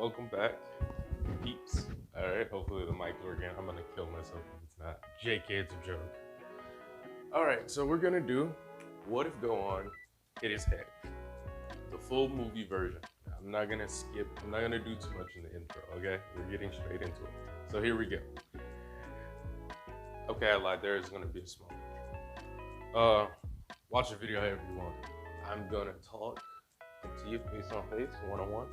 welcome back, peeps. All right, hopefully the mic's working. I'm gonna kill myself if it's not. JK, it's a joke. All right, so we're gonna do What If Gohan Hit His Head, the full movie version. I'm not gonna skip. I'm not gonna do too much in the intro. Okay, we're getting straight into it. So here we go. Okay, I lied. There is gonna be a small intro. Watch the video however you want. I'm gonna talk to you face on face, one-on-one.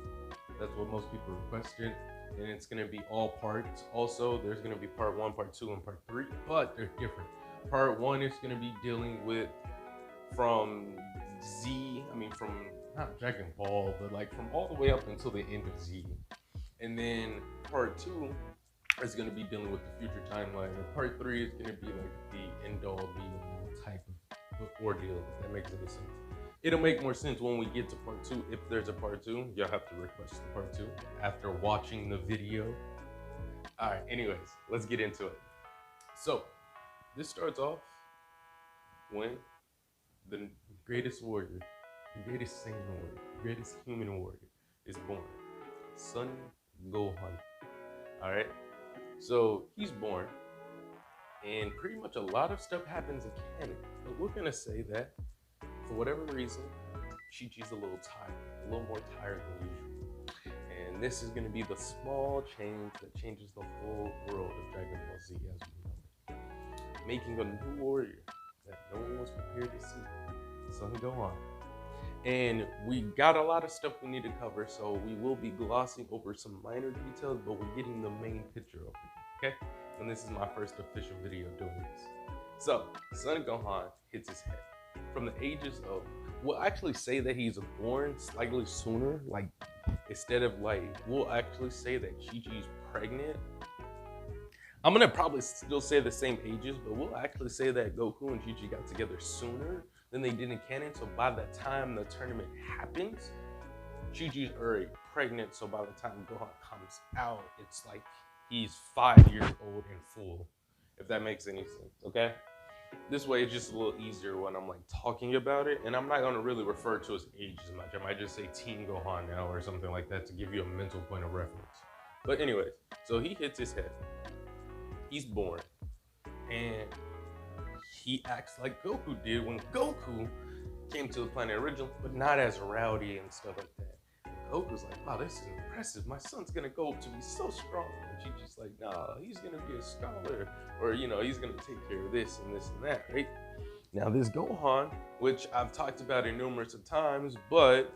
That's what most people requested, and it's gonna be all parts. Also, there's gonna be part 1, part 2, and part 3, but they're different. Part 1 is gonna be dealing with from not Dragon Ball, but like from all the way up until the end of Z. And then part 2 is gonna be dealing with the future timeline, and part 3 is gonna be like the end-all, be-all type of ordeal, if that makes any sense. It'll make more sense when we get to part 2. If there's a part 2, you'll have to request the part 2 after watching the video. All right, anyways, let's get into it. So, this starts off when the greatest warrior, the greatest Saiyan warrior, the greatest human warrior is born. Son Gohan. All right? So, he's born, and pretty much a lot of stuff happens in canon. But we're going to say that for whatever reason, Chi-Chi's a little tired, a little more tired than usual. And this is going to be the small change that changes the whole world of Dragon Ball Z as we know it. Making a new warrior that no one was prepared to see, Son Gohan. And we got a lot of stuff we need to cover, so we will be glossing over some minor details, but we're getting the main picture of it, okay? And this is my first official video doing this. So, Son Gohan hits his head. From the ages of, we'll actually say that he's born slightly sooner, like instead of like, we'll actually say that Chi-Chi's pregnant. I'm gonna probably still say the same ages, but we'll actually say that Goku and Chi-Chi got together sooner than they did in canon. So by the time the tournament happens, Chi-Chi's already pregnant. So by the time Gohan comes out, it's like he's 5 years old and full, if that makes any sense, okay? This way it's just a little easier when I'm like talking about it, and I'm not gonna really refer to his age as much. I might just say Teen Gohan now or something like that to give you a mental point of reference. But anyways, so he hits his head. He's born, and he acts like Goku did when Goku came to the planet originally, but not as rowdy and stuff like that. Goku's like, wow, this is impressive. My son's gonna go to be so strong. And she's just like, nah, he's gonna be a scholar, or he's gonna take care of this and this and that, right? Now this Gohan, which I've talked about it numerous of times, but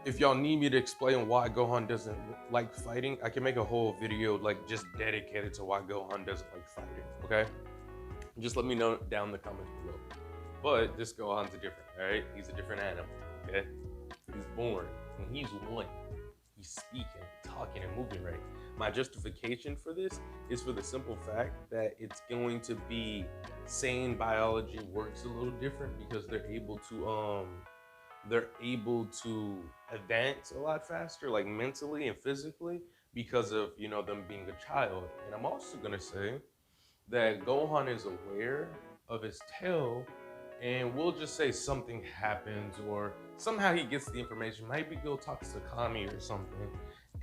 if y'all need me to explain why Gohan doesn't like fighting, I can make a whole video like just dedicated to why Gohan doesn't like fighting, okay? Just let me know down in the comments below. But this Gohan's a different, all right? He's a different animal, okay? He's born. When he's 1, he's speaking, talking, and moving right. My justification for this is for the simple fact that it's going to be Saiyan biology works a little different because they're able to advance a lot faster, like mentally and physically, because of them being a child. And I'm also gonna say that Gohan is aware of his tail, and we'll just say something happens or somehow he gets the information. Maybe go talks to Kami or something,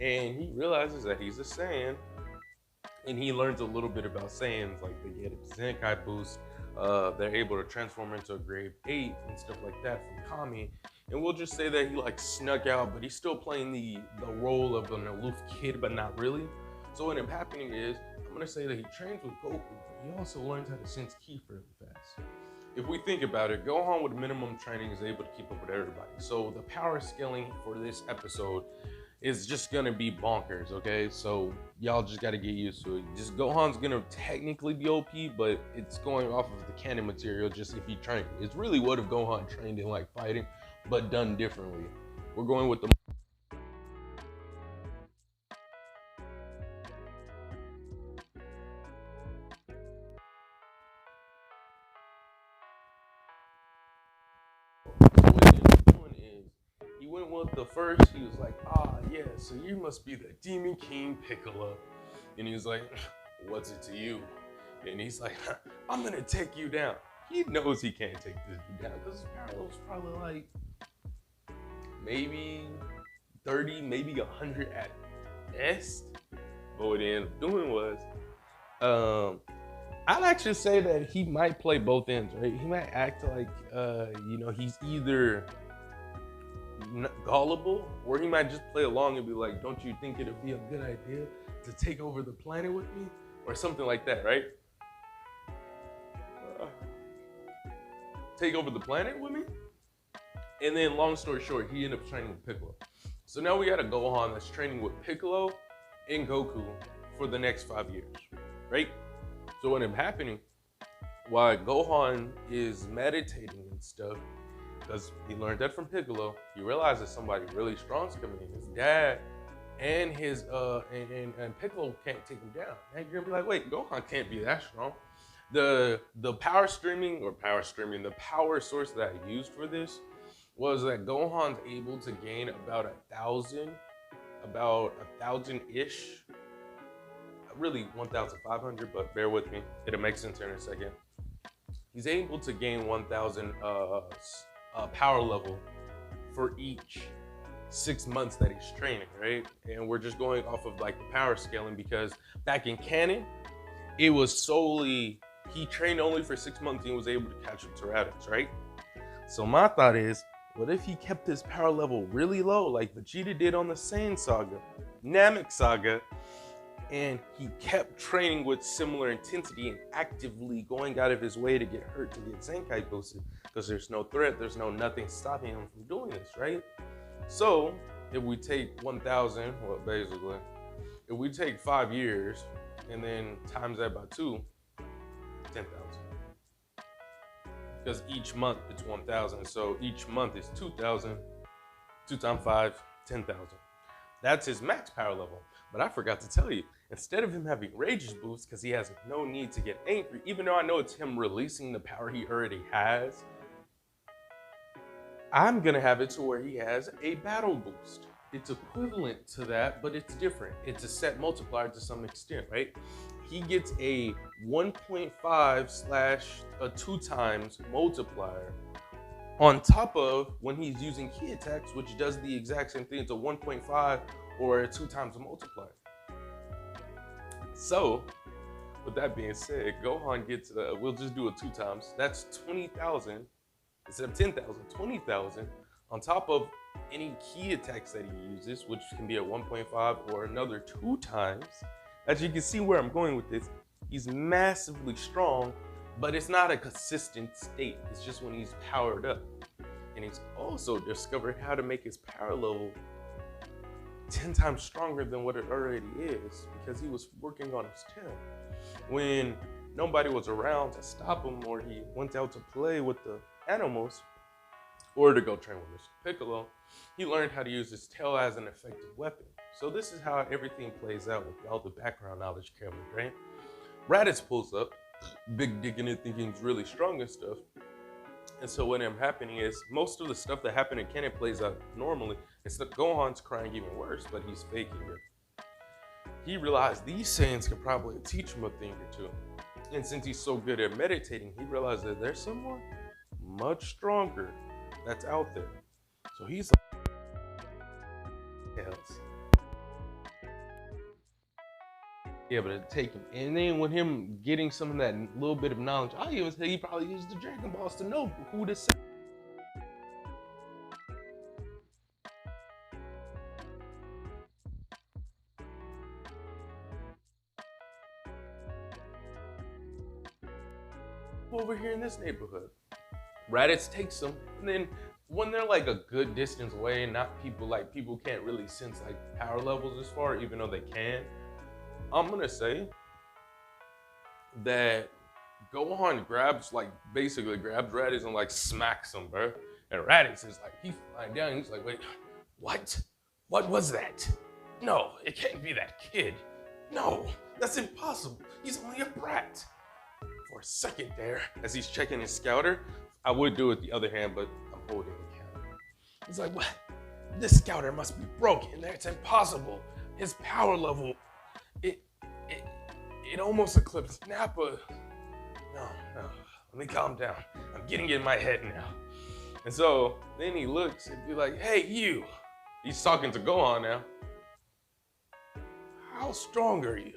and he realizes that he's a Saiyan, and he learns a little bit about Saiyans, like they get a Zenkai boost, they're able to transform into a grade 8 and stuff like that from Kami. And we'll just say that he like snuck out, but he's still playing the role of an aloof kid, but not really. So what ended up happening is, I'm gonna say that he trains with Goku, but he also learns how to sense ki fairly fast. If we think about it, Gohan with minimum training is able to keep up with everybody. So the power scaling for this episode is just gonna be bonkers, okay? So y'all just gotta get used to it. Just Gohan's gonna technically be OP, but it's going off of the canon material just if he trained. It's really what if Gohan trained in like fighting, but done differently. We're going with the he went with the first. He was like, yeah, so you must be the Demon King Piccolo. And he was like, what's it to you? And he's like, I'm gonna take you down. He knows he can't take this dude down because his power level's probably like maybe 30, maybe 100 at best. But what he ended up doing was, I'd actually say that he might play both ends, right? He might act like, he's either gullible, or he might just play along and be like, don't you think it'd be a good idea to take over the planet with me? Or something like that, right? Take over the planet with me? And then long story short, he ended up training with Piccolo. So now we got a Gohan that's training with Piccolo and Goku for the next 5 years, right? So what ended up happening, while Gohan is meditating and stuff, because he learned that from Piccolo, he realizes somebody really strong is coming in. His dad and his and Piccolo can't take him down. And you're gonna be like, wait, Gohan can't be that strong. The power source that I used for this was that Gohan's able to gain about 1,000-ish, really 1,500, but bear with me, it'll make sense here in a second. He's able to gain 1,000 power level for each 6 months that he's training, right? And we're just going off of like the power scaling, because back in canon, it was solely, he trained only for 6 months and he was able to catch up to Raditz, right? So my thought is, what if he kept his power level really low, like Vegeta did on the Saiyan Saga, Namek Saga, and he kept training with similar intensity and actively going out of his way to get hurt to get Zenkai boosted, because there's no threat, there's no nothing stopping him from doing this, right? So if we take 1,000, well, basically, if we take 5 years and then times that by 2, 10,000. Because each month it's 1,000, so each month is 2,000. 2 times 5, 10,000. That's his max power level. But I forgot to tell you, instead of him having Rage's boost, because he has no need to get angry, even though I know it's him releasing the power he already has, I'm gonna have it to where he has a battle boost. It's equivalent to that, but it's different. It's a set multiplier to some extent, right? He gets a 1.5 / a 2 times multiplier on top of when he's using key attacks, which does the exact same thing. It's a 1.5 or a 2 times multiplier. So, with that being said, Gohan gets, we'll just do a 2 times. That's 20,000 instead of 10,000, 20,000 on top of any key attacks that he uses, which can be a 1.5 or another 2 times. As you can see where I'm going with this, he's massively strong, but it's not a consistent state. It's just when he's powered up. And he's also discovered how to make his power level 10 times stronger than what it already is, because he was working on his tail. When nobody was around to stop him, or he went out to play with the animals, or to go train with Mr. Piccolo, he learned how to use his tail as an effective weapon. So this is how everything plays out with all the background knowledge covered, right? Raditz pulls up, big digging it, thinking he's really strong and stuff. And so what ended up happening is, most of the stuff that happened in canon plays out normally. Instead, Gohan's crying even worse, but he's faking it. He realized these Saiyans could probably teach him a thing or two. And since he's so good at meditating, he realized that there's someone much stronger that's out there. So he's like, else. Yeah, but it'd take him. And then with him getting some of that little bit of knowledge, I even say he probably used the Dragon Balls to know who to say. Over here in this neighborhood, Raditz takes them, and then when they're like a good distance away, not people, like people can't really sense like power levels as far, even though they can. I'm gonna say that Gohan basically grabs Raditz and like smacks him, bro. And Raditz is like, he's lying down, and he's like, wait, what? What was that? No, it can't be that kid. No, that's impossible. He's only a brat. For a second there, as he's checking his scouter, I would do it the other hand, but I'm holding the camera. He's like, what? This scouter must be broken. It's impossible. His power level, it almost eclipsed Nappa. No, let me calm down. I'm getting in my head now. And so then he looks and be like, hey, you. He's talking to Gohan now. how strong are you?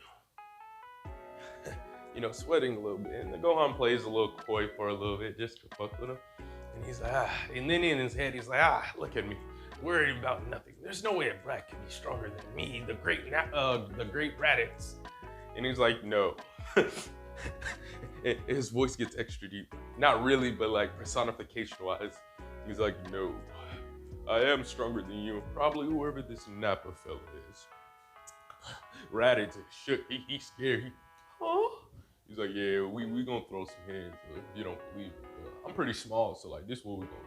You know, sweating a little bit. And the Gohan plays a little coy for a little bit just to fuck with him. And he's like, and then in his head, he's like, look at me, worried about nothing. There's no way a brat can be stronger than me, the great Raditz. And he's like, no. His voice gets extra deep. Not really, but like personification-wise. He's like, no, I am stronger than you, probably whoever this Nappa fella is. Raditz is shook, he's scared. Huh? He's like, yeah, we gonna throw some hands if you don't believe it. I'm pretty small, so like this is what we gonna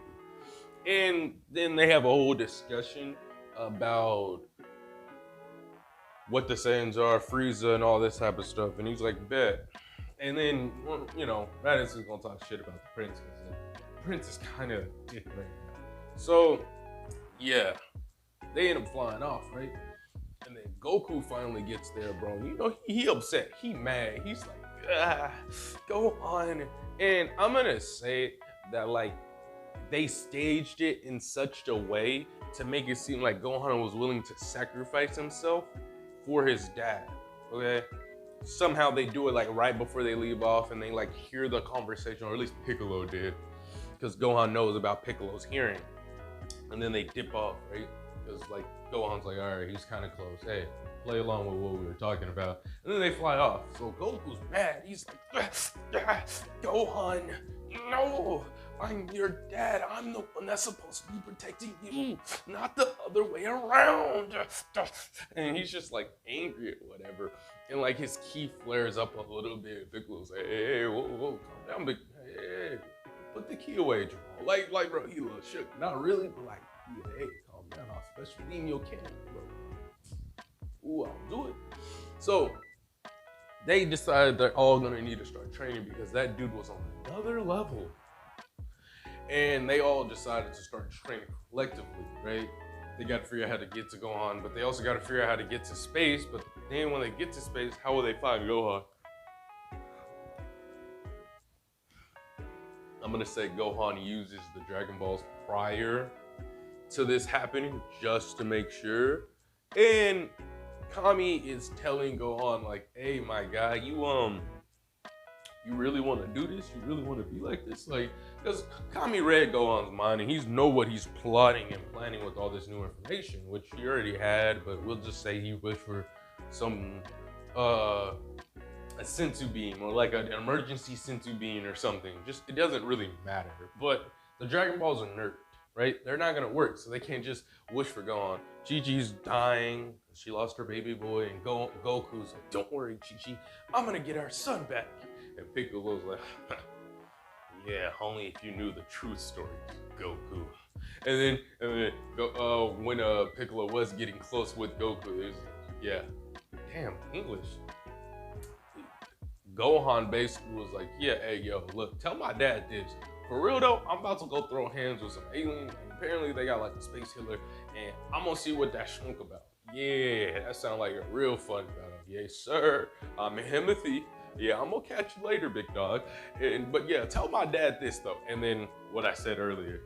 do. And then they have a whole discussion about what the Saiyans are, Frieza and all this type of stuff. And he's like, bet. And then, you know, Raditz is gonna talk shit about the prince because the prince is kind of dick right now. So, yeah, they end up flying off, right? And then Goku finally gets there, bro. You know, he upset, he mad. He's like, go on. And I'm gonna say that like they staged it in such a way to make it seem like Gohan was willing to sacrifice himself for his dad, okay? Somehow they do it like right before they leave off and they like hear the conversation, or at least Piccolo did, because Gohan knows about Piccolo's hearing. And then they dip off, right? Because like Gohan's like, all right, he's kind of close. Hey, play along with what we were talking about. And then they fly off. So Goku's mad. He's like, Gohan, no, I'm your dad. I'm the one that's supposed to be protecting you, not the other way around. And he's just like angry at whatever. And like his ki flares up a little bit. Piccolo's like, hey, whoa, calm down, big, hey, put the ki away, Jamal. Like, bro, he a little shook. Not really, but like, yeah, hey, calm down. I'll special beam your cannon, bro. Ooh, I'll do it. So they decided they're all gonna need to start training because that dude was on another level. And they all decided to start training collectively, right? They got to figure out how to get to Gohan, but they also got to figure out how to get to space. But then when they get to space, how will they find Gohan? I'm gonna say Gohan uses the Dragon Balls prior to this happening just to make sure. And Kami is telling Gohan like, hey, my guy, you really want to do this? You really want to be like this? Like, because Kami read Gohan's mind and he's know what he's plotting and planning with all this new information, which he already had, but we'll just say he wished for some, a senzu beam or like an emergency senzu beam or something. Just, it doesn't really matter. But the Dragon Balls are nerfed, right? They're not going to work, so they can't just wish for Gohan. Chi-Chi's dying. She lost her baby boy, and Goku's like, don't worry, Chi-Chi, I'm going to get our son back. And Piccolo's like, yeah, only if you knew the true story, Goku. And then when Piccolo was getting close with Goku, it was like, yeah, damn, English. Gohan basically was like, yeah, hey, yo, look, tell my dad this. For real though, I'm about to go throw hands with some aliens, and apparently they got like a space healer, and I'm gonna see what that shunk about. Yeah, that sounds like a real fun battle. Yes, sir. I'm Himothy. Yeah, I'm gonna catch you later, big dog. But yeah, tell my dad this though. And then what I said earlier.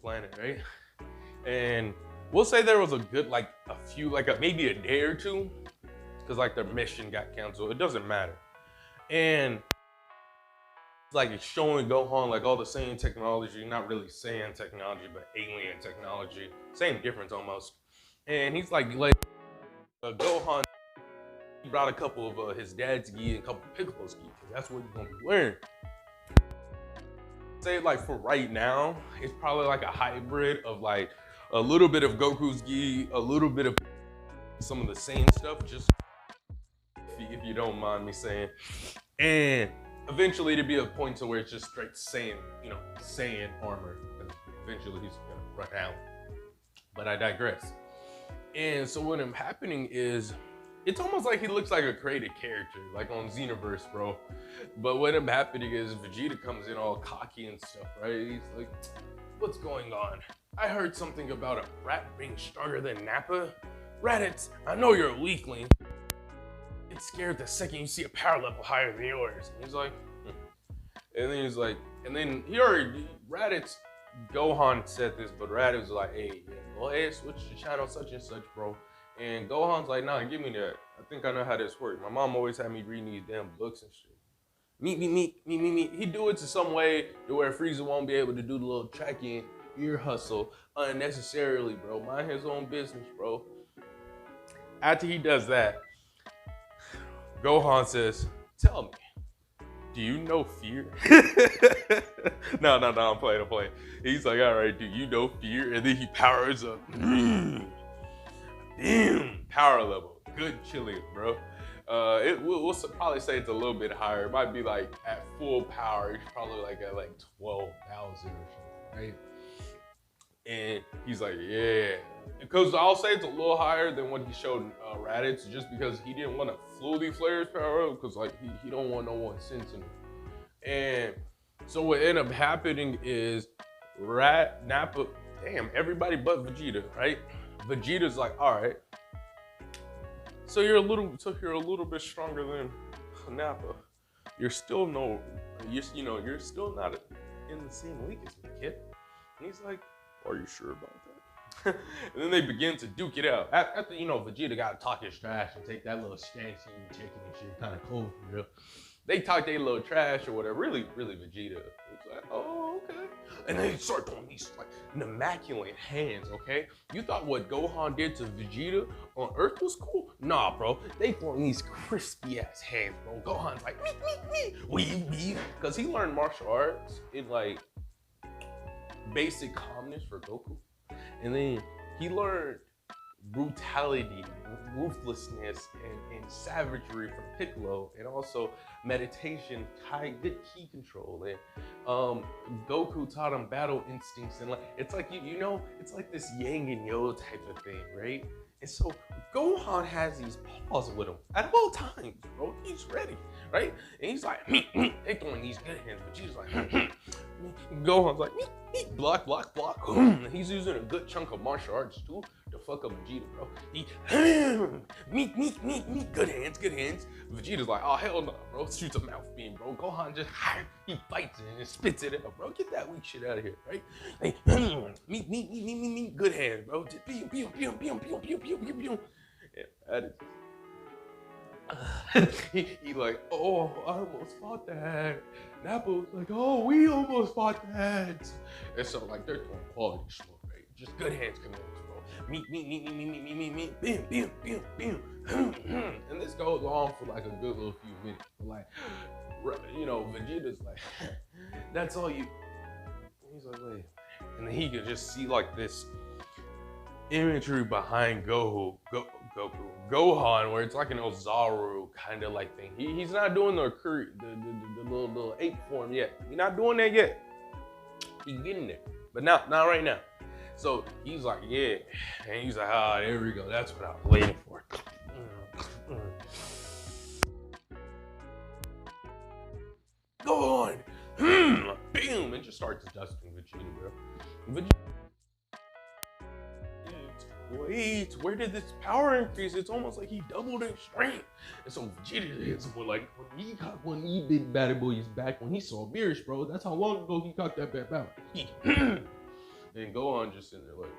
Planet, right? And we'll say there was a good, like a few, like maybe a day or two, because like their mission got canceled. It doesn't matter. And like it's showing Gohan like all the same technology, not really Saiyan technology, but alien technology. Same difference almost. And he's like Gohan brought a couple of his dad's gi and a couple of Piccolo's gi, because that's what he's gonna be wearing. Say like for right now, it's probably like a hybrid of like a little bit of Goku's gi, a little bit of some of the same stuff, just if you don't mind me saying. And eventually to be a point to where it's just straight Saiyan, you know, Saiyan armor. Eventually he's gonna run out. But I digress. And so what ended up happening is, it's almost like he looks like a created character, like on Xenoverse, bro. But what ended up happening is Vegeta comes in all cocky and stuff, right? He's like, what's going on? I heard something about a rat being stronger than Nappa. Raditz, I know you're a weakling. It's scared the second you see a power level higher than yours. And he's like, and then he's like, and then he already, Raditz, Gohan said this, but Raditz was like, hey, yeah, go ahead, switch to channel such and such, bro. And Gohan's like, nah, give me that. I think I know how this works. My mom always had me reading these damn books and shit. Me. He do it to some way to where Frieza won't be able to do the little tracking ear hustle unnecessarily, bro. Mind his own business, bro. After he does that, Gohan says, tell me, do you know fear? No, I'm playing. He's like, all right, do you know fear? And then he powers up. Damn, power level. Good chilling, bro. We'll probably say it's a little bit higher. It might be like at full power, it's probably like at like 12,000 or something, right? And he's like, yeah. Because I'll say it's a little higher than what he showed Raditz, just because he didn't want to fully flare his power up, because like he don't want no one sensing him. And so what ended up happening is Nappa, damn, everybody but Vegeta, right? Vegeta's like, all right. So you're a little bit stronger than Nappa. You're still you're still not in the same league as me, kid. And he's like, are you sure about that? And then they begin to duke it out. After, Vegeta got to talk his trash and take that little stance and chicken and shit, kind of cool for real. They talk their little trash or whatever. Really Vegeta. It's like, oh, okay. And then they start throwing these like immaculate hands, okay? You thought what Gohan did to Vegeta on Earth was cool? Nah, bro. They throwing these crispy ass hands, bro. Gohan's like, me. Because he learned martial arts in like basic calmness for Goku. And then he learned brutality, ruthlessness, and savagery from Piccolo, and also meditation, good ki control. And Goku taught him battle instincts, and like it's like it's like this yang and yo type of thing, right? And so Gohan has these paws with him at all times, bro. He's ready, right? And he's like, they throwing these good hands, but she's like, Gohan's like, block. And he's using a good chunk of martial arts too to fuck up Vegeta, bro. He, me, good hands. Vegeta's like, oh hell no, bro. Shoots a mouth beam, bro. Gohan just, he fights it and spits it out, bro. Get that weak shit out of here, right? Like, me, good hands, bro. Just pew. Yeah, that is. he like, oh, I almost fought that. Nappa was like, oh, we almost fought that. And so like they're throwing quality smoke, right? Just good hands commands, bro. Me, bam. And this goes on for like a good little few minutes. Like, Vegeta's like, that's all you. He's like, wait. And then he could just see like this imagery behind Gohan, where it's like an Ozaru kind of like thing. He's not doing the little ape form yet. He's not doing that yet. He's getting there, but not right now. So he's like, yeah, and he's like, ah, there we go. That's what I was waiting for. Go on, boom, and just starts dusting Vegeta, bro. Wait, where did this power increase? It's almost like he doubled in strength. And so Vegeta is like, when he cocked one of these big bad boys back when he saw Beerus, bro. That's how long ago he cocked that bad power. And Gohan just in there like,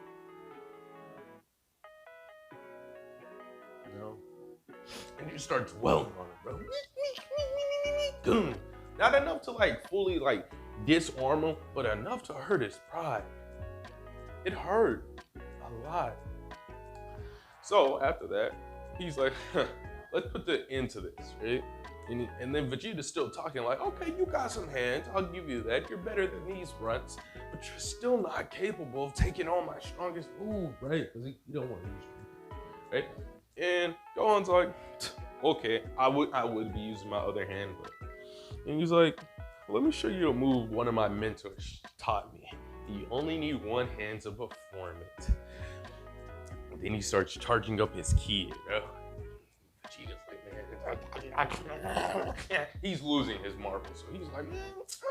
and just starts dwelling on it, bro. Not enough to like fully like disarm him, but enough to hurt his pride. It hurt a lot. So after that, he's like, let's put the end to this, right? And then Vegeta's still talking like, okay, you got some hands, I'll give you that. You're better than these runts, but you're still not capable of taking on my strongest move, right? Because you don't want to use it, right? And Gohan's like, okay, I would be using my other hand, but, and he's like, let me show you a move one of my mentors taught me. You only need one hand to perform it. And then he starts charging up his ki, bro. Vegeta's like, man, he's losing his marbles. So he's like, man,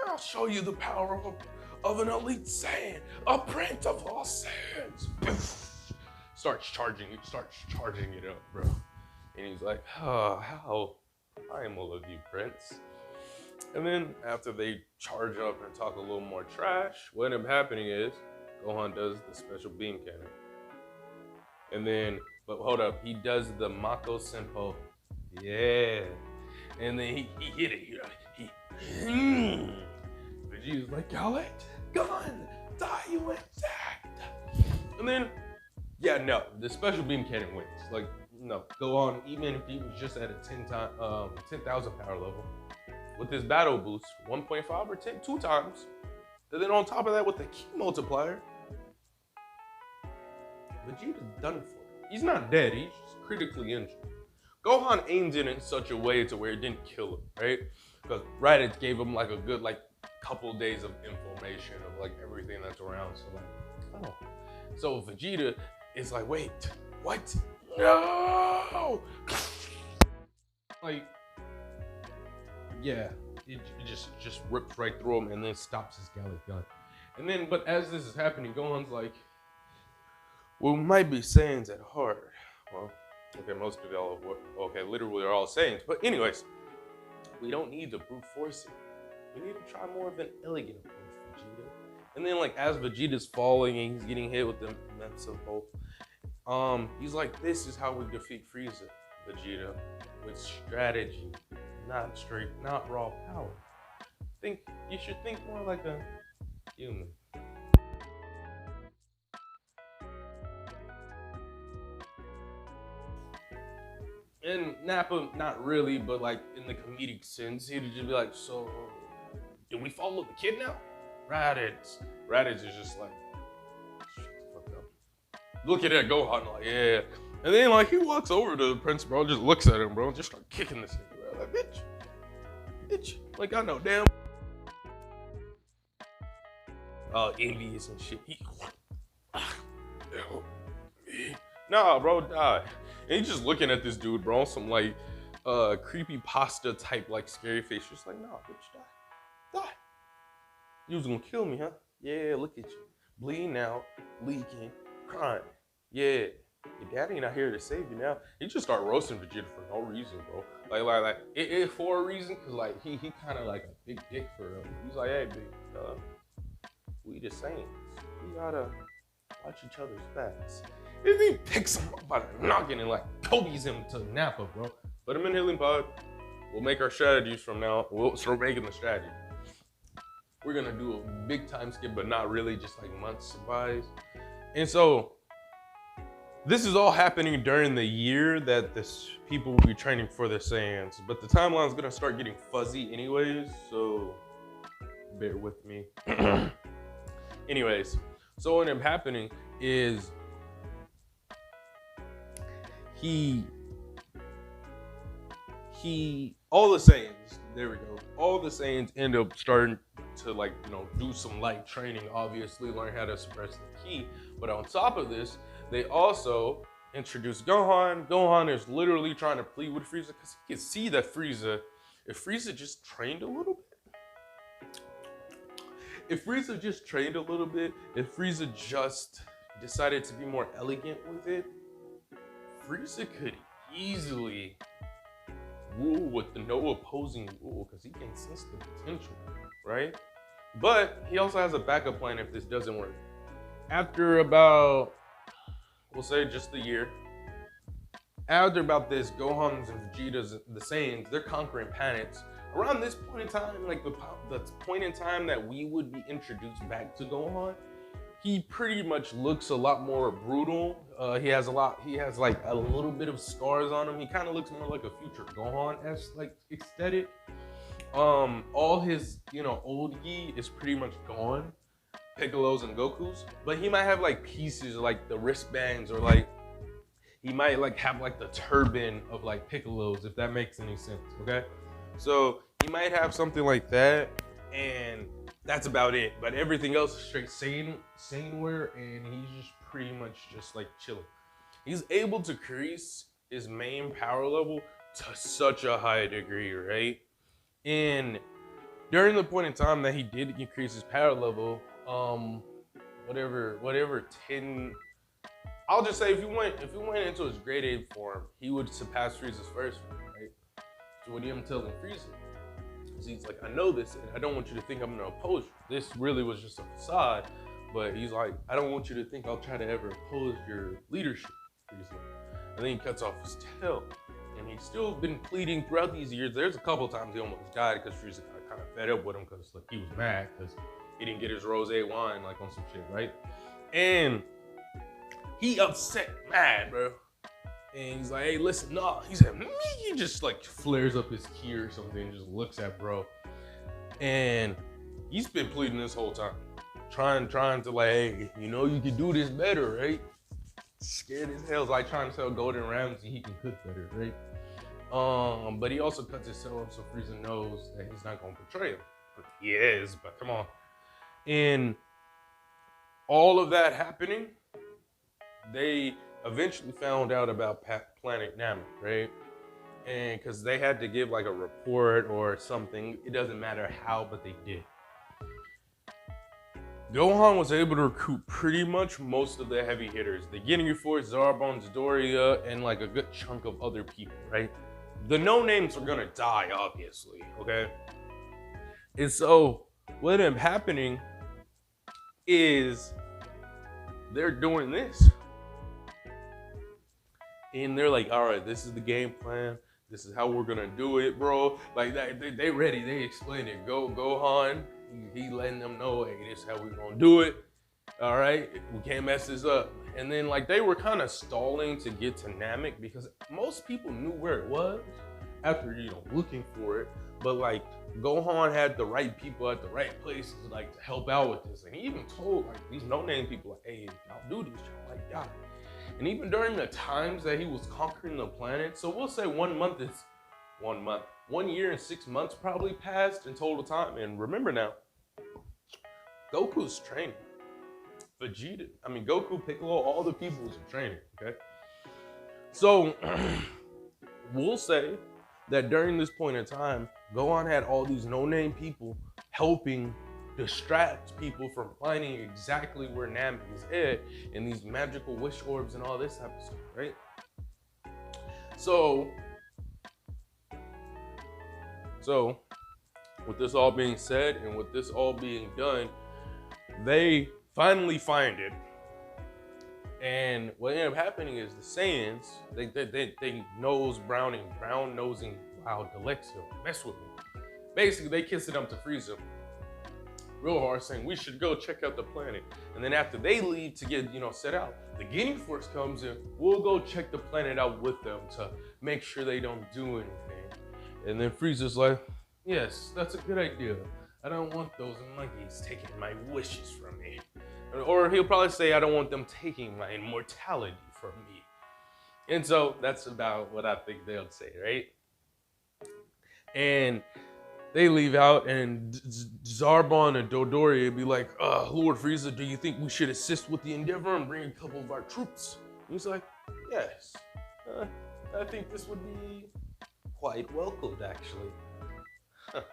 I'll show you the power of an elite Saiyan, a prince of all Saiyans. Starts charging it up, bro. And he's like, oh, how primal of you, Prince. And then after they charge up and talk a little more trash, what ended up happening is Gohan does the special beam cannon. And then, but hold up, he does the Mako Senpo. Yeah. And then he hit it. Vegeta's like, y'all let Gohan die, you intact. And then, yeah, no, the special beam cannon wins. Like, no, Gohan, even if he was just at a 10,000 power level, with his battle boost, 1.5 or 10, 2 times. And then on top of that, with the key multiplier, Vegeta's done for. He's not dead, he's just critically injured. Gohan aimed it in such a way to where it didn't kill him, right? Because Raditz gave him like a good couple days of information of like everything that's around. So like, oh. So Vegeta is like, wait, what? No! Like, yeah, it just rips right through him and then stops his Gallic gun. And then, but as this is happening, Gohan's like, well, we might be Saiyans at heart. Well, okay, most of y'all, okay, literally are all Saiyans. But anyways, we don't need to brute force it. We need to try more of an elegant approach, Vegeta. And then, like, as Vegeta's falling and he's getting hit with the Metsupo, he's like, this is how we defeat Frieza, Vegeta, with strategy, not raw power. You should think more like a human. And Nappa, not really, but like in the comedic sense, he'd just be like, so, do we follow the kid now? Raditz is just like, shut the fuck up. Looking at Gohan like, yeah. And then like he walks over to the Prince, bro, just looks at him, bro, and just start kicking this nigga, bro. Like, bitch. Like, I know, damn. Envious and shit. Nah, bro, die. And he's just looking at this dude, bro, some like creepy pasta type like scary face. Just like, nah, bitch, die. You was gonna kill me, huh? Yeah, look at you. Bleeding out, leaking, crying. Yeah. Your daddy not here to save you now. He just start roasting Vegeta for no reason, bro. Like it for a reason, cause like he kind of like a big dick for him. He's like, hey, big, we the Saints. We gotta watch each other's backs. And he picks him up by the noggin and like Kobe's him to Nappa, bro. Put him in healing pod. We'll make our strategies from now. We'll start making the strategy. We're gonna do a big time skip, but not really, just like months buys. And so this is all happening during the year that this people will be training for their Saiyans. But the timeline's gonna start getting fuzzy anyways, so bear with me. Anyways, so what ended up happening is all the Saiyans, there we go. All the Saiyans end up starting to like, do some light training, obviously learn how to suppress the ki. But on top of this, they also introduce Gohan. Gohan is literally trying to plead with Frieza because he can see that if Frieza just trained a little bit, if Frieza just decided to be more elegant with it, Frieza could easily rule with the no opposing rule because he can sense the potential, right? But he also has a backup plan if this doesn't work. After about, we'll say just a year, after about this, Gohan's and Vegeta's, the Saiyans, they're conquering planets. Around this point in time, like the point in time that we would be introduced back to Gohan, he pretty much looks a lot more brutal. He has like a little bit of scars on him. He kind of looks more like a future Gohan-esque like aesthetic. All his, old gi is pretty much gone, Piccolo's and Goku's, but he might have like pieces like the wristbands, or like he might like have like the turban of like Piccolo's, if that makes any sense, okay? So he might have something like that, and that's about it. But everything else is straight sane wear, and he's just pretty much just like chilling. He's able to increase his main power level to such a high degree, right? And during the point in time that he did increase his power level, whatever 10 I'll just say if you went into his grade 8 form, he would surpass Frieza's first form, right? So what I'm telling Frieza, he's like, I know this, and I don't want you to think I'm gonna oppose you. This really was just a facade, but he's like, I don't want you to think I'll try to ever oppose your leadership, Frieza. And then he cuts off his tail, and he's still been pleading throughout these years. There's a couple times he almost died because Frieza got kind of fed up with him because like he was mad because he didn't get his rosé wine like on some shit, right? And he upset, mad, bro. And he's like, hey, listen, nah. He said, he just like flares up his key or something and just looks at bro. And he's been pleading this whole time. Trying to like, hey, you know you can do this better, right? Scared as hell. It's like trying to tell Golden Ramsay he can cook better, right? But he also cuts his tail off so Frieza knows that he's not gonna betray him. But he is, but come on. And all of that happening, they eventually found out about Planet Namek, right? And because they had to give like a report or something, it doesn't matter how, but they did. Gohan was able to recruit pretty much most of the heavy hitters. The Ginyu Force, Zarbon, Doria, and like a good chunk of other people, right? The no-names are gonna die, obviously, okay? And so what ended up happening is they're doing this. And they're like, all right, this is the game plan. This is how we're gonna do it, bro. Like they ready, they explained it. Gohan, he letting them know, hey, this is how we're gonna do it. All right, we can't mess this up. And then like they were kind of stalling to get to Namek because most people knew where it was after, you know, looking for it. But like Gohan had the right people at the right places like to help out with this. And he even told like these no-name people, like, hey, y'all do this, y'all like y'all. And even during the times that he was conquering the planet, so we'll say 1 month is 1 month. 1 year and 6 months probably passed in total time. And remember now, Goku's training. Vegeta, I mean Goku, Piccolo, all the people was training, okay? So we'll say that during this point in time, Gohan had all these no-name people helping distract people from finding exactly where Namek is at and these magical wish orbs and all this type of stuff, right? So with this all being said and with this all being done, they finally find it. And what ended up happening is the Saiyans, they brown nosing, wow, Delexio, mess with me. Basically, they kiss it up to Frieza real hard, saying we should go check out the planet. And then after they leave to get, you know, set out, the Ginyu Force comes in. We'll go check the planet out with them to make sure they don't do anything. And then Frieza's like, yes, that's a good idea. I don't want those monkeys taking my wishes from me. Or he'll probably say, I don't want them taking my immortality from me. And so that's about what I think they'll say, right? And they leave out, and Zarbon and Dodoria be like, Lord Frieza, do you think we should assist with the endeavor and bring a couple of our troops? And he's like, yes. I think this would be quite welcomed, actually. And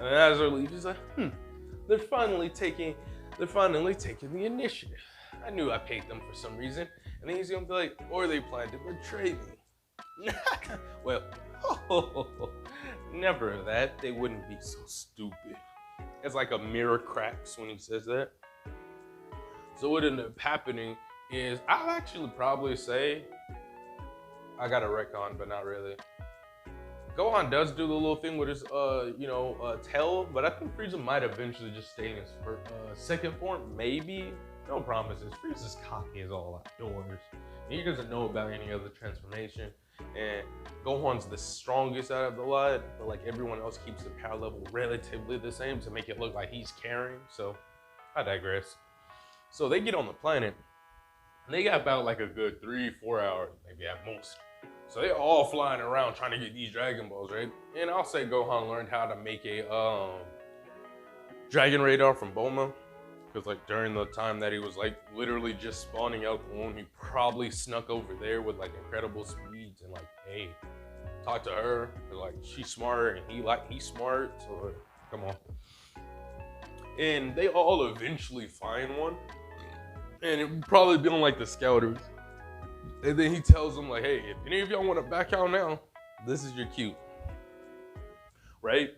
then as they leave, he's like, they're finally taking the initiative. I knew I paid them for some reason. And then he's gonna be like, or they plan to betray me. Well, never that. They wouldn't be so stupid. It's like a mirror cracks when he says that. So what ended up happening is, I'll actually probably say, I got a retcon, but not really. Gohan does do the little thing with his, tail, but I think Frieza might eventually just stay in his second form, maybe. No promises. Frieza's cocky as all outdoors. He doesn't know about any other transformation. And Gohan's the strongest out of the lot, but like everyone else keeps the power level relatively the same to make it look like he's carrying. So I digress. So they get on the planet, and they got about like a good 3-4 hours, maybe at most. So they're all flying around trying to get these Dragon Balls, right? And I'll say Gohan learned how to make a Dragon Radar from Bulma. Because like during the time that he was like literally just spawning out the womb, he probably snuck over there with like incredible speeds and like, hey, talk to her. Like she's smart and he's smart, so come on. And they all eventually find one. And it would probably be on like the scouters. And then he tells them like, hey, if any of y'all want to back out now, this is your cue, right?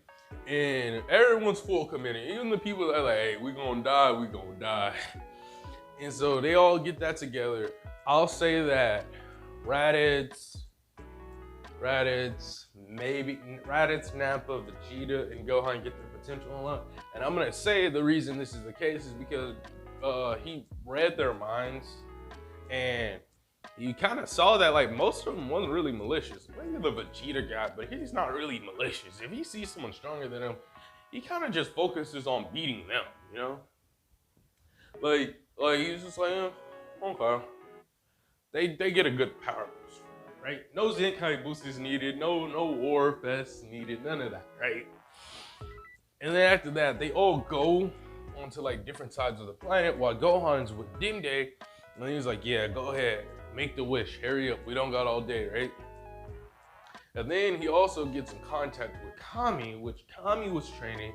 And everyone's full committed. Even the people that are like, hey, we gonna die. And so they all get that together. I'll say that Raditz, Nappa, Vegeta, and Gohan get their potential unlocked. And I'm gonna say the reason this is the case is because he read their minds, and you kind of saw that like most of them wasn't really malicious. Maybe the Vegeta guy, but he's not really malicious. If he sees someone stronger than him, he kind of just focuses on beating them, you know? Like he's just like, okay. They get a good power boost, right? No Zenkai boost is needed, no War Fest needed, none of that, right? And then after that, they all go onto like different sides of the planet while Gohan's with Dende, and he's like, yeah, go ahead, make the wish, hurry up, we don't got all day, right? And then he also gets in contact with Kami, which Kami was training,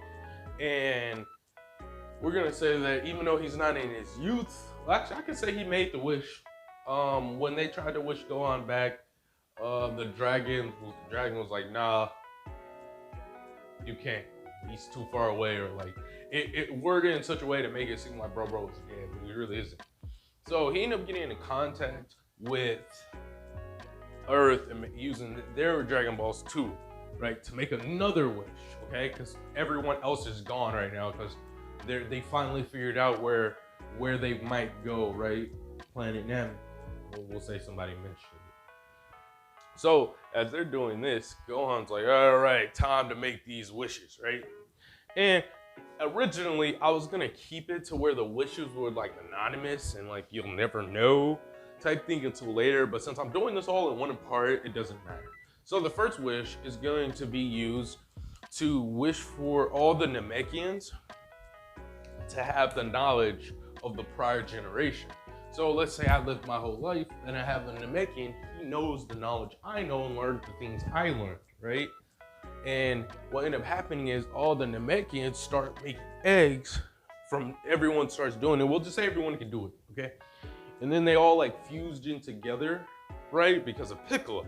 and we're gonna say that even though he's not in his youth, well, actually I could say he made the wish. When they tried to wish Gohan back, the dragon was like, nah, you can't. He's too far away, or like it worded in such a way to make it seem like bro was dead, but he really isn't. So he ended up getting in contact with Earth and using their Dragon Balls too, right, to make another wish, okay? Because everyone else is gone right now because they finally figured out where they might go, right? Planet Namek. We'll say somebody mentioned it. So as they're doing this, Gohan's like, all right, time to make these wishes, right? And originally I was gonna keep it to where the wishes were like anonymous and like you'll never know type thing until later, but since I'm doing this all in one part, it doesn't matter. So the first wish is going to be used to wish for all the Namekians to have the knowledge of the prior generation. So let's say I lived my whole life and I have a Namekian, he knows the knowledge I know and learned the things I learned, right? And what ended up happening is all the Namekians start making eggs from everyone starts doing it. We'll just say everyone can do it, okay? And then they all like fused in together, right? Because of Piccolo.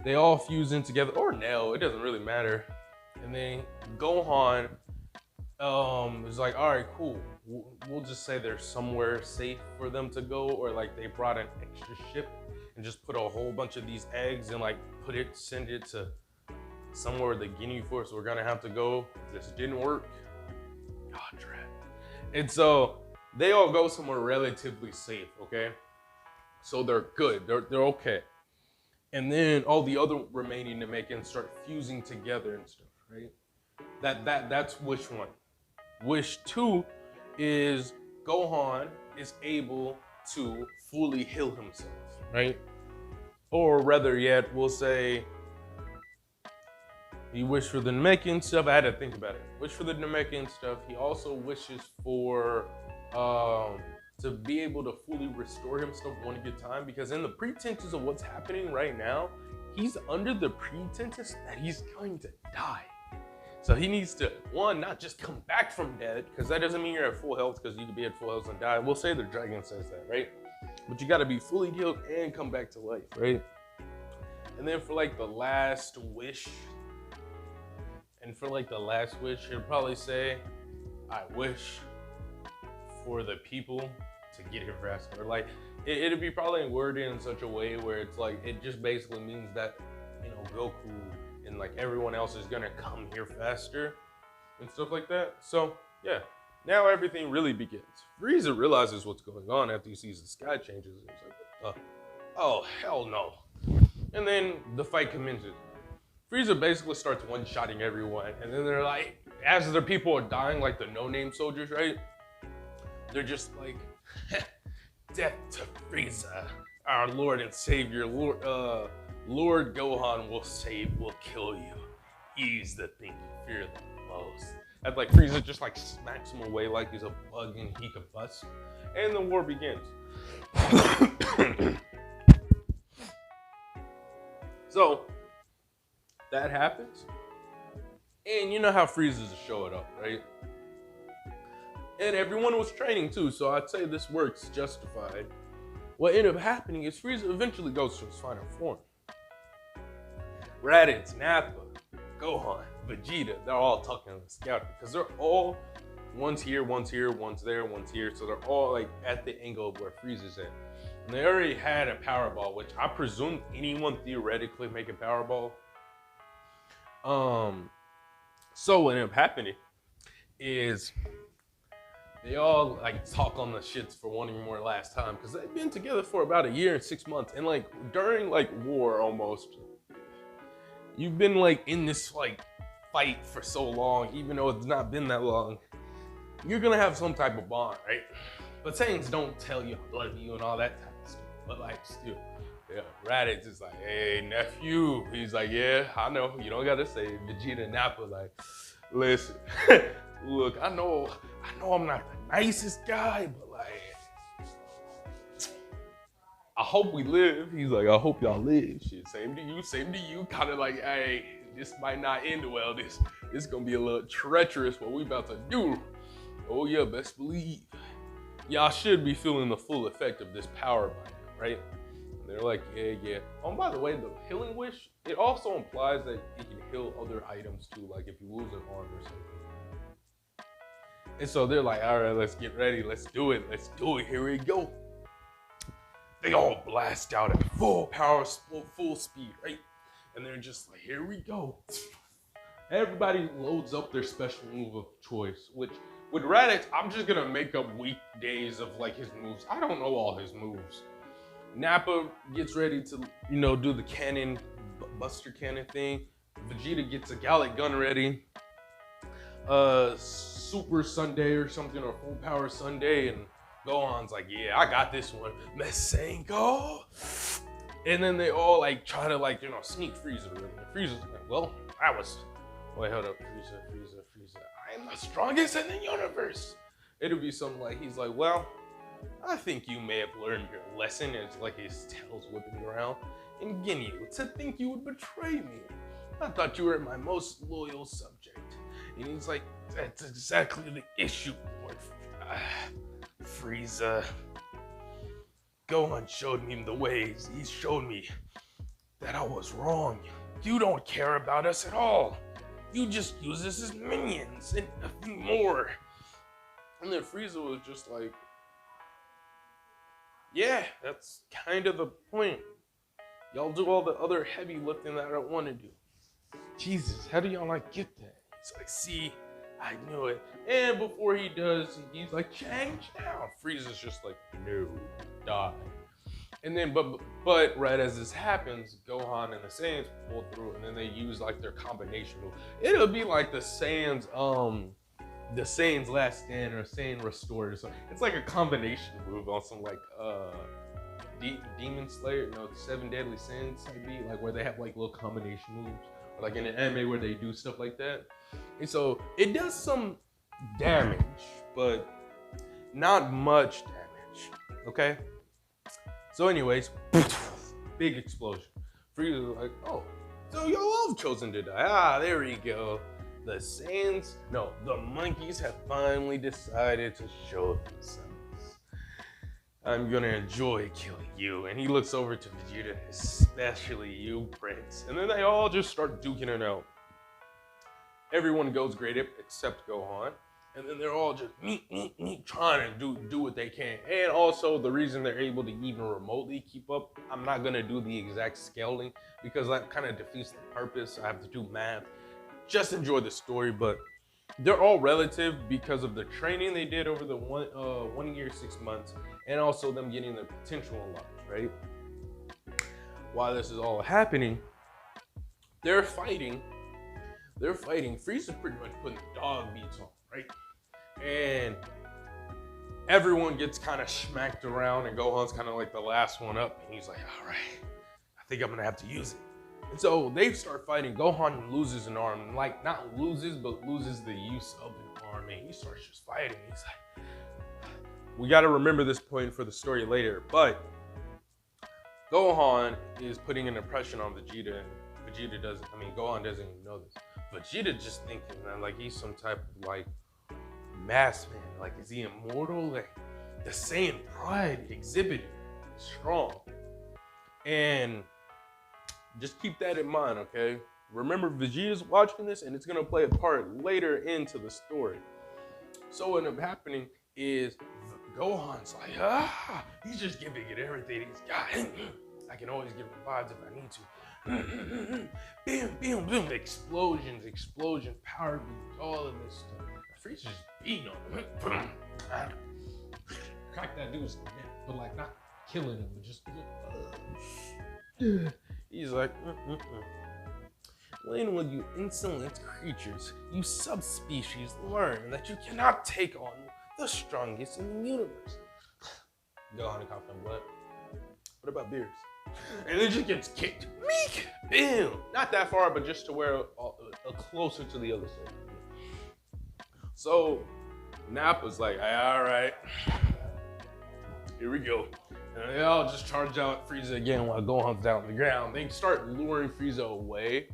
They all fused in together, or Nell, it doesn't really matter. And then Gohan is like, all right, cool. We'll just say there's somewhere safe for them to go, or like they brought an extra ship and just put a whole bunch of these eggs and like send it to somewhere the Guinea Force we're gonna have to go. This didn't work. God, dread. And so they all go somewhere relatively safe, okay? So they're good, they're okay. And then all the other remaining Namekians start fusing together and stuff, right? That's wish one. Wish two is Gohan is able to fully heal himself, right? Or rather yet, we'll say he wished for the Namekian stuff. I had to think about it. Wish for the Namekian stuff. He also wishes for to be able to fully restore himself one good time, because in the pretenses of what's happening right now, he's under the pretenses that he's going to die. So he needs to, one, not just come back from dead, because that doesn't mean you're at full health, because you can be at full health and die. We'll say the dragon says that, right? But you got to be fully healed and come back to life, right? And then for like the last wish, he'll probably say, I wish for the people to get here faster. Like, it'd be probably worded in such a way where it's like, it just basically means that, you know, Goku and like everyone else is gonna come here faster and stuff like that. So yeah, now everything really begins. Frieza realizes what's going on after he sees the sky changes. He's like, oh hell no. And then the fight commences. Frieza basically starts one-shotting everyone, and then they're like, as their people are dying, like the no-name soldiers, right? They're just like, death to Frieza, our Lord and Savior, Lord Gohan will kill you. He's the thing you fear the most. And like Frieza just like smacks him away like he's a bug and he could bust. And the war begins. So that happens. And you know how Frieza's show it up, right? And everyone was training too, so I'd say this work's justified. what ended up happening is Frieza eventually goes to his final form. Raditz, Nappa, Gohan, Vegeta, they're all talking on the scout because they're all one's here, one's here, one's there, one's here. So they're all like at the angle of where Frieza's at. And they already had a Powerball, which I presume anyone theoretically make a Powerball. So what ended up happening is they all like talk on the shits for wanting more last time because they've been together for about a year and 6 months. And like during like war almost, you've been like in this like fight for so long, even though it's not been that long, you're gonna have some type of bond, right? But Saiyans don't tell you I love you and all that type of stuff. But like still, yeah, Raditz is like, hey nephew. He's like, yeah, I know. You don't gotta say it. Vegeta and Nappa like, listen, look, I know I'm not the nicest guy, but like, I hope we live. He's like, I hope y'all live. Shit, same to you. Kind of like, hey, this might not end well. This gonna be a little treacherous what we about to do. Oh yeah, best believe. Y'all should be feeling the full effect of this power by now, right? And they're like, yeah. Oh, by the way, the healing wish, it also implies that it can heal other items too, like if you lose an arm or something. And so they're like, all right, let's get ready. Let's do it. Here we go. They all blast out at full power, full speed, right? And they're just like, here we go. Everybody loads up their special move of choice, which with Raditz, I'm just gonna make up weekdays of like his moves. I don't know all his moves. Nappa gets ready to, do the cannon, Buster Cannon thing. Vegeta gets a Gallic gun ready. Super Sunday or something, or Full Power Sunday, and Gohan's like, yeah, I got this one. Masenko. And then they all like try to like, sneak Frieza really. And Frieza's like, well, wait, hold up, Frieza. I am the strongest in the universe. It'll be something like, he's like, well, I think you may have learned your lesson. It's like his tail's whipping around. And Ginyu, to think you would betray me. I thought you were my most loyal subject. And he's like, that's exactly the issue, Lord Frieza. Gohan showed me the ways. He showed me that I was wrong. You don't care about us at all. You just use us as minions and nothing more. And then Frieza was just like, yeah, that's kind of the point. Y'all do all the other heavy lifting that I don't want to do. Jesus, how do y'all not get that? He's like, see, I knew it. And before he does, he's like, change now. Frieza's just like, no, die. And then, but right as this happens, Gohan and the Saiyans pull through, and then they use like their combination move. It'll be like the Saiyans Last Stand or Saiyan Restored or something. It's like a combination move on some like Demon Slayer, 7 Deadly Sins maybe, like where they have like little combination moves, or like in an anime where they do stuff like that. And so it does some damage, but not much damage. Okay. So anyways, big explosion. Frieza's like, oh, so y'all all have chosen to die. Ah, there we go. The monkeys have finally decided to show themselves. I'm gonna enjoy killing you. And he looks over to Vegeta, especially you, Prince. And then they all just start duking it out. Everyone goes great except Gohan. And then they're all just trying to do what they can. And also the reason they're able to even remotely keep up, I'm not gonna do the exact scaling because that kind of defeats the purpose. I have to do math. Just enjoy the story, but they're all relative because of the training they did over the 1 year, 6 months, and also them getting their potential unlocked, right? While this is all happening, they're fighting. Frieza's pretty much putting the dog beats on, right? And everyone gets kind of smacked around, and Gohan's kind of like the last one up, and he's like, all right, I think I'm gonna have to use it. And so they start fighting. Gohan loses an arm, like not loses, but loses the use of an arm, and he starts just fighting. He's like, we got to remember this point for the story later, but Gohan is putting an impression on Vegeta, and Gohan doesn't even know this. Vegeta just thinking that like he's some type of like mass man, like is he immortal? Like the Saiyan pride exhibited. strong. And just keep that in mind, okay? Remember, Vegeta's watching this, and it's gonna play a part later into the story. So what ended up happening is Gohan's like, he's just giving it everything he's got. I can always give him vibes if I need to. Bam, bam, boom, explosions, power beams, all of this stuff. Frieza's just beating on him. Crack that dude's neck, but like not killing him, just he's like, When you insolent creatures, you subspecies learn that you cannot take on the strongest in the universe. Gohan and Kappa, what about beers? And then just gets kicked. Meek! Bam! Not that far, but just to where closer to the other side. So Nappa's like, all right, here we go. And they all just charge out Frieza again while Gohan's down on the ground. They start luring Frieza away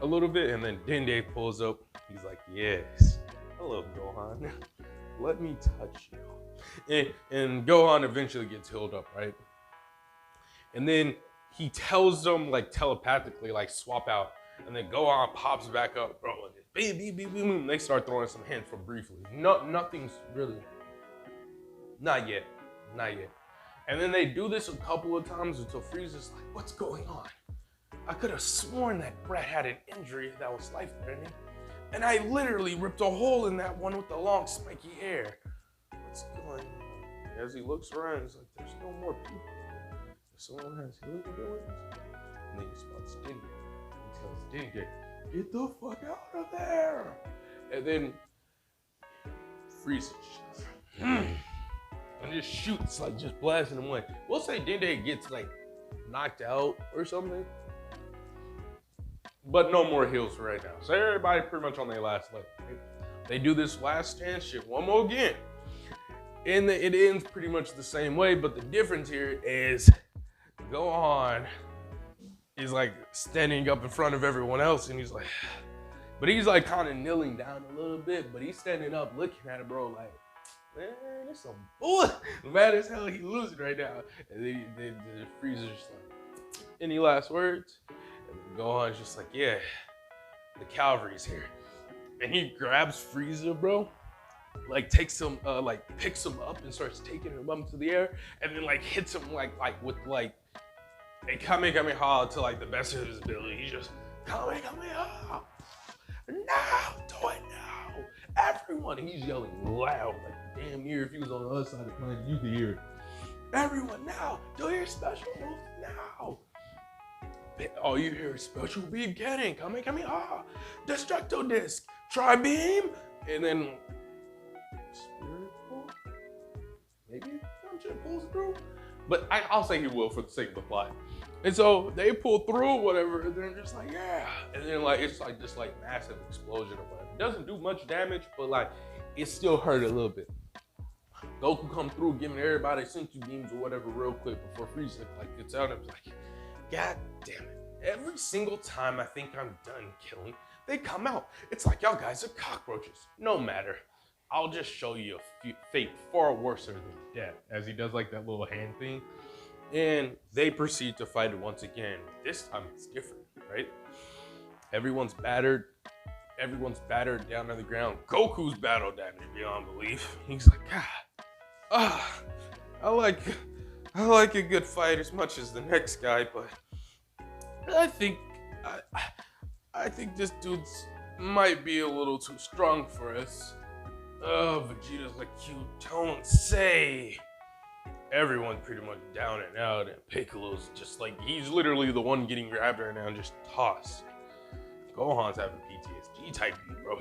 a little bit, and then Dende pulls up. He's like, yes, hello, Gohan. Let me touch you. And Gohan eventually gets healed up, right? And then he tells them, like, telepathically, like, swap out. And then Gohan pops back up, bro. And beep, beep, beep, beep, boom. They start throwing some hints for briefly. Nothing's really, not yet. And then they do this a couple of times until Frieza's like, what's going on? I could have sworn that Brat had an injury that was life-threatening. And I literally ripped a hole in that one with the long spiky hair. What's going on? As he looks around, he's like, there's no more people. Someone has healing abilities. And then he spots Dende. He tells Dende, get the fuck out of there. And then Frieza and just shoots, like just blasting him away. We'll say Dende gets like knocked out or something. But no more heals for right now. So everybody pretty much on their last leg. Right? They do this last stand shit one more again. And it ends pretty much the same way, but the difference here is Gohan is like standing up in front of everyone else, and he's like, but he's like kind of kneeling down a little bit, but he's standing up looking at it, bro, like, man, there's some bull. Mad as hell, he losing right now. And then Frieza's just like, any last words? And then Gohan's just like, yeah, the cavalry's here. And he grabs Frieza, bro, like takes him, like picks him up and starts taking him up into the air, and then like hits him like with like a Kamehameha to like the best of his ability. He's just Kamehameha. Now, do it now. Everyone, he's yelling loud, like damn near if he was on the other side of the planet, you could hear it. Everyone now, do your special moves now. All you hear is special beam cannon, Kamehameha, Destructo Disc, Tri-Beam, and then Spirit Pull? Maybe Sunshine pulls through? But I'll say he will for the sake of the plot. And so they pull through whatever, and they're just like, yeah. And then like it's like this like massive explosion or whatever. It doesn't do much damage, but like it still hurt a little bit. Goku come through giving everybody senzu beams or whatever real quick before Frieza like gets out and it's like, God damn it. Every single time I think I'm done killing, they come out. It's like y'all guys are cockroaches. No matter. I'll just show you a fate far worse than death, as he does like that little hand thing. And they proceed to fight it once again. This time it's different, right? Everyone's battered down to the ground. Goku's battle damage beyond belief. He's like, God, I like a good fight as much as the next guy, but I think this dude's might be a little too strong for us. Vegeta's like, you don't say. Everyone's pretty much down and out, and Piccolo's just like, he's literally the one getting grabbed right now and just tossed. Gohan's having PTSD type beat, bro.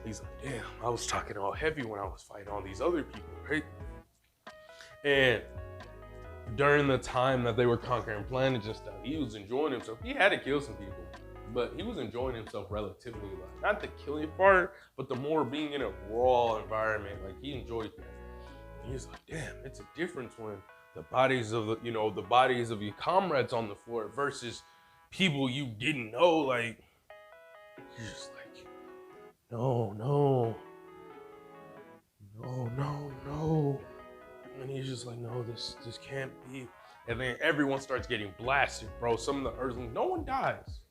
He's like, damn, I was talking all heavy when I was fighting all these other people, right? And during the time that they were conquering planets and stuff, he was enjoying himself. He had to kill some people, but he was enjoying himself relatively, like, not the killing part, but the more being in a raw environment, like he enjoyed that. And he's like, damn, it's a difference when the bodies of the bodies of your comrades on the floor versus people you didn't know, like, you're just like, no. And he's just like, no, this can't be. And then everyone starts getting blasted, bro. Some of the Earthlings, no one dies.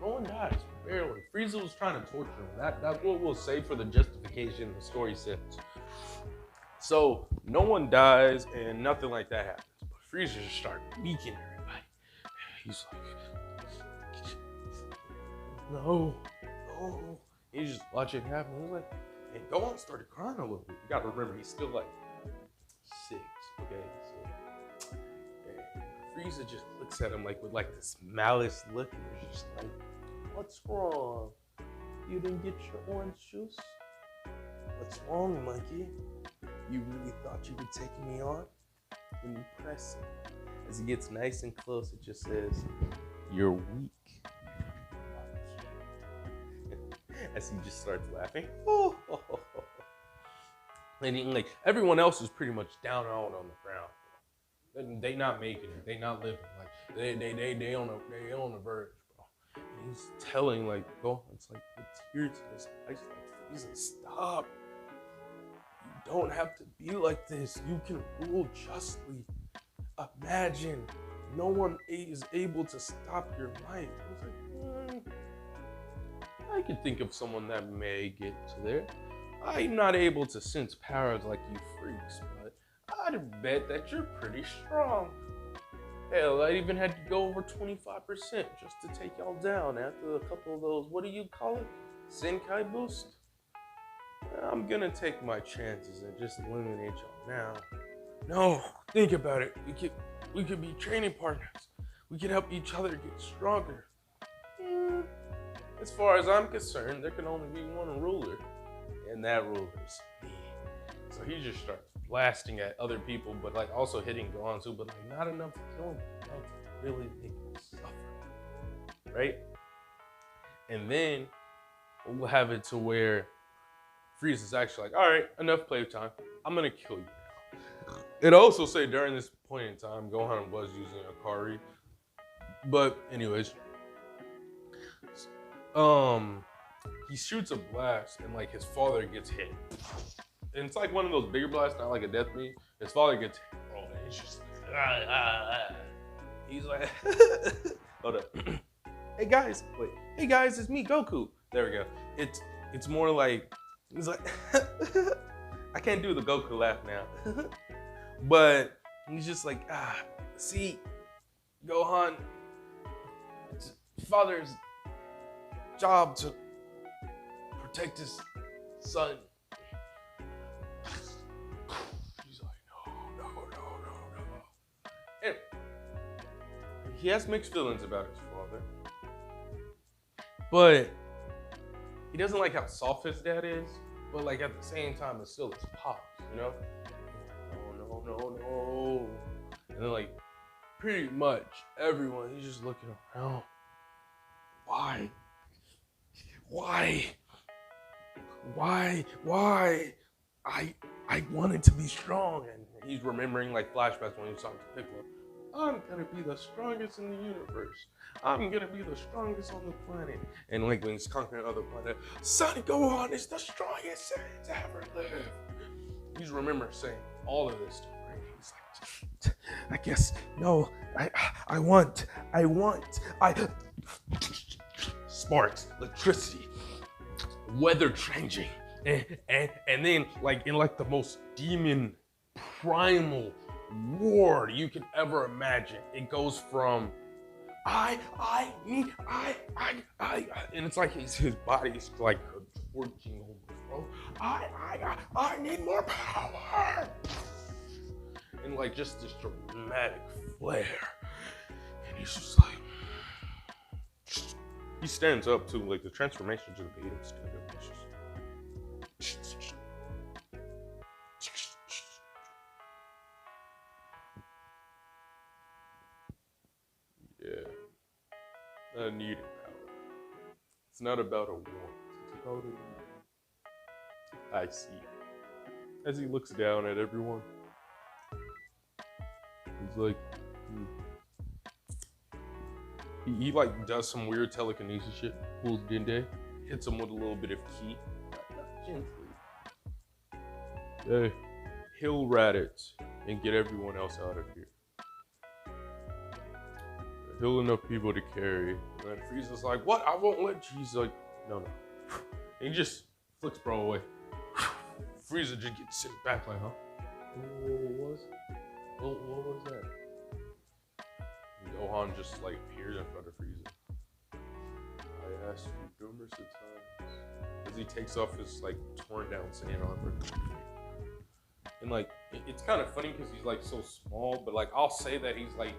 No one dies, barely. Frieza was trying to torture him. That's what we'll say for the justification the story says. So no one dies and nothing like that happens. But Frieza just started beaking everybody. He's like, no. He's just watching it happen. He's like, and Gohan started crying a little bit. You gotta remember, he's still like 6, okay? So Frieza just looks at him like with like this malice look, and he's just like, what's wrong? You didn't get your orange juice? What's wrong, monkey? You really thought you could take me on? When you press it, as it gets nice and close, it just says, you're weak. As he just starts laughing. And he, like, everyone else is pretty much down out on the ground. They not making it. They not living. Like they on the verge, bro. And he's telling like, go. It's like the tears in his eyes. Like, Frieza, stop. You don't have to be like this. You can rule justly. Imagine no one is able to stop your might. He's like, I can think of someone that may get to there. I'm not able to sense powers like you freaks, but I'd bet that you're pretty strong. Hell, I even had to go over 25% just to take y'all down after a couple of those, what do you call it? Senkai boost? I'm gonna take my chances and just eliminate y'all now. No, think about it. We could be training partners. We could help each other get stronger. As far as I'm concerned, there can only be one ruler, and that ruler is me. So he just starts blasting at other people, but like also hitting Gohan too, but like not enough to kill him, enough to really make him suffer, right? And then we'll have it to where Frieza's actually like, all right, enough playtime. I'm gonna kill you now. It also say during this point in time, Gohan was using Akari, but anyways. He shoots a blast and like his father gets hit. And it's like one of those bigger blasts, not like a death beam. His father gets hit, bro, and he's just like, He's like, hold up. Hey guys, it's me, Goku. There we go. It's more like, he's like, I can't do the Goku laugh now. But he's just like, see, Gohan, it's father's job to protect his son. He's like, no. And he has mixed feelings about his father. But he doesn't like how soft his dad is, but like at the same time, it's still his pops, you know? No. And then like pretty much everyone, he's just looking around. Why? I wanted to be strong. And he's remembering like flashbacks when he was talking to Piccolo. I'm gonna be the strongest in the universe. I'm gonna be the strongest on the planet. And like when he's conquering other planets, Son Gohan is the strongest to ever live. He's remembering saying all of this stuff, right? He's like, I guess, no, I want. Sparks, electricity, weather changing, and then like in like the most demon primal war you can ever imagine. It goes from I need, and it's like his body's like torching over, bro. I need more power, and like just this dramatic flare, and he's just like. He stands up too, like the transformation just made him stand up. Yeah. I needed power. It's not about a want, it's about a need. I see. As he looks down at everyone, he's like, He like does some weird telekinesis shit, pulls Dende, hits him with a little bit of ki, not gently. Hey, Hill Raditz, and get everyone else out of here. Heal enough people to carry. And then Frieza's like, what? I won't let you. He's like, no. And he just flicks bro away. Frieza just gets sent back like, huh? What was that? And Gohan just like appears in front of Frieza. I asked you numerous of times. As he takes off his like torn down Saiyan armor. And like, it's kind of funny because he's like so small, but like I'll say that he's like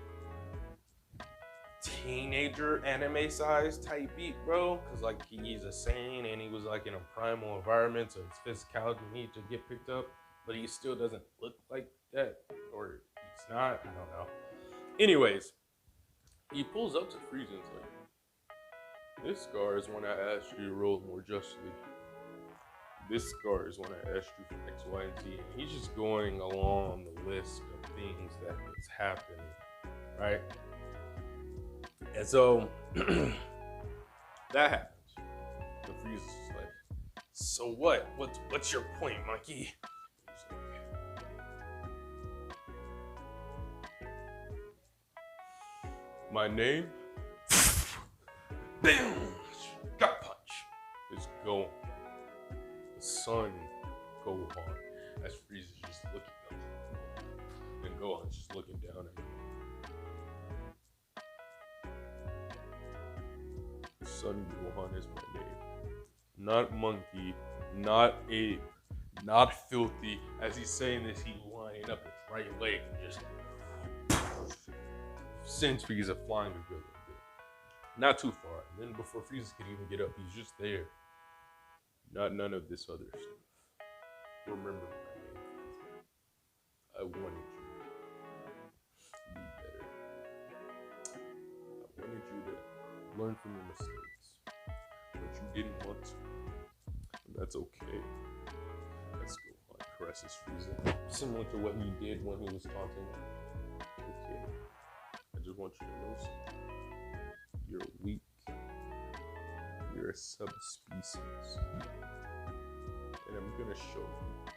teenager anime size type beat, bro. Cause like he's a Saiyan and he was like in a primal environment, so his physicality needs to get picked up, but he still doesn't look like that, or he's not. I don't know. Anyways, he pulls up to Frieza and is like, this scar is when I asked you to rule more justly. This scar is when I asked you for X, Y, and Z. And he's just going along the list of things that is happening, right? And so that happens. So Frieza's just like, so what? What's your point, monkey? He's like, my name? Bam! Gut punch. Is Gohan. The son, Gohan. As Frieza's just looking up. And Gohan's just looking down at him. Son Gohan is my name. Not monkey, not ape, not filthy. As he's saying this, he's lining up his right leg and just sends Frieza flying to good. Not too far. And then before Frieza can even get up, he's just there. Not none of this other stuff. Remember my name. I wanted you to be better. I wanted you to learn from your mistakes. But you didn't want to. And that's okay. Let's go on. Caresses Frieza. Similar to what he did when he was taunting him. Okay. I just want you to know something. You're weak. You're a subspecies. And I'm gonna show you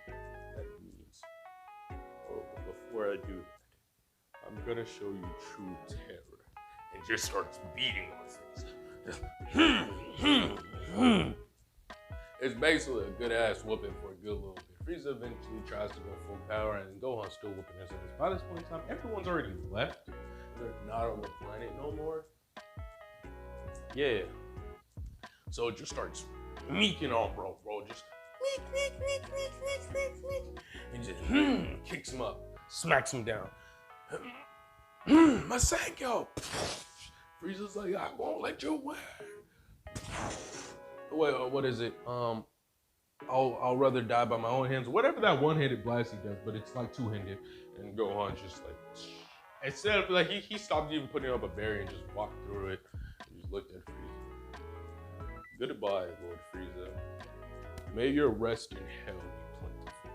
what that means. Oh, but before I do that, I'm gonna show you true terror. And just starts beating on Frieza. It's basically a good ass whooping for a good little bit. Frieza eventually tries to go full power, and Gohan's still whooping his ass. By this point in time, everyone's already left. They're not on the planet no more. Yeah. So it just starts meeking on bro. Just meek. And just kicks him up, smacks him down. Masenko. Frieza's like, I won't let you win. Wait, what is it? I'll rather die by my own hands. Whatever that one-handed blast he does, but it's like two-handed. And Gohan's just like, instead of like he stopped even putting up a barrier and just walked through it. And just looked at Frieza. Goodbye, Lord Frieza. May your rest in hell be plentiful.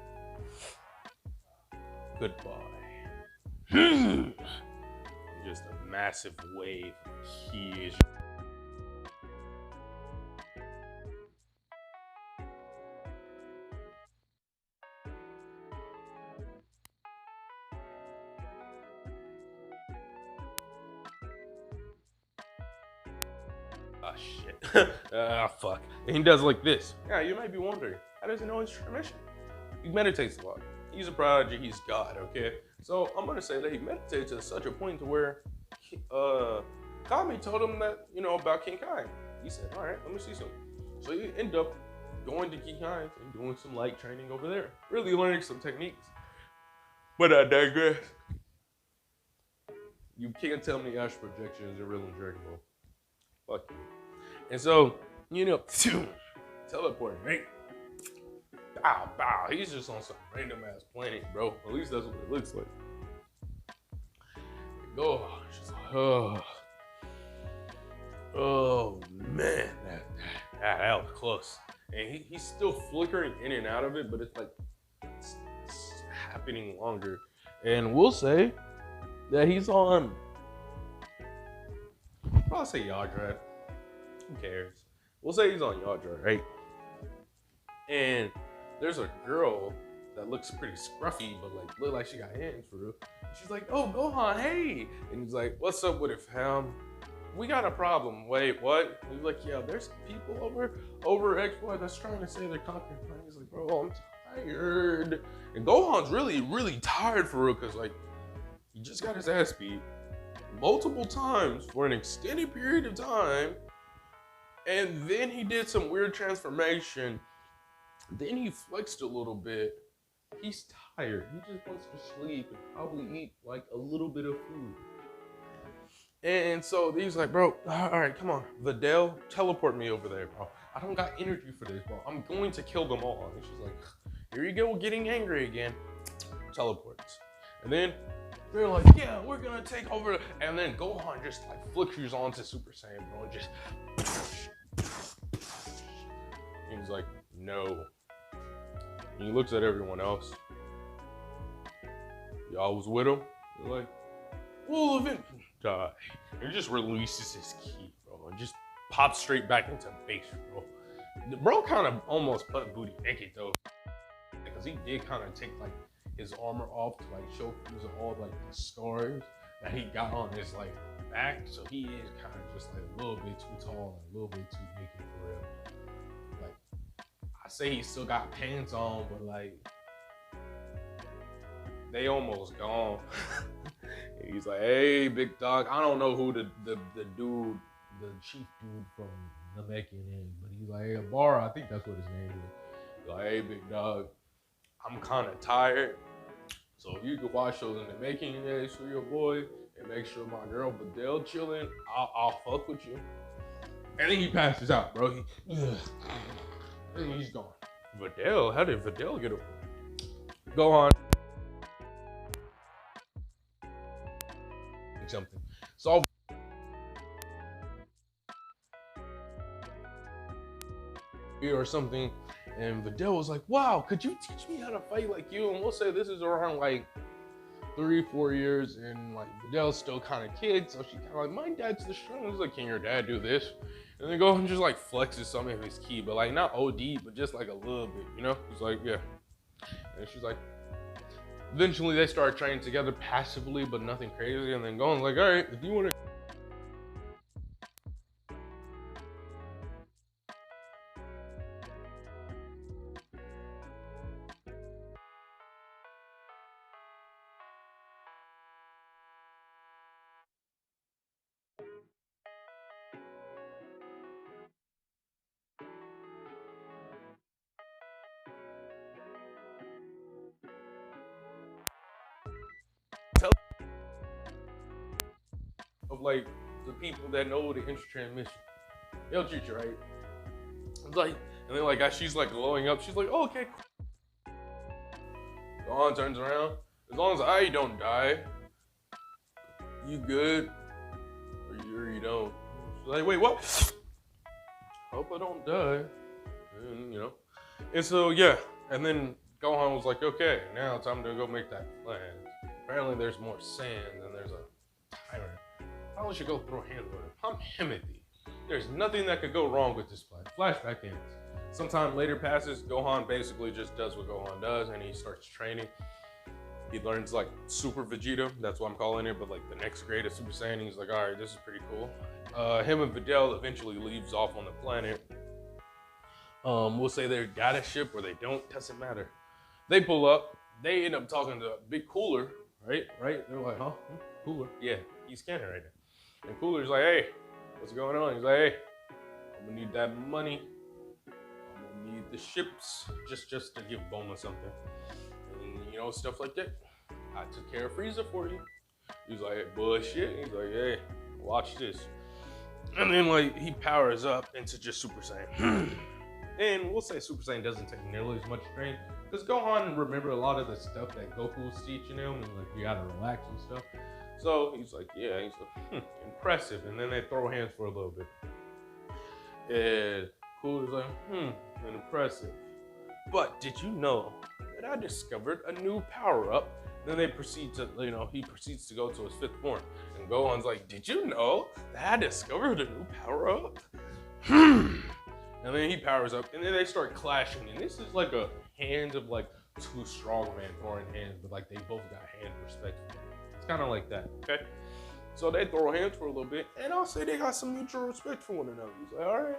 Goodbye. Just a massive wave of ki is. Oh shit. Fuck. And he does like this. Yeah, you might be wondering, how does he know his transmission? He meditates a lot. He's a prodigy, he's God, okay? So I'm gonna say that he meditates to such a point to where Kami told him that, about King Kai. He said, all right, let me see something. So he ended up going to King Kai and doing some light training over there. Really learning some techniques. But I digress. You can't tell me astral projection is a real in Dragon Ball. Fuck you. And so, teleporting, right? Bow. He's just on some random ass planet, bro. At least that's what it looks like. Just like, oh man, that was close. And he's still flickering in and out of it, but it's like it's happening longer. And we'll say that he's on. I'll say Yardrat. Who cares? We'll say he's on Yardrat, right? And there's a girl that looks pretty scruffy, but like look like she got hands for real. She's like, oh, Gohan, hey. And he's like, what's up with it, fam? We got a problem. Wait, what? And he's like, yeah, there's people over X-Boy that's trying to say they're conquering planet. He's like, bro, I'm tired. And Gohan's really tired for real, because like he just got his ass beat multiple times for an extended period of time. And then he did some weird transformation. Then he flexed a little bit. He's tired. He just wants to sleep and probably eat like a little bit of food. And so he's like, bro, all right, come on. Videl, teleport me over there, bro. I don't got energy for this, bro. I'm going to kill them all. And she's like, here you go, getting angry again. Teleports. And then they're like, yeah, we're gonna take over. And then Gohan just like flickers onto Super Saiyan, bro, and just. And he's like, no. And he looks at everyone else. Y'all was with him? They're like, well, eventually die. And he just releases his ki, bro, and just pops straight back into base, bro. The bro kind of almost put booty naked though, because he did kind of take like his armor off to like show Frieza all like the scars that he got on his like back. So he is kind of just like a little bit too tall and a little bit too naked for real. Like I say he still got pants on, but like they almost gone. He's like, hey, big dog. I don't know who the dude, the chief dude from Namekian is, but he's like, hey, Bara, I think that's what his name is. He's like, hey, big dog, I'm kind of tired. So if you could watch those Namekian days for your boy and make sure my girl Videl chilling, I'll fuck with you. And then he passes out, bro. And he's gone. Videl? How did Videl get up? Gohan. Something. So or something, and Videl was like, wow, could you teach me how to fight like you? And we'll say this is around like 3-4 years, and like Videl's still kind of kid, so she kind of like, my dad's the strongest. He's like, can your dad do this? And then Gohan just like flexes some of his ki, but like not OD, but just like a little bit, you know? He's like, yeah. And she's like, eventually they start training together passively, but nothing crazy. And then Gohan's like, all right, if you want to. Of like the people that know the intra-transmission. They'll treat you right. It's like, and then like as she's like glowing up, she's like, oh, okay, cool. Gohan turns around. As long as I don't die, you good? Or you don't. She's like, wait, what? Hope I don't die. And, you know. And so yeah, and then Gohan was like, okay, now time to go make that plan. Apparently there's more sand and there's a tyrant. Probably should go throw hands with him. I'm Timothy. There's nothing that could go wrong with this plan. Flashback ends. Sometime later passes, Gohan basically just does what Gohan does and he starts training. He learns like Super Vegeta, that's what I'm calling it, but like the next grade of Super Saiyan. He's like, all right, this is pretty cool. Him and Videl eventually leaves off on the planet. We'll say they got a ship or they don't, doesn't matter. They pull up, they end up talking to Big Cooler, right? They're like, huh? Cooler? Yeah, he's scanning right now. And Cooler's like, hey, what's going on? He's like, hey, I'm gonna need that money. I'm gonna need the ships just to give Bulma something. And you know, stuff like that. I took care of Frieza for you. He's like, hey, bullshit. He's like, hey, watch this. And then like he powers up into just Super Saiyan. And we'll say Super Saiyan doesn't take nearly as much strength because Gohan remember a lot of the stuff that Goku was teaching him, and like you gotta relax and stuff. So he's like, yeah, he's like, impressive. And then they throw hands for a little bit. And Cooler's like, impressive. But did you know that I discovered a new power-up? Then they proceed to, he proceeds to go to his 5th form. And Gohan's like, did you know that I discovered a new power-up? And then he powers up, and then they start clashing. And this is like a hands of like two strong men throwing hands, but like they both got hand respect. It's kind of like that, okay? So they throw hands for a little bit, and I'll say they got some mutual respect for one another. He's like, all right,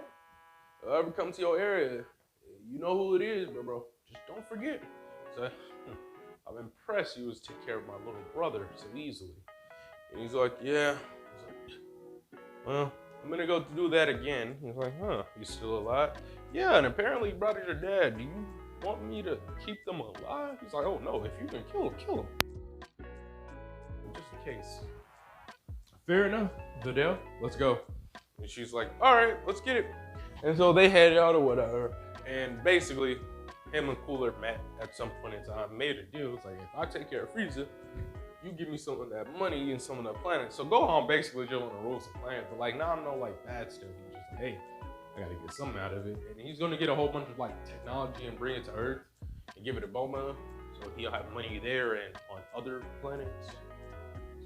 if I ever come to your area, you know who it is, bro. Just don't forget. So I'm impressed you was take care of my little brother so easily. And he's like, yeah. He's like, well, I'm gonna go do that again. He's like, huh, you still alive? Yeah, and apparently your brother's your dad. Do you want me to keep them alive? He's like, oh no, if you can kill him. Just in case. Fair enough, Videl, let's go. And she's like, all right, let's get it. And so they head out or whatever. And basically, him and Cooler met at some point in time, made a deal. It's like, if I take care of Frieza, you give me some of that money and some of the planet. So Gohan basically just want to rule some planets, but like, nah, I'm no like bad stuff. He's just like, hey, I gotta get something out of it. And he's gonna get a whole bunch of like technology and bring it to Earth and give it to Bulma. So he'll have money there and on other planets.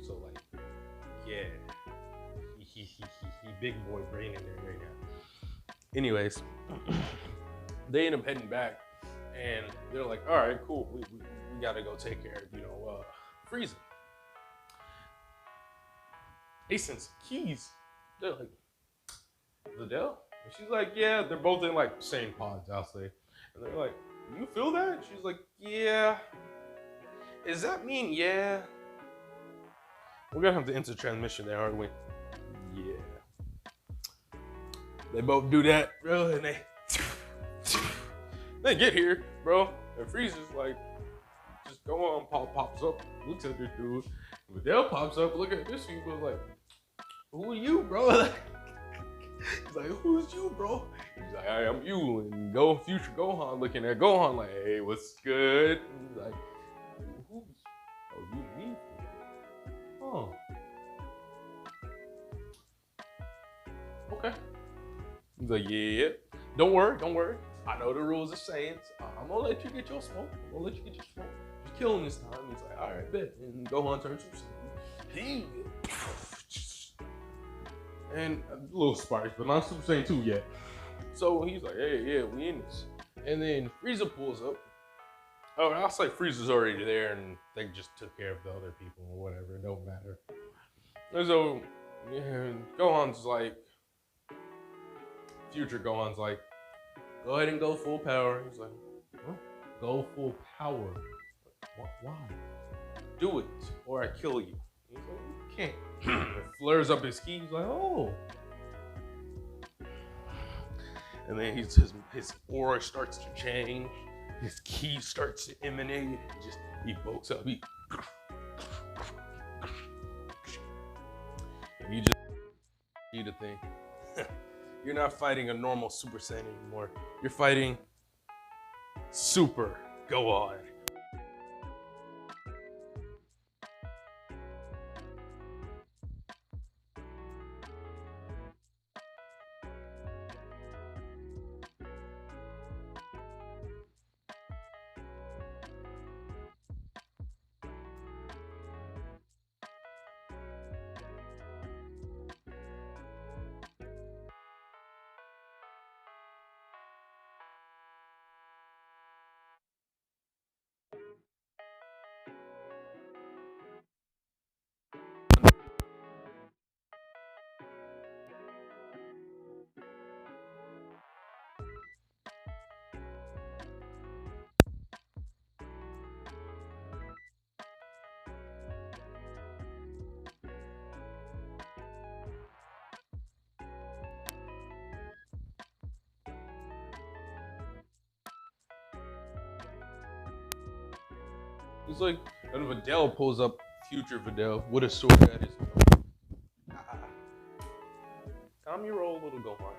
So like, yeah, he big boy brain in there right now. Anyways, they end up heading back, and they're like, all right, cool, we gotta go take care of, Frieza. They send some keys. They're like, Videl? And she's like, yeah, they're both in like same pods, I'll say. And they're like, you feel that? She's like, yeah. Does that mean yeah? We're gonna have to enter transmission there, aren't we? Yeah. They both do that, bro, and they get here, bro, and Frieza's like, just go on, Paul pops up, looks at this dude, and Videl pops up, look at this dude, like, who are you, bro? He's like, who's you, bro? He's like, I am you, and future Gohan looking at Gohan like, hey, what's good? And he's like, who's, oh, you me? Oh. Okay. He's like, yeah, don't worry. I know the rules of Saiyans. I'm gonna let you get your smoke. Just kill him this time. He's like, all right, bet. And Gohan turns Super Saiyan. And a little sparse, but not Super Saiyan 2 yet. So he's like, hey, yeah, we in this. And then Frieza pulls up. Oh, and I'll say Frieza's already there, and they just took care of the other people or whatever. It don't matter. And so, yeah, Gohan's like, future Gohan's like, go ahead and go full power. He's like, huh? Go full power. Why? Do it, or I kill you. He's like, you can't. It flares up his key. He's like, oh. And then his aura starts to change. His key starts to emanate. He bulks up. And you just see the thing. You're not fighting a normal Super Saiyan anymore. You're fighting Super Gohan. It's like, and Videl pulls up future Videl with a sword at his throat. Calm your roll, little Gohan.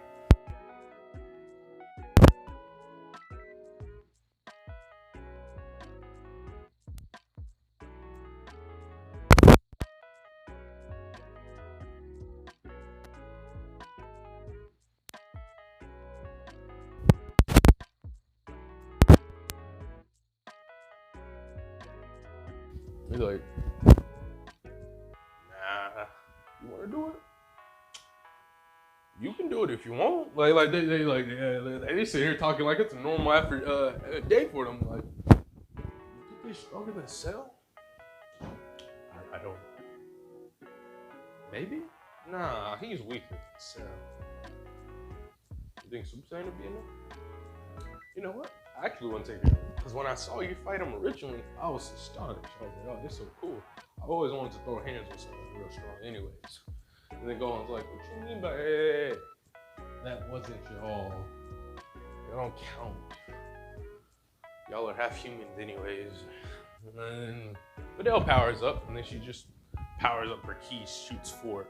He's like, nah, you want to do it? You can do it if you want. They sit here talking like it's a normal day for them. Like, he's stronger than Cell? I don't. Maybe? Nah, he's weaker than Cell. You think Super Saiyan would be enough? You know what? I actually want to take it. Because when I saw you fight him originally, I was astonished. I was like, oh, this is so cool. I always wanted to throw hands with someone real strong anyways. And then Gohan's like, what you mean by hey? That wasn't y'all. Y'all don't count. Y'all are half humans anyways. And then Videl powers up, and then she just powers up her key, shoots forth.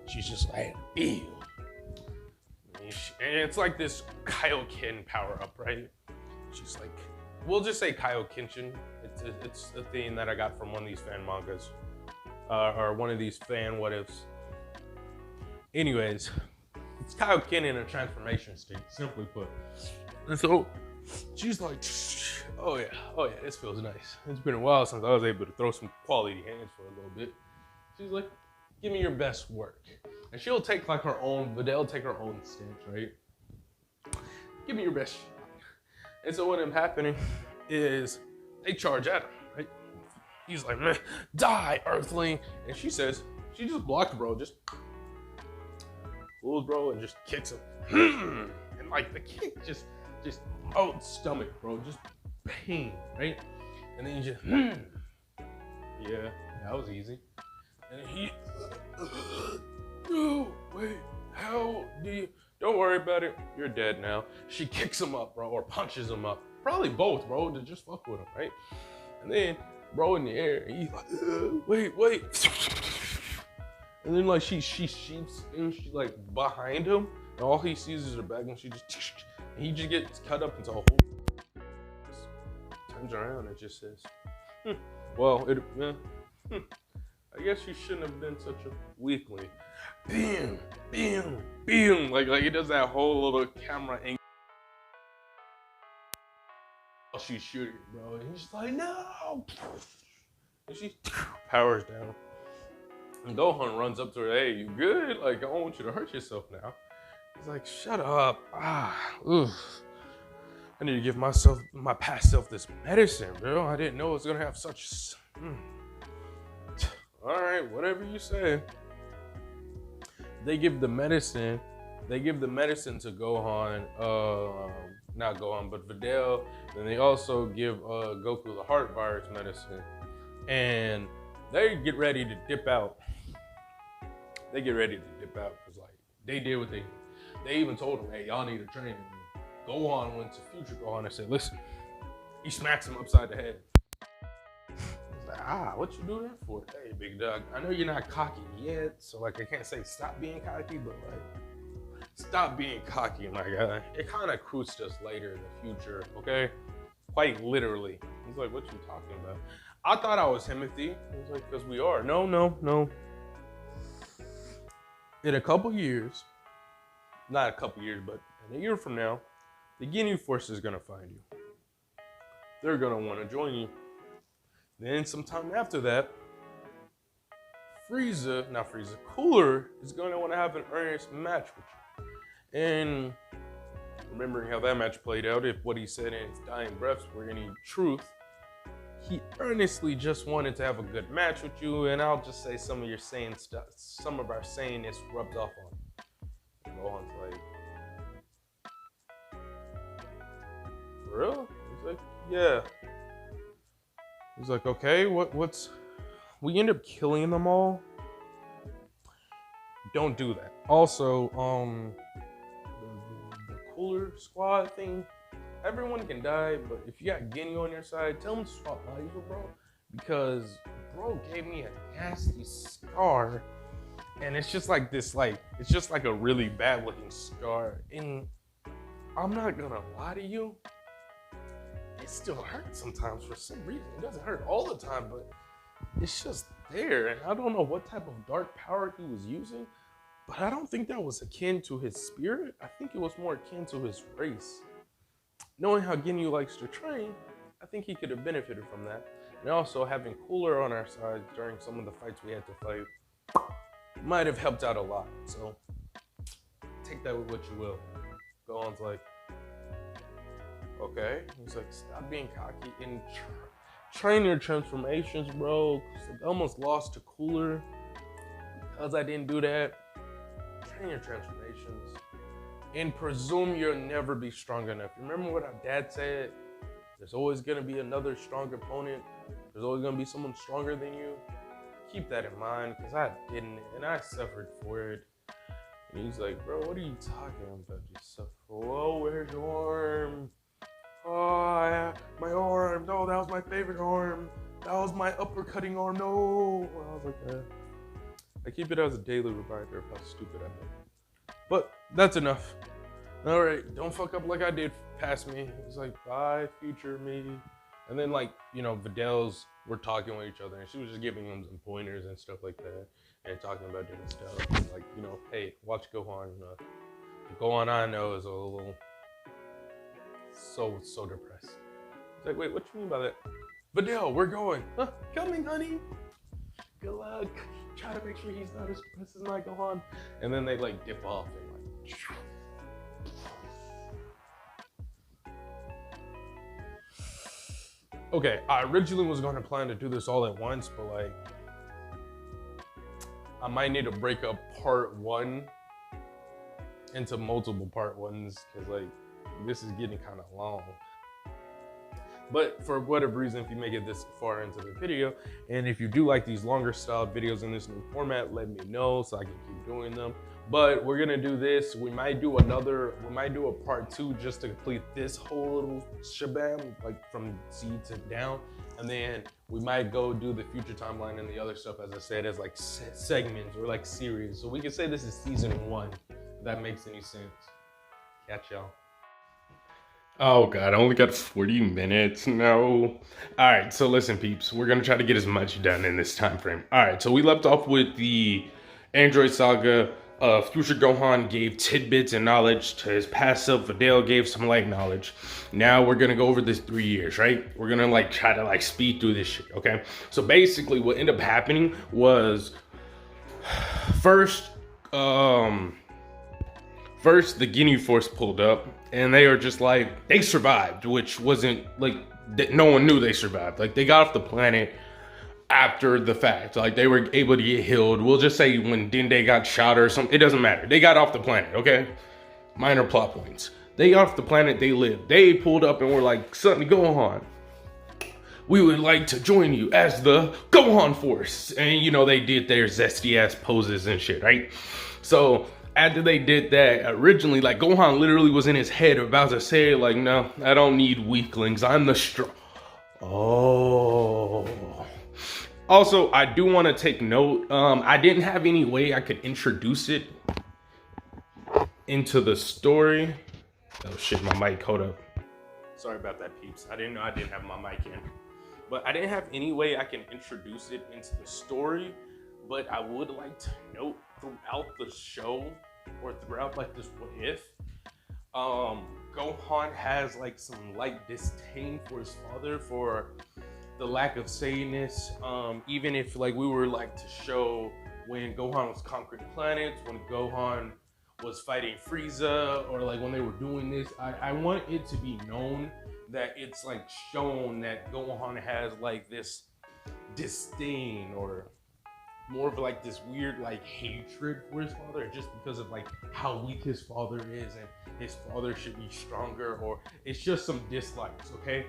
She's just like, ew. And it's like this Kaioken power up, right? She's like, we'll just say Kaioken. It's a thing that I got from one of these fan mangas, or one of these fan what ifs. Anyways, it's Kaioken in a transformation state, simply put. And so she's like, oh yeah, this feels nice. It's been a while since I was able to throw some quality hands for a little bit. She's like, give me your best work. And she'll take like her own, Videl take her own stance, right? Give me your best shot. And so what ends up happening is they charge at him, right? He's like, man, die, Earthling. And she says, she just blocks bro, just fools bro and just kicks him. And like the kick just out stomach, bro, just pain, right? And then you just, yeah, that was easy. And he, no, wait, how do you, don't worry about it, you're dead now. She kicks him up, bro, or punches him up. Probably both, bro, to just fuck with him, right? And then, bro, in the air, he's like, wait. And then like she's like behind him, and all he sees is her back, and she just, and he just gets cut up into a hole. Turns around and just says, well, I guess you shouldn't have been such a weakling. Bam, bam, bam. Like he does that whole little camera angle. She's shooting, bro. And he's like, no. And she powers down. And Gohan runs up to her, hey, you good? Like, I don't want you to hurt yourself now. He's like, shut up. I need to give my past self this medicine, bro. I didn't know it was gonna have such. All right, whatever you say. They give the medicine to Gohan, not Gohan, but Videl. Then they also give Goku the heart virus medicine. And they get ready to dip out. Because like they did what they even told him, hey, y'all need to train. Gohan went to future Gohan and said, listen, he smacks him upside the head. He's like, what you do that for? Hey, big dog, I know you're not cocky yet, so like I can't say stop being cocky, but like stop being cocky, my guy. It kind of cruised us later in the future, okay? Quite literally. He's like, what you talking about? I thought I was Timothy. He's like, because we are. No. In a couple years, not a couple years, but in a year from now, the Ginyu Force is gonna find you. They're gonna wanna join you. Then sometime after that, Cooler is gonna wanna have an earnest match with you. And remembering how that match played out, if what he said in his dying breaths were any truth, he earnestly just wanted to have a good match with you, and I'll just say some of our saying is rubbed off on him. Gohan's like, for real? He's like, yeah. He's like, okay, what's, we end up killing them all? Don't do that. Also, the Cooler Squad thing, everyone can die, but if you got Ginyu on your side, tell him to swap bodies with bro, because bro gave me a nasty scar, and it's just like this, it's just like a really bad looking scar, and I'm not gonna lie to you, it still hurts sometimes for some reason. It doesn't hurt all the time, but it's just there, and I don't know what type of dark power he was using, but I don't think that was akin to his spirit. I think it was more akin to his race. Knowing how Ginyu likes to train, I think he could have benefited from that. And also having Cooler on our side during some of the fights we had to fight might have helped out a lot. So take that with what you will. Gohan's like, okay. He's like, stop being cocky and train your transformations, bro. I almost lost to Cooler because I didn't do that. Train your transformations and presume you'll never be strong enough. Remember what our dad said? There's always gonna be another strong opponent. There's always gonna be someone stronger than you. Keep that in mind, because I didn't, and I suffered for it. And he's like, bro, what are you talking about? You suffer. Whoa, where's your arm? Oh, yeah, my arm. No, that was my favorite arm. That was my uppercutting arm. No. I was like, I keep it as a daily reminder of how stupid I am. But that's enough. All right, don't fuck up like I did past me. It's like, bye, future me. And then, like, you know, Vidals were talking with each other, and she was just giving him some pointers and stuff like that, and talking about different stuff. And like, you know, hey, watch Gohan. Gohan I know is a little so depressed. It's like, wait, what you mean by that? Vidal, we're going. Huh? Coming, honey. Good luck. Try to make sure he's not as depressed as my Gohan. And then they like dip off and like. Okay, I originally was going to plan to do this all at once, but like, I might need to break up part one into multiple part ones, because like, this is getting kind of long. But for whatever reason, if you make it this far into the video, and if you do like these longer style videos in this new format, let me know so I can keep doing them. But we're gonna do this. We might do a part two just to complete this whole little shabam, like from Z to down. And then we might go do the future timeline and the other stuff, as I said, as like segments or like series. So we can say this is season 1, if that makes any sense. Catch y'all. Oh God, I only got 40 minutes, no. All right, so listen peeps, we're gonna try to get as much done in this time frame. All right, so we left off with the Android Saga. Future Gohan gave tidbits and knowledge to his past self. Vidal gave some light knowledge. Now we're gonna go over this 3 years, right? We're gonna like try to like speed through this shit, okay? So basically what ended up happening was first the Ginyu Force pulled up, and they were just like, they survived, which wasn't like, no one knew they survived. Like they got off the planet after the fact. Like they were able to get healed. We'll just say when Dende got shot or something, it doesn't matter. They got off the planet, okay? Minor plot points. They got off the planet, they lived. They pulled up and were like, son, Gohan, we would like to join you as the Gohan Force. And you know, they did their zesty ass poses and shit, right? So after they did that, originally, like Gohan literally was in his head about to say like, no, I don't need weaklings. I'm the strong. Oh. Also, I do want to take note. I didn't have any way I could introduce it into the story. Oh shit, my mic, hold up. Sorry about that, peeps. I didn't know I didn't have my mic in. But I didn't have any way I can introduce it into the story. But I would like to note throughout the show, or throughout like this what if, Gohan has like some light disdain for his father for the lack of Saiyanness. Even if like we were like to show when Gohan was conquering planets, when Gohan was fighting Frieza, or like when they were doing this, I want it to be known that it's like shown that Gohan has like this disdain, or more of like this weird like hatred for his father, just because of like how weak his father is and his father should be stronger, or it's just some dislikes, okay?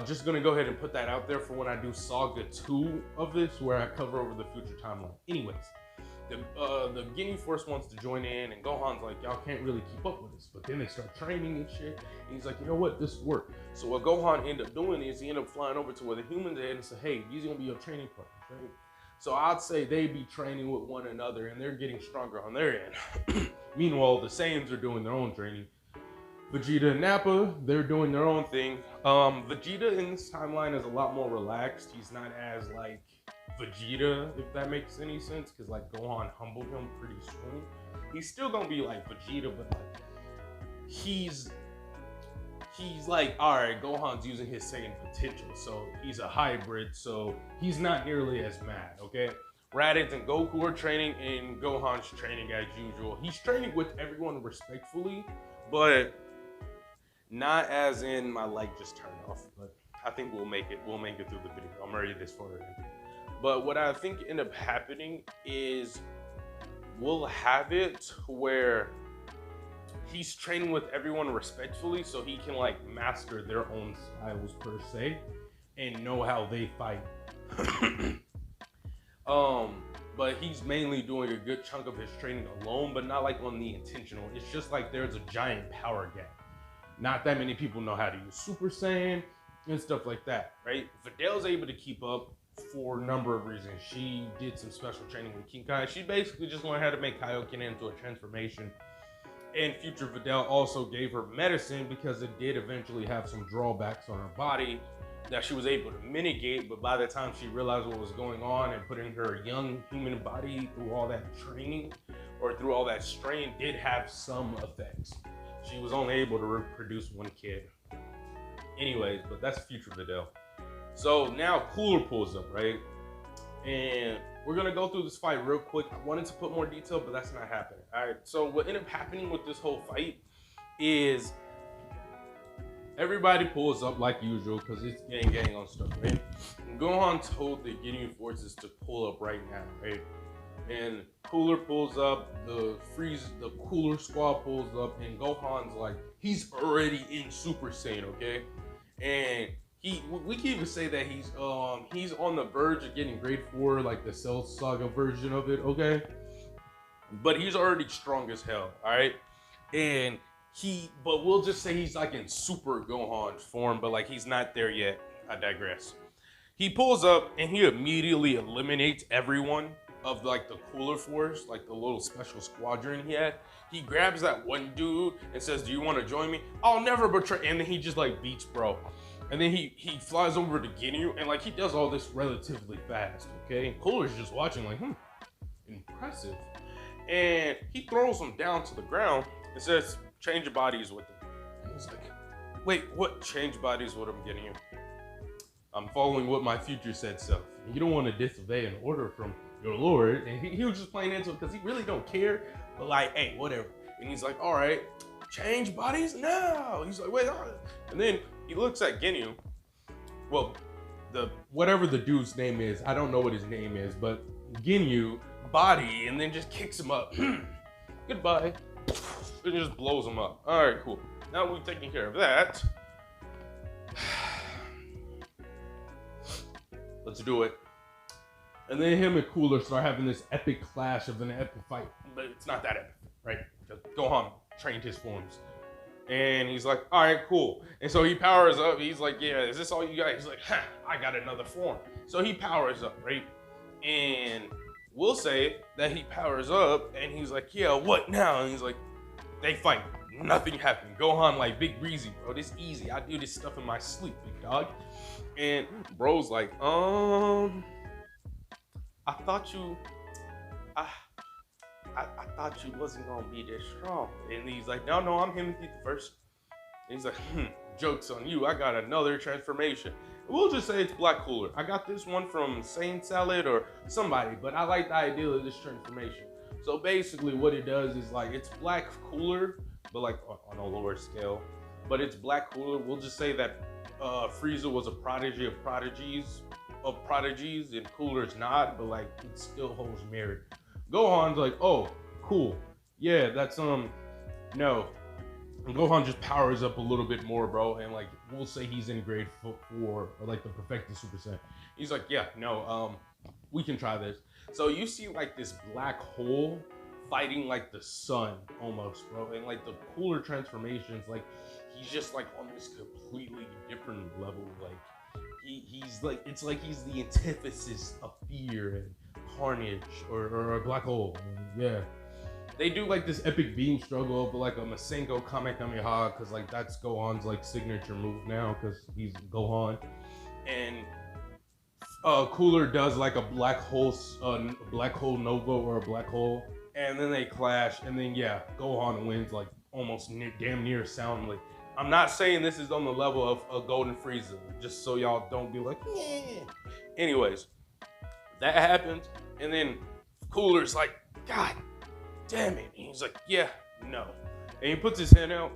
Just gonna go ahead and put that out there for when I do Saga 2 of this, where I cover over the future timeline. Anyways, the Ginyu Force wants to join in, and Gohan's like, y'all can't really keep up with us. But then they start training and shit, and he's like, you know what, this will work. So what Gohan ended up doing is he ended up flying over to where the humans are and said, hey, these are gonna be your training partners, right? So I'd say they be training with one another, and they're getting stronger on their end. Meanwhile, the Saiyans are doing their own training. Vegeta and Nappa, they're doing their own thing. Vegeta in this timeline is a lot more relaxed. He's not as like Vegeta, if that makes any sense, because like Gohan humbled him pretty soon. He's still gonna be like Vegeta, but like he's like, all right, Gohan's using his Saiyan potential, so he's a hybrid, so he's not nearly as mad, okay? Raditz and Goku are training, and Gohan's training as usual. He's training with everyone respectfully, but not as in my light just turned off, but I think we'll make it. We'll make it through the video. I'm already this far in. But what I think ended up happening is we'll have it where he's training with everyone respectfully, so he can like master their own styles per se and know how they fight. But he's mainly doing a good chunk of his training alone, but not like on the intentional. It's just like there's a giant power gap. Not that many people know how to use Super Saiyan and stuff like that, right? Videl's able to keep up for a number of reasons. She did some special training with King Kai. She basically just learned how to make Kaioken into a transformation. And future Videl also gave her medicine because it did eventually have some drawbacks on her body that she was able to mitigate, but by the time she realized what was going on and putting her young human body through all that training or through all that strain did have some effects. She was only able to reproduce one kid. Anyways, but that's future Videl. So now Cooler pulls up, right? And we're gonna go through this fight real quick. I wanted to put more detail, but that's not happening. All right, so what ended up happening with this whole fight is everybody pulls up like usual because it's gang on stuff, right? And Gohan told the Ginyu forces to pull up right now, right? And Cooler pulls up, the Cooler squad pulls up, and Gohan's like, he's already in Super Saiyan, okay? And we can even say that he's on the verge of getting grade 4, like the Cell Saga version of it, okay? But he's already strong as hell, all right? And but we'll just say he's like in Super Gohan form, but like he's not there yet. I digress. He pulls up and he immediately eliminates everyone of like the Cooler Force, like the little special squadron he had. He grabs that one dude and says, "Do you want to join me? I'll never betray." And then he just like beats bro. And then he flies over to Ginyu and like he does all this relatively fast, okay? And Cooler's just watching like, impressive. And he throws him down to the ground and says, "Change bodies with him." And he's like, "Wait, what? Change bodies with him, Ginyu? I'm following what my future said self. You don't want to disobey an order from your lord." And he was just playing into it because he really don't care. But like, hey, whatever. And he's like, "All right, change bodies now." He's like, "Wait." And then he looks at Ginyu. Well, whatever the dude's name is, I don't know what his name is, but Ginyu body, and then just kicks him up. Goodbye. It just blows him up. All right, cool. Now we've taken care of that. Let's do it. And then him and Cooler start having this epic clash of an epic fight. But it's not that epic, right? Just Gohan trained his forms. And he's like, "All right, cool." And so he powers up. He's like, "Yeah, is this all you got?" He's like, "I got another form." So he powers up, right? And we'll say that he powers up and he's like, "Yeah, what now?" And he's like, they fight. Nothing happened. Gohan like, "Big breezy, bro. This easy. I do this stuff in my sleep, big dog." And bro's like, I thought you wasn't gonna be this strong." And he's like, no, I'm him the first. And he's like, "Joke's on you. I got another transformation." We'll just say it's Black Cooler. I got this one from Saint Salad or somebody, but I like the idea of this transformation. So basically what it does is like, it's Black Cooler, but like on a lower scale. But it's Black Cooler. We'll just say that Frieza was a prodigy of prodigies, and Cooler's not, but like it still holds merit. Gohan's like, "Oh, cool. Yeah, that's no." And Gohan just powers up a little bit more, bro, and like we'll say he's in grade 4 or like the perfected Super Saiyan. He's like, "Yeah, no, we can try this." So you see like this black hole fighting like the sun almost, bro, and like the Cooler transformations, like he's just like on this completely different level. Like he's like, it's like he's the antithesis of fear and carnage or a black hole. And yeah. They do like this epic beam struggle of like a Masenko Kamehameha, because like that's Gohan's like signature move now because he's Gohan. And Cooler does like a black hole nova or a black hole, and then they clash, and then yeah, Gohan wins like almost damn near soundly. I'm not saying this is on the level of a Golden Frieza, just so y'all don't be like, yeah. Anyways, that happens, and then Cooler's like, "God damn it." And he's like, "Yeah, no." And he puts his hand out.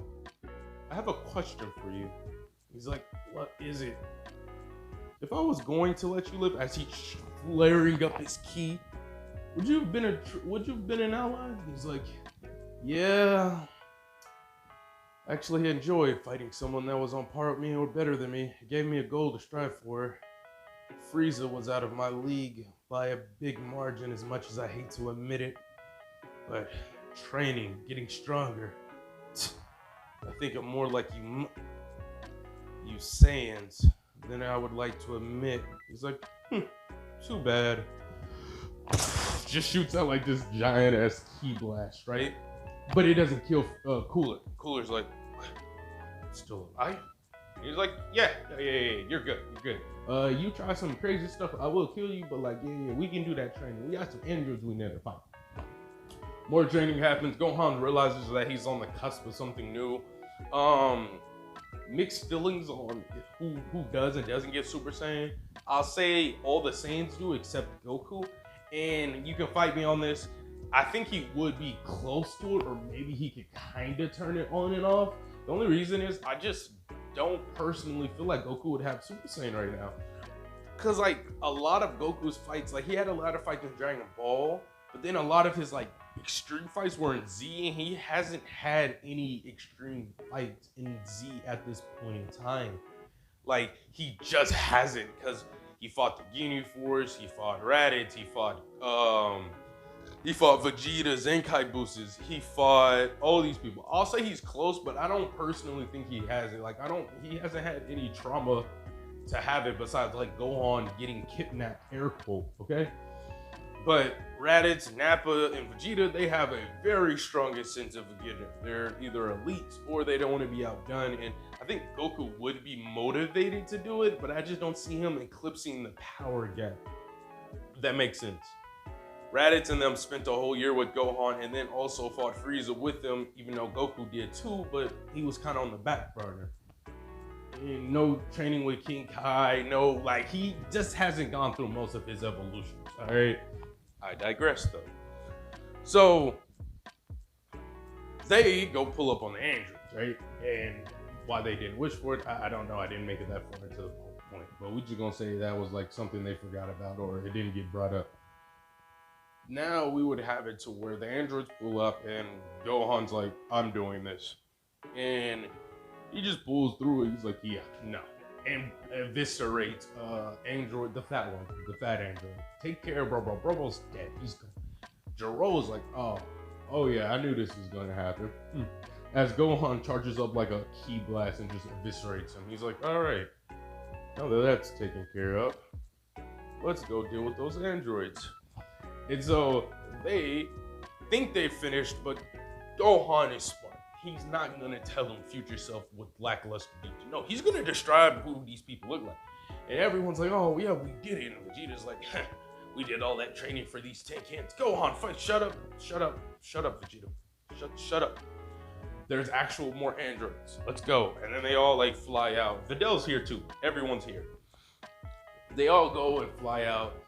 "I have a question for you." He's like, "What is it?" if I was going to let you live, as he's flaring up his ki, would you have been an ally? He's like, yeah. Actually, I enjoyed fighting someone that was on par with me or better than me. It gave me a goal to strive for. Frieza was out of my league by a big margin, as much as I hate to admit it. But training, getting stronger, I think I'm more like you Saiyans than I would like to admit. He's like, too bad. Just shoots out like this giant ass ki blast, right? But it doesn't kill Cooler. Cooler's like, still alive? He's like, yeah, you're good. You try some crazy stuff, I will kill you, but like, yeah, we can do that training. We got some androids we need to fight. More training happens. Gohan realizes that he's on the cusp of something new. Mixed feelings on who does and doesn't get Super Saiyan. I'll say all the Saiyans do except Goku. And you can fight me on this. I think he would be close to it, or maybe he could kind of turn it on and off. The only reason is I just don't personally feel like Goku would have Super Saiyan right now. Cause like a lot of Goku's fights, like he had a lot of fights in Dragon Ball, but then a lot of his like extreme fights were in Z, and he hasn't had any extreme fights in Z at this point in time. Like he just hasn't, cause he fought the Ginyu Force, he fought Raditz, he fought Vegeta, Zenkai Boosters, he fought all these people. I'll say he's close, but I don't personally think he has it. Like he hasn't had any trauma to have it besides like Gohan getting kidnapped, air quote, okay? But Raditz, Nappa, and Vegeta, they have a very strong sense of beginner. They're either elites or they don't want to be outdone. And I think Goku would be motivated to do it, but I just don't see him eclipsing the power gap. If that makes sense. Raditz and them spent a whole year with Gohan and then also fought Frieza with them, even though Goku did too, but he was kind of on the back burner. And no training with King Kai, no, like he just hasn't gone through most of his evolutions, all right? I digress though. So they go pull up on the androids, right? And why they didn't wish for it, I don't know. I didn't make it that far to the point, but we're just gonna say that was like something they forgot about or it didn't get brought up. Now we would have it to where the androids pull up and Gohan's like, I'm doing this. And he just pulls through it. He's like, yeah, no. And eviscerates android, the fat android. Take care, bro. Bro's dead. He's gone. Jiro's like, oh yeah, I knew this was gonna happen. As Gohan charges up like a ki blast and just eviscerates him. He's like, all right, now that that's taken care of, let's go deal with those androids. And so they think they finished, but Gohan is smart. He's not gonna tell them future self with lackluster detail. No, he's gonna describe who these people look like. And everyone's like, oh yeah, we did it. And Vegeta's like, we did all that training for these 10 kids. Gohan, fight, shut up, Vegeta. Shut up. There's actual more androids. Let's go. And then they all like fly out. Videl's here too. Everyone's here. They all go and fly out.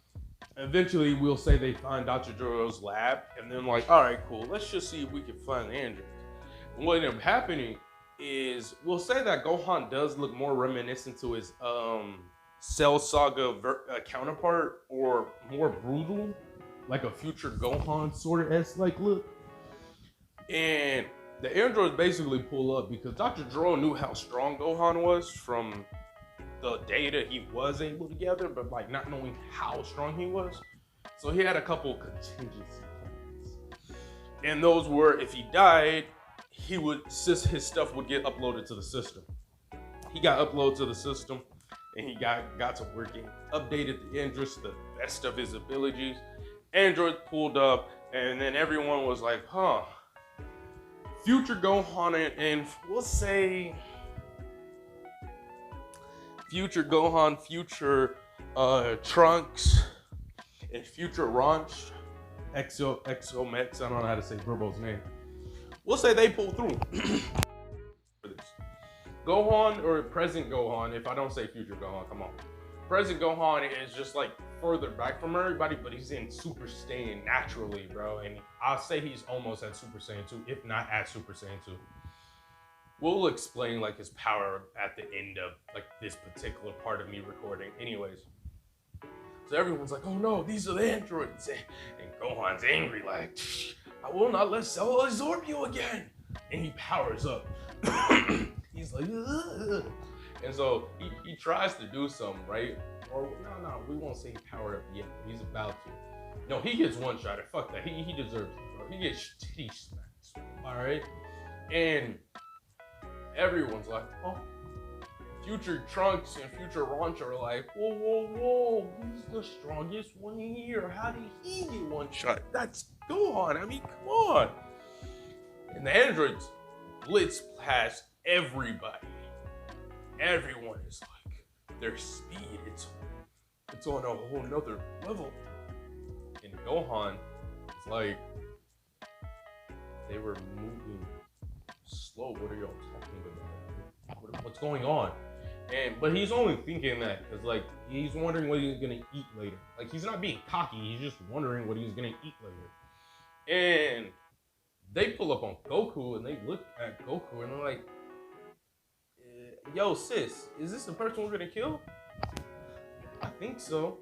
Eventually, we'll say they find Dr. Gero's lab, and then like, all right, cool. Let's just see if we can find the androids. And what ended up happening is, we'll say that Gohan does look more reminiscent to his Cell Saga counterpart, or more brutal, like a future Gohan sort of like look. And the androids basically pull up because Dr. Gero knew how strong Gohan was from the data he was able to gather, but like not knowing how strong he was. So he had a couple contingency plans. And those were, if he died, his stuff would get uploaded to the system. He got uploaded to the system and he got to working, updated the androids to the best of his abilities. Android pulled up and then everyone was like, huh, future Gohan and we'll say future Gohan, future Trunks, and future Ranch, Exomex, I don't know how to say Burbo's name. We'll say they pull through. For this. Gohan, or present Gohan, if I don't say future Gohan, come on. Present Gohan is just like further back from everybody, but he's in Super Saiyan naturally, bro. And I'll say he's almost at Super Saiyan 2, if not at Super Saiyan 2. we'll explain like his power at the end of like this particular part of me recording. Anyways, so everyone's like, oh no, these are the androids. And Gohan's angry, like, I will not let Cell absorb you again. And he powers up. He's like, ugh. And so he tries to do something, right? Or no, we won't say he powered up yet. He's about to. No, he gets one shot. Fuck that. He deserves it, bro. He gets titty smacks. All right? And everyone's like, oh. Future Trunks and Future Ranch are like, whoa, he's the strongest one here. How did he get one shot? That's Gohan. I mean, come on. And the androids blitz past everybody. Everyone is like, their speed, it's on a whole nother level. And Gohan is like, they were moving slow. What are y'all talking about? What's going on? But he's only thinking that because like he's wondering what he's gonna eat later. Like he's not being cocky, he's just wondering what he's gonna eat later. And they pull up on Goku and they look at Goku and they're like, yo sis, is this the person we're gonna kill? I think so.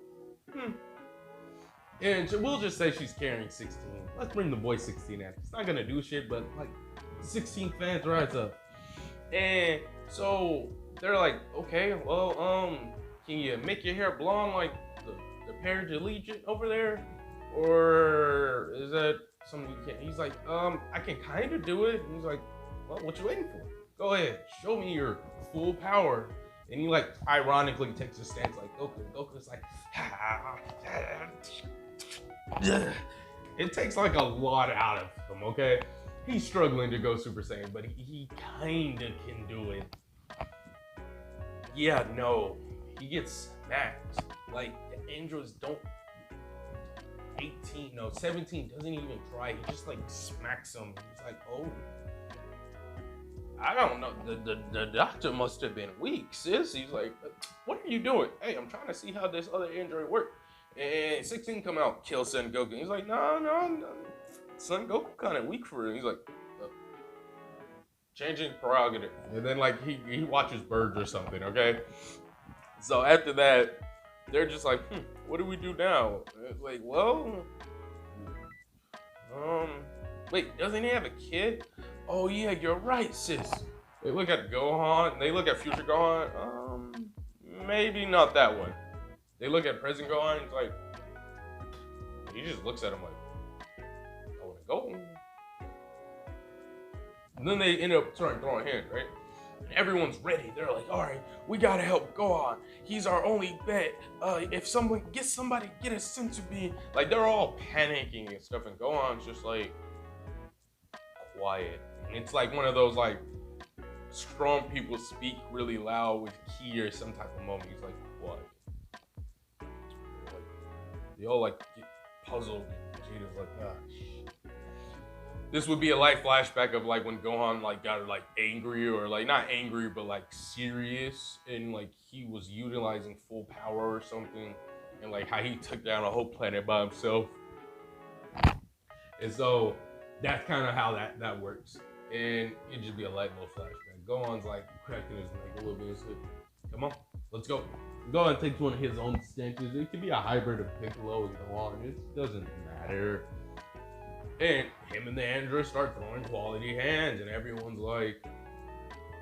And we'll just say she's carrying 16. Let's bring the boy 16 in. It's not gonna do shit, but like 16 fans rise up. And so they're like, okay, well, can you make your hair blonde like the Paralegion over there? Or is that something you can't? He's like, I can kind of do it. And he's like, well, what you waiting for? Go ahead, show me your full power. And he like ironically takes a stance like Goku. Goku's like, it takes like a lot out of him, okay? He's struggling to go Super Saiyan, but he kinda can do it. Yeah, no, he gets smacked. Like, the androids don't, 17 doesn't even try. He just like smacks him. He's like, oh, I don't know. The doctor must have been weak, sis. He's like, what are you doing? Hey, I'm trying to see how this other android works. And 16 come out, kill Son Goku. He's like, no. Son Goku kind of weak for him. He's like, changing prerogative. And then like he watches birds or something, okay? So after that, they're just like, what do we do now? And it's like, well, wait, doesn't he have a kid? Oh yeah, you're right, sis. They look at Gohan, they look at future Gohan, maybe not that one. They look at present Gohan, it's like, he just looks at him like, I wanna go. And then they end up starting throwing hands, right? And everyone's ready. They're like, all right, we gotta help Gohan. He's our only bet. If someone get a sense of being, like they're all panicking and stuff, and Gohan's just like quiet. And it's like one of those like strong people speak really loud with key or some type of moment. He's like, what? Like, they all like get puzzled, and Vegeta's like, ah. This would be a light flashback of like when Gohan like got like angry, or like not angry but like serious, and like he was utilizing full power or something, and like how he took down a whole planet by himself. And so that's kind of how that works. And it'd just be a light little flashback. Gohan's like cracking his neck a little bit. It's like, come on, let's go. Gohan takes one of his own stances. It could be a hybrid of Piccolo and Gohan. It doesn't matter. And him and the androids start throwing quality hands, and everyone's like,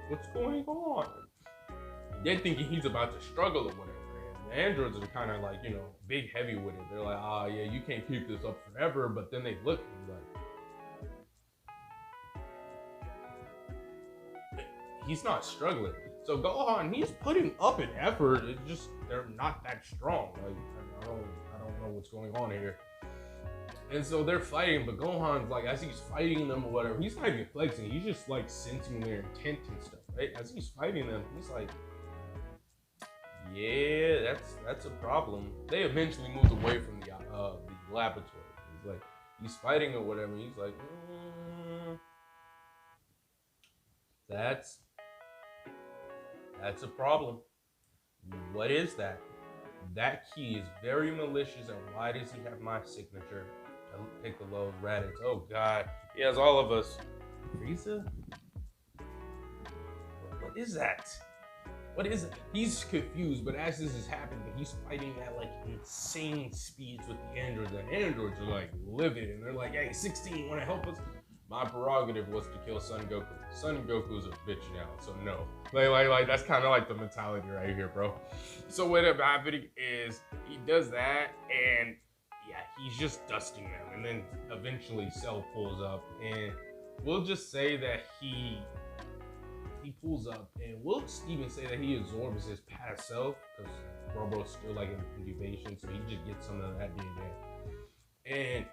what's going on? They're thinking he's about to struggle or whatever. And the androids are kind of like, you know, big heavy with it. They're like, yeah, you can't keep this up forever. But then they look and like, he's not struggling. So Gohan, he's putting up an effort. It's just, they're not that strong. Like, I don't know what's going on here. And so they're fighting, but Gohan's like, as he's fighting them or whatever, he's not even flexing. He's just like sensing their intent and stuff, right? As he's fighting them, he's like, yeah, that's a problem. They eventually moved away from the laboratory. He's like, he's fighting or whatever. He's like, that's a problem. What is that? That key is very malicious, and why does he have my signature? Piccolo, Raditz. Oh God, he has all of us. Frieza? what is that? What is it? He's confused, but as this is happening, he's fighting at like insane speeds with the androids. The androids are like livid, and they're like, hey, 16, wanna help us? My prerogative was to kill Son Goku. Son Goku's a bitch now, so no. Like that's kind of like the mentality right here, bro. So what ended up happening is he does that, and yeah, he's just dusting them, and then eventually Cell pulls up, and we'll just say that he pulls up, and we'll even say that he absorbs his past self, because Robo's still like in incubation, so he just gets some of that DNA. And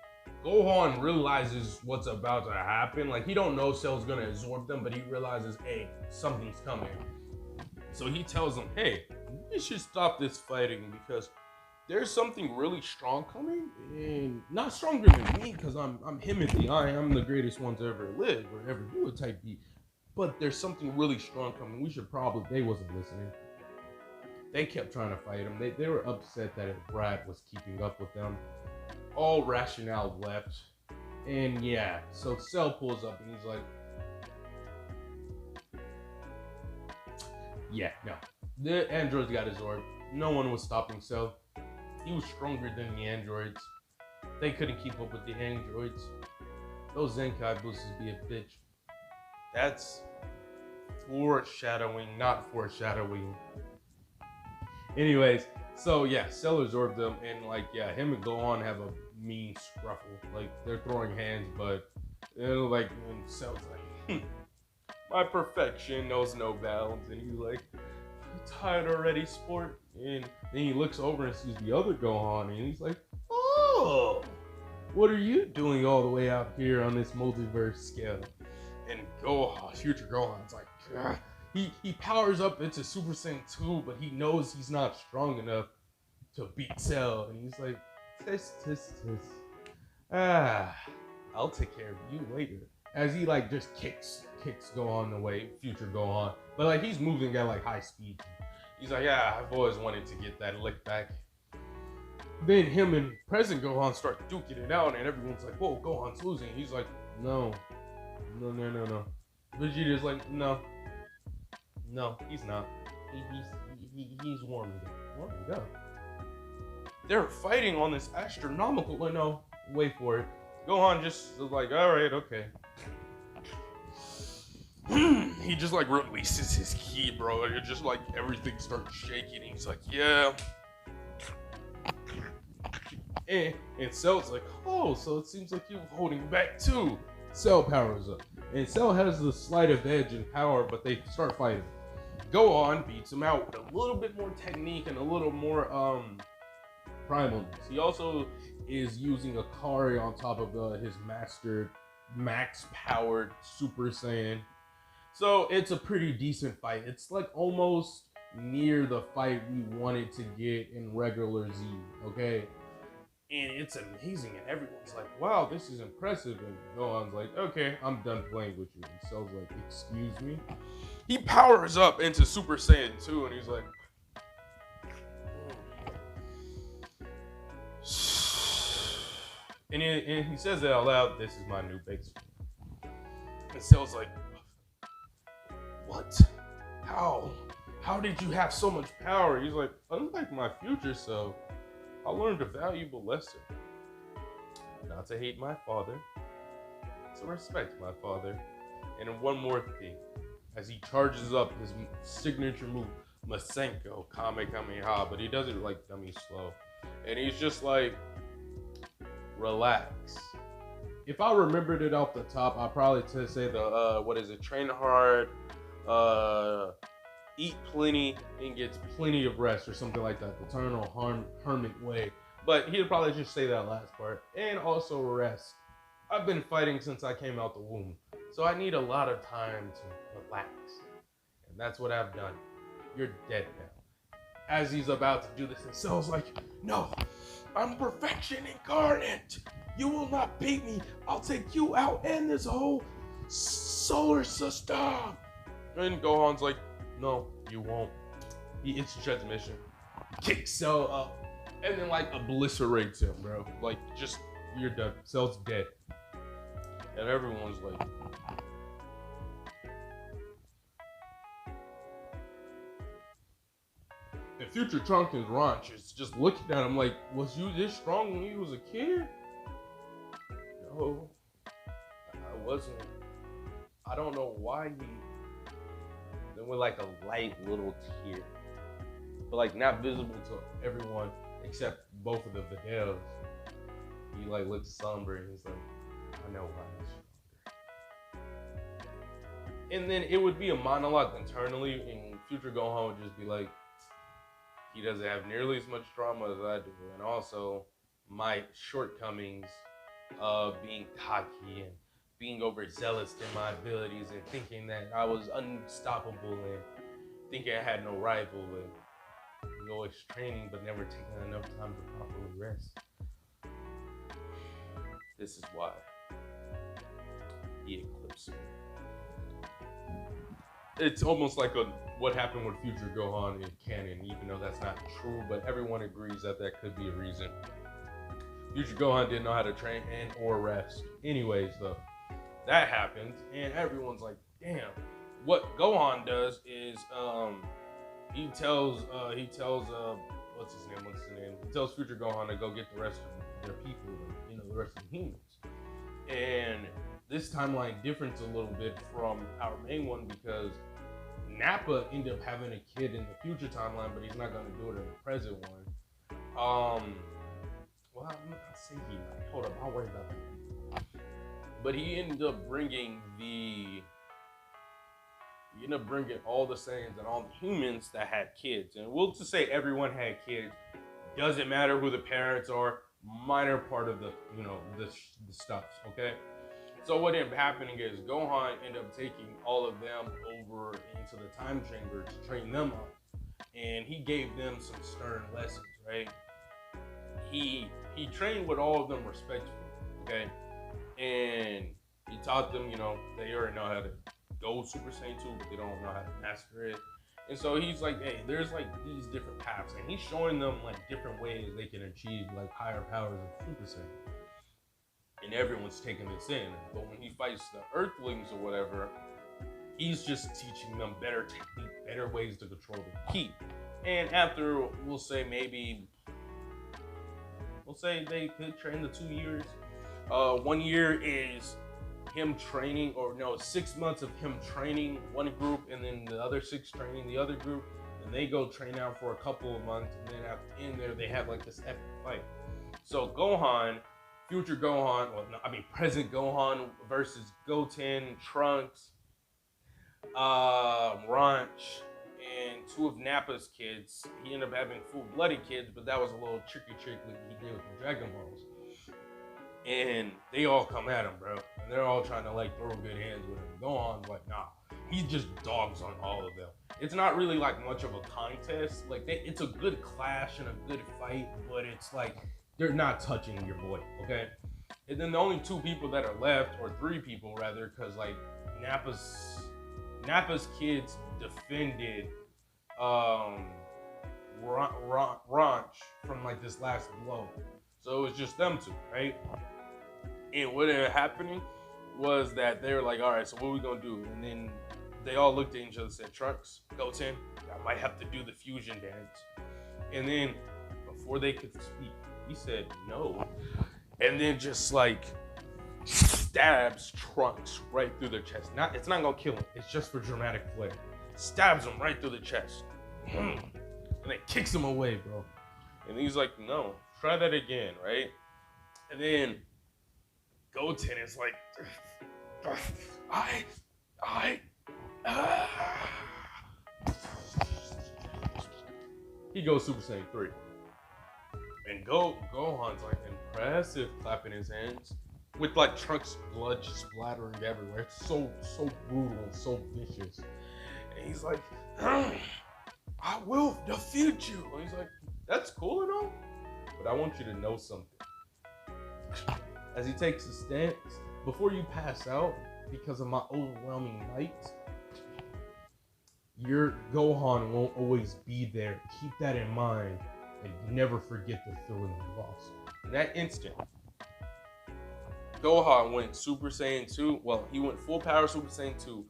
Gohan realizes what's about to happen. Like, he don't know Cell's gonna absorb them, but he realizes, hey, something's coming. So he tells them, hey, we should stop this fighting because there's something really strong coming, and not stronger than me, because I'm him at the eye. I'm the greatest one to ever live or ever do a type beat. But there's something really strong coming. We should probably, they wasn't listening. They kept trying to fight him. They were upset that Brad was keeping up with them. All rationale left. And yeah, so Cell pulls up and he's like, yeah, no. The androids got absorbed. No one was stopping Cell. He was stronger than the androids. They couldn't keep up with the androids. Those Zenkai boosters be a bitch. That's foreshadowing, not foreshadowing. Anyways, so yeah, Cell absorbed them, and like, yeah, him and Gohan have a mean scruffle. Like, they're throwing hands, but it'll like, and Cell's like, my perfection knows no bounds, and he's like, tired already, sport. And then he looks over and sees the other Gohan, and he's like, oh, what are you doing all the way out here on this multiverse scale? And Gohan, future Gohan's like, ugh. He powers up into Super Saiyan 2, but he knows he's not strong enough to beat Cell. And he's like, tisk. I'll take care of you later. As he like just kicks Gohan away, future Gohan. But like, he's moving at like high speed. He's like, yeah, I've always wanted to get that lick back. Then him and present Gohan start duking it out, and everyone's like, whoa, Gohan's losing. He's like, no. Vegeta's like, no, he's not. He's warming up. They're fighting on this astronomical. No, wait for it. Gohan just was like, all right, okay. He just like releases his ki, bro. And it just like everything starts shaking. He's like, yeah. And Cell's like, oh, so it seems like you're holding back too. Cell powers up. And Cell has the slightest edge in power, but they start fighting. Gohan beats him out with a little bit more technique and a little more primalness. He also is using a Kari on top of his mastered, max-powered Super Saiyan. So it's a pretty decent fight. It's like almost near the fight we wanted to get in regular Z, okay? And it's amazing, and everyone's like, wow, this is impressive. And Gohan's like, okay, I'm done playing with you. And Cell's like, excuse me? He powers up into Super Saiyan 2, and he's like, and he says it out loud, this is my new base. And Cell's like, what? How did you have so much power? He's like, unlike my future self, I learned a valuable lesson. Not to hate my father, to respect my father. And one more thing. As he charges up his signature move, Masenko Kamehameha, but he does it like dummy slow. And he's just like, relax. If I remembered it off the top, I'd probably say the, train hard, eat plenty and gets plenty of rest or something like that. The eternal hermit way. But he'd probably just say that last part. And also rest. I've been fighting since I came out the womb. So I need a lot of time to relax. And that's what I've done. You're dead now. As he's about to do this, and Cell's like, no, I'm perfection incarnate. You will not beat me. I'll take you out and this whole solar system. And Gohan's like, no, you won't. He institutes mission, kicks Cell up, and then like obliterates him, bro. Like, just, you're done. Cell's dead. And everyone's like, And Future Trunks and Ranch is just looking at him like, was you this strong when you was a kid? No, I wasn't. I don't know why he. Then with like a light little tear, but like not visible to everyone except both of the Videls. He like looks somber and he's like, I know why he's stronger. And then it would be a monologue internally, and Future Gohan would just be like, he doesn't have nearly as much trauma as I do, and also my shortcomings of being cocky and being overzealous in my abilities and thinking that I was unstoppable and thinking I had no rival and always training but never taking enough time to properly rest. This is why he eclipsed me. It's almost like what happened with Future Gohan in canon, even though that's not true, but everyone agrees that that could be a reason. Future Gohan didn't know how to train and or rest. Anyways, though, that happens, and everyone's like, damn. What Gohan does is he tells what's his name? He tells Future Gohan to go get the rest of their people, the rest of the humans. And this timeline differs a little bit from our main one because Nappa ended up having a kid in the future timeline, but he's not going to do it in the present one. Well, I'm not gonna say he might. Hold up, I'll worry about that. But he ended up bringing all the Saiyans and all the humans that had kids. And we'll just say everyone had kids. Doesn't matter who the parents are. Minor part of the stuff, okay? So what ended up happening is Gohan ended up taking all of them over into the time chamber to train them up. And he gave them some stern lessons, right? He trained with all of them respectfully, okay? And he taught them, they already know how to go Super Saiyan 2, but they don't know how to master it. And so he's like, hey, there's like these different paths. And he's showing them like different ways they can achieve like higher powers of Super Saiyan. And everyone's taking this in. But when he fights the Earthlings or whatever, he's just teaching them better technique, better ways to control the ki. And after, we'll say they could train the 2 years. 1 year is him training, 6 months of him training one group, and then the other 6 training the other group, and they go train out for a couple of months, and then in there they have like this epic fight. So Gohan, future Gohan, present Gohan versus Goten, Trunks, Ranch, and 2 of Nappa's kids. He ended up having full-blooded kids, but that was a little tricky trick that he did with the Dragon Balls. And they all come at him, bro. And they're all trying to like throw good hands with him. Gohan's like, nah. He just dogs on all of them. It's not really like much of a contest. Like it's a good clash and a good fight, but it's like they're not touching your boy, okay? And then the only 2 people that are left, or 3 people rather, because like Nappa's kids defended Ranch from like this last blow. So it was just them 2, right? And what ended up happening was that they were like, all right, so what are we gonna do? And then they all looked at each other and said, Trunks, Goten, I might have to do the fusion dance. And then before they could speak, he said no. And then just like stabs Trunks right through the chest. It's not gonna kill him, it's just for dramatic flair. Stabs him right through the chest. And then kicks him away, bro. And he's like, no, try that again, right? And then Goten is like, He goes Super Saiyan 3. And Gohan's like impressive, clapping his hands with like Trunks' blood just splattering everywhere. It's so brutal and so vicious. And he's like, I will defeat you. And he's like, that's cool and all, but I want you to know something. As he takes a stance, before you pass out, because of my overwhelming might, your Gohan won't always be there. Keep that in mind and never forget the feeling of loss. In that instant, Gohan went Super Saiyan 2. Well, he went full power Super Saiyan 2,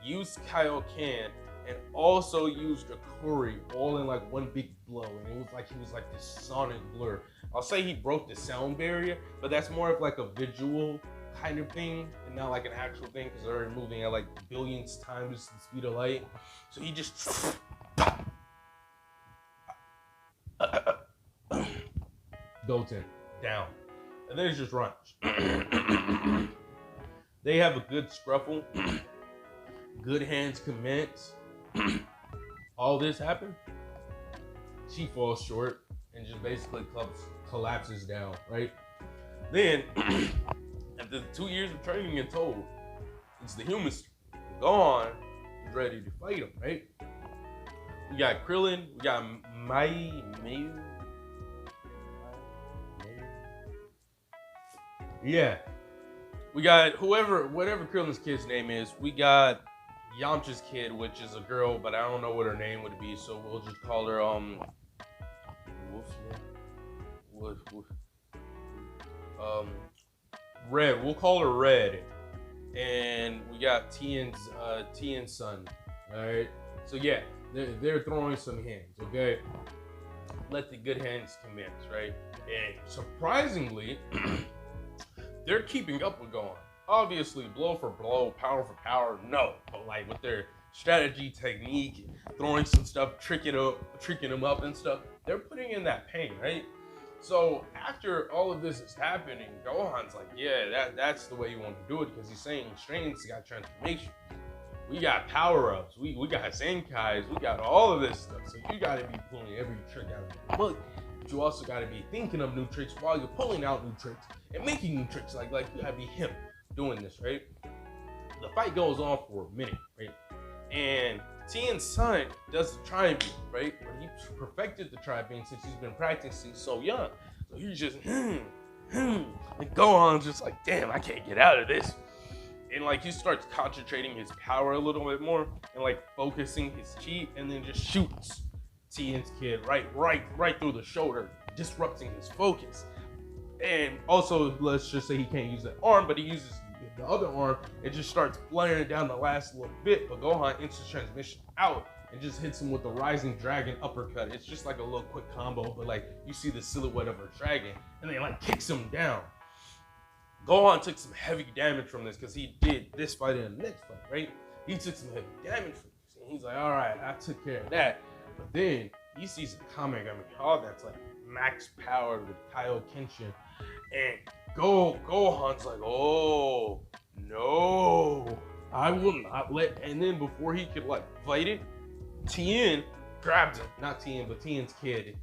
used Kaioken, and also used a Kuri all in like one big blow, and it was like he was like this sonic blur. I'll say he broke the sound barrier, but that's more of like a visual kind of thing and not like an actual thing because they're moving at like billions times the speed of light. So he just goes in, down, and then it just runs. They have a good scruffle. Good hands commence. All this happened. She falls short and just basically collapses down, right? Then, after 2 years of training and told, it's the humans. Gohan is ready to fight him, right? We got Krillin, we got Mayu. Yeah. We got whatever Krillin's kid's name is. We got Yamcha's kid, which is a girl, but I don't know what her name would be, so we'll just call her Red. We'll call her Red. And we got Tien's son. Alright. So yeah, they're throwing some hands, okay? Let the good hands commence, right? And surprisingly, they're keeping up with Gohan. Obviously, blow for blow, power for power, no. But like with their strategy, technique, throwing some stuff, tricking them up and stuff, they're putting in that pain, right? So after all of this is happening, Gohan's like, yeah, that's the way you want to do it, because he's saying Strain's got transformation. We got power-ups, we got Zenkais, we got all of this stuff. So you gotta be pulling every trick out of the book. But you also gotta be thinking of new tricks while you're pulling out new tricks and making new tricks. Like you gotta be him doing this, right? The fight goes on for a minute, right? And Tien's son does the tri-beam, right? But he perfected the tri-beam since he's been practicing so young. So he's just, and Gohan's just like, damn, I can't get out of this. And like he starts concentrating his power a little bit more and like focusing his chi, and then just shoots Tien's kid right through the shoulder, disrupting his focus. And also, let's just say he can't use that arm, but he uses the other arm. It just starts flaring down the last little bit, but Gohan instant transmission out and just hits him with the rising dragon uppercut. It's just like a little quick combo, but like you see the silhouette of a dragon, and then like kicks him down. Gohan took some heavy damage from this because he did this fight in the next fight, right? He took some heavy damage from this, and he's like, all right, I took care of that. But then he sees a comic, that's like max powered with Kaioken, and Gohan's like, oh no, I will not let. And then before he could like fight it, Tien grabs him. Not Tien, but Tien's kid.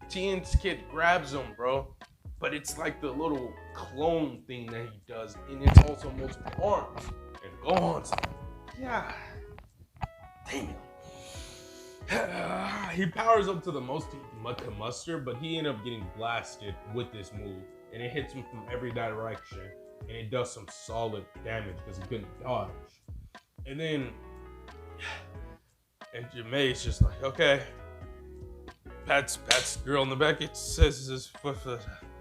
Tien's kid grabs him, bro. But it's like the little clone thing that he does, and it's also multiple arms. And Gohan's like, yeah, damn it. He powers up to the most he can muster, but he ended up getting blasted with this move. And it hits him from every direction, and it does some solid damage because he couldn't dodge. And then, and Jimei's just like, okay, pats girl in the back. It says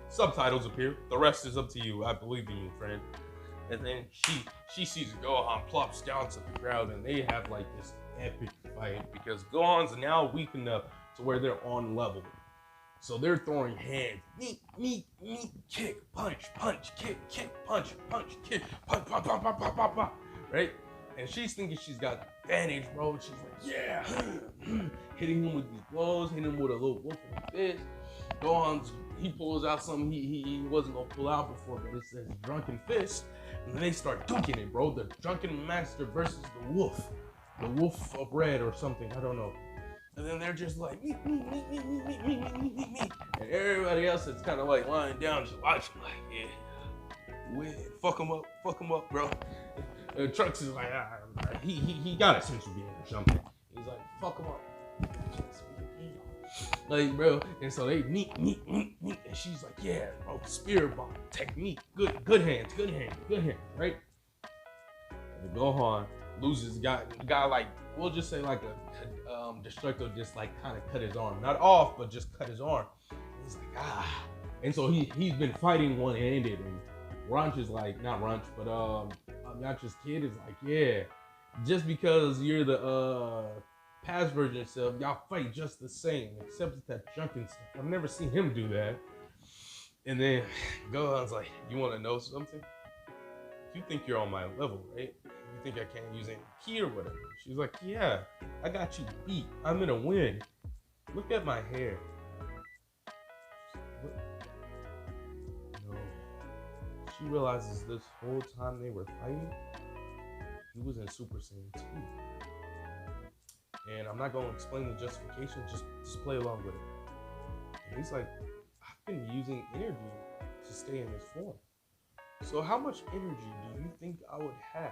subtitles appear. The rest is up to you. I believe in you, friend. And then she sees Gohan plops down to the ground, and they have like this epic fight because Gohan's now weak enough to where they're on level. So they're throwing hands, meet, kick, punch, kick, punch, kick, pop, right? And she's thinking she's got the advantage, bro. She's like, yeah, hitting him with these blows, hitting him with a little wolf in the fist. Gohan's, he pulls out something he wasn't gonna pull out before, but it's his drunken fist. And then they start duking it, bro. The drunken master versus the wolf of red or something, I don't know. And then they're just like, me. And everybody else is kind of like lying down, just watching, like, yeah, fuck him up, bro. And Trunks is like, he got a sense of being or something. He's like, fuck him up. Like, bro, and so they meet, and she's like, yeah, bro, spirit bomb, technique, good hands, right? And Gohan loses, got like, we'll just say like a Destructo just like kind of cut his arm, not off, but just cut his arm. He's like, and so he's been fighting one-handed, and Ranch is like, not Ranch, but Yamcha's kid is like, yeah, just because you're the past version of himself, y'all fight just the same, except with that drunken stuff. I've never seen him do that. And then Gohan's like, you want to know something? You think you're on my level, right? You think I can't use any ki or whatever? She's like, yeah, I got you beat. I'm gonna win. Look at my hair. What? No. She realizes this whole time they were fighting, he was in Super Saiyan 2. And I'm not going to explain the justification, just play along with it. And he's like, I've been using energy to stay in this form. So how much energy do you think I would have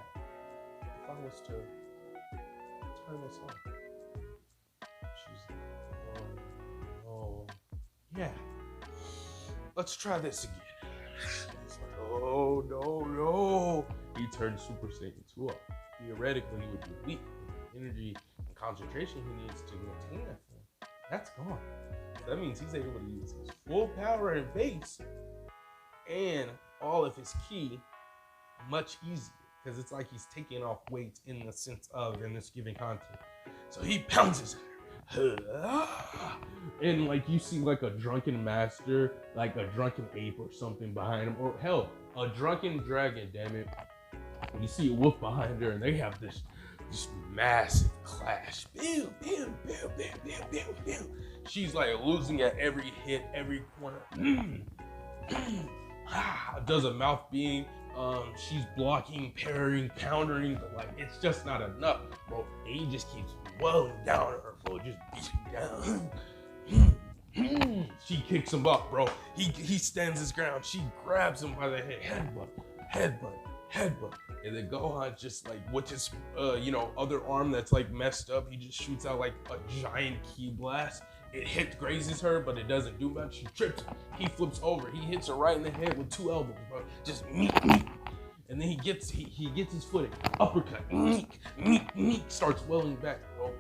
if I was to turn this on? She's like, oh, yeah. Let's try this again. He's like, oh, no. He turned Super Saiyan 2 off. Theoretically, he would be weak. The energy and concentration he needs to maintain that form, that's gone. So that means he's able to use his full power and base and all of his ki much easier, because it's like he's taking off weight in the sense of in this given content. So he pounces at her, and like you see like a drunken master, like a drunken ape or something behind him, or hell, a drunken dragon, damn it. You see a wolf behind her, and they have this massive clash. Bam, bam, bam, bam, bam, bam, bam. She's like losing at every hit, every corner. Does a mouth beam. She's blocking, parrying, countering, but like it's just not enough, bro. And he just keeps welling down at her, bro. Just beating down. She kicks him up, bro. He stands his ground. She grabs him by the head, headbutt. And then Gohan just like with his other arm that's like messed up, he just shoots out like a giant ki blast. It grazes her, but it doesn't do much. She trips. He flips over. He hits her right in the head with 2 elbows, bro. Just meek. And then he gets his footing. Uppercut. Meek. Starts welling back, bro.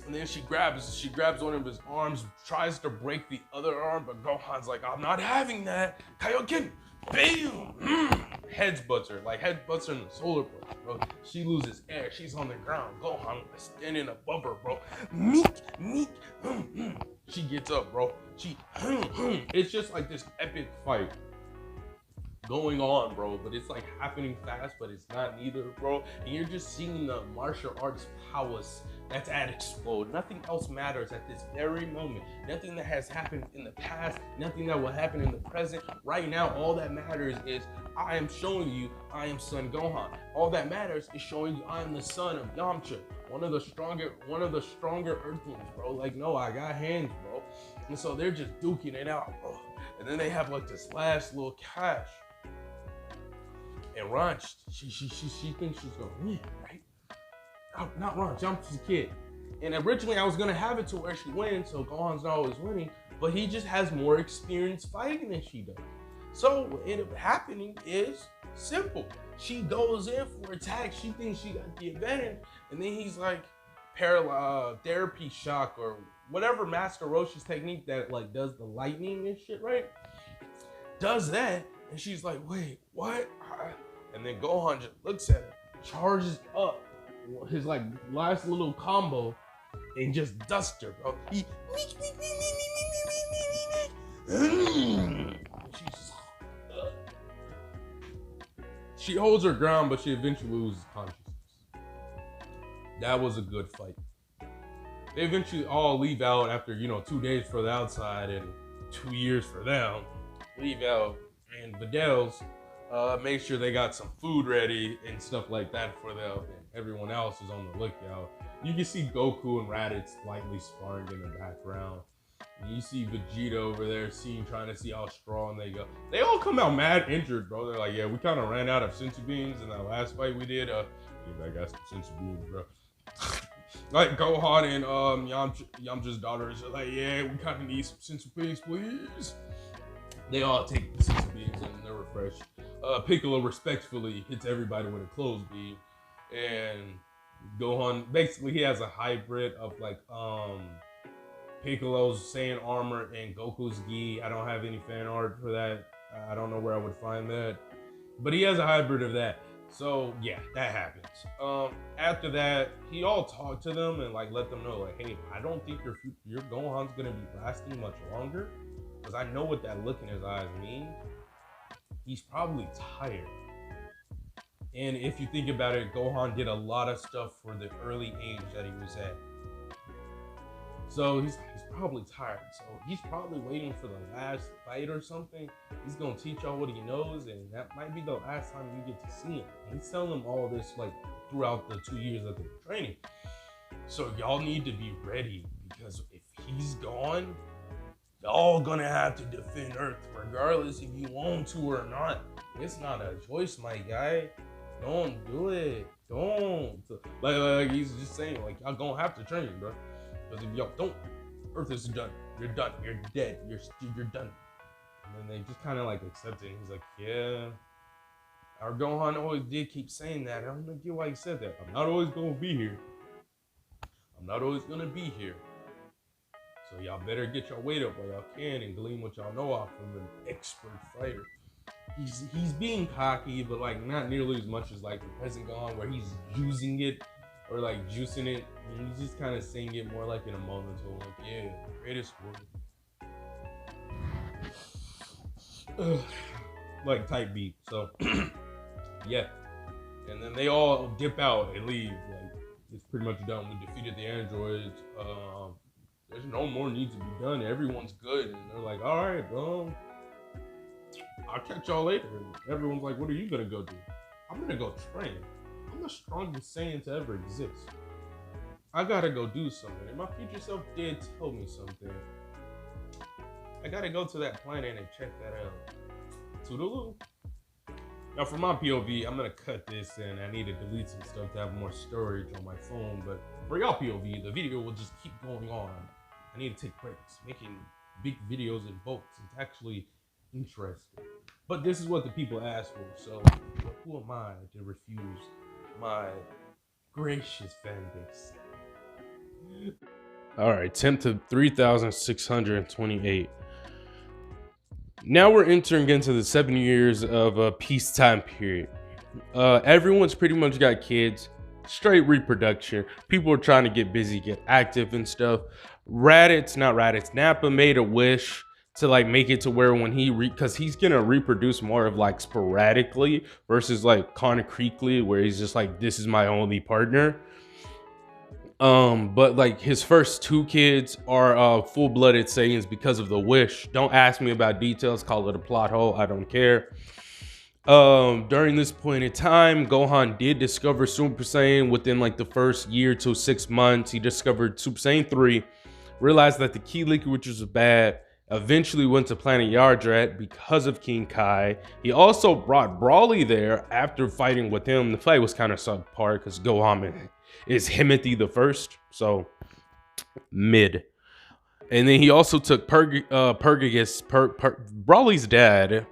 And then she grabs one of his arms, tries to break the other arm, but Gohan's like, I'm not having that. Kaioken. Bam! Headbutts her in the solar plexus, bro. She loses air. She's on the ground. Gohan standing above her, bro. Meek. She gets up, bro. It's just like this epic fight going on, bro. But it's like happening fast, but it's not neither, bro. And you're just seeing the martial arts prowess that's at explode. Nothing else matters at this very moment. Nothing that has happened in the past, nothing that will happen in the present. Right now, all that matters is I am showing you I am Son Gohan. All that matters is showing you I am the son of Yamcha, one of the stronger Earthlings, bro. Like, no, I got hands, bro. And so they're just duking it out, bro. And then they have like this last little cash. And Ranch, she thinks she's gonna win, right? Oh, not Ranch, Yamcha's a kid. And originally I was gonna have it to where she wins, so Gohan's not always winning, but he just has more experience fighting than she does. So what ended up happening is simple. She goes in for attack, she thinks she got the advantage, and then he's like therapy shock or whatever Master Roshi's technique that like does the lightning and shit, right? Does that, and she's like, wait, what? And then Gohan just looks at her, charges up his like last little combo, and just dusts her, bro. She holds her ground, but she eventually loses consciousness. That was a good fight. They eventually all leave out after 2 days for the outside and 2 years for them. Leave out, and Vidal's make sure they got some food ready and stuff like that for them. And everyone else is on the lookout. You can see Goku and Raditz slightly sparring in the background. And you see Vegeta over there trying to see how strong they go. They all come out mad injured, bro. They're like, yeah, we kind of ran out of sensu beans in that last fight we did. I got some sensu beans, bro. Like Gohan and Yamcha's daughters are like, yeah, we kind of need some sensu beans, please. They all take the sensu beans and they're refreshed. Piccolo respectfully hits everybody with a closed beam, and Gohan basically he has a hybrid of like Piccolo's Saiyan armor and Goku's gi. I don't have any fan art for that. I don't know where I would find that, but he has a hybrid of that. So yeah, that happens. After that, he all talked to them and like let them know like, hey, I don't think your Gohan's gonna be lasting much longer, because I know what that look in his eyes means. He's probably tired. And if you think about it, Gohan did a lot of stuff for the early age that he was at. So he's probably tired. So he's probably waiting for the last fight or something. He's gonna teach y'all what he knows, and that might be the last time you get to see him. And he's telling them all this like throughout the 2 years that they're training. So y'all need to be ready, because if he's gone, y'all gonna have to defend Earth regardless if you want to or not. It's not a choice, my guy. Don't do it. Don't. Like he's just saying, like, y'all gonna have to train, bro. Because if y'all don't, Earth is done. You're done. You're dead. You're done. And then they just kind of like accept it. And he's like, yeah. Our Gohan always did keep saying that. I don't get why he said that. I'm not always gonna be here. I'm not always gonna be here. So y'all better get your weight up while y'all can and glean what y'all know off of an expert fighter. He's being cocky, but like not nearly as much as like the present Gohan, where he's using it or like juicing it. And he's just kind of saying it more like in a moment, so like, yeah, greatest word. Like type beat. So yeah. And then they all dip out and leave. Like it's pretty much done. We defeated the androids. There's no more needs to be done. Everyone's good. And they're like, all right, bro. I'll catch y'all later. And everyone's like, what are you gonna go do? I'm gonna go train. I'm the strongest Saiyan to ever exist. I gotta go do something. And my future self did tell me something. I gotta go to that planet and check that out. Toodaloo. Now for my POV, I'm gonna cut this and I need to delete some stuff to have more storage on my phone. But for y'all POV, the video will just keep going on. I need to take breaks. Making big videos in bulk is actually interesting. But this is what the people ask for, so who am I to refuse my gracious fan base? Alright, temp to 3,628. Now we're entering into the 7 years of a peacetime period. Everyone's pretty much got kids, straight reproduction. People are trying to get busy, get active and stuff. Nappa made a wish to like make it to where when because he's gonna reproduce more of like sporadically versus like concretely, where he's just like, this is my only partner. But like his first 2 kids are full-blooded Saiyans because of the wish. Don't ask me about details, call it a plot hole, I don't care. During this point in time, Gohan did discover Super Saiyan within like the first year to 6 months. He discovered Super Saiyan 3, realized that the Ki liquid was bad, eventually went to planet Yardrat because of King Kai. He also brought Broly there after fighting with him. The fight was kind of subpar because Gohan is Himothy the First, so mid. And then he also took Broly's dad,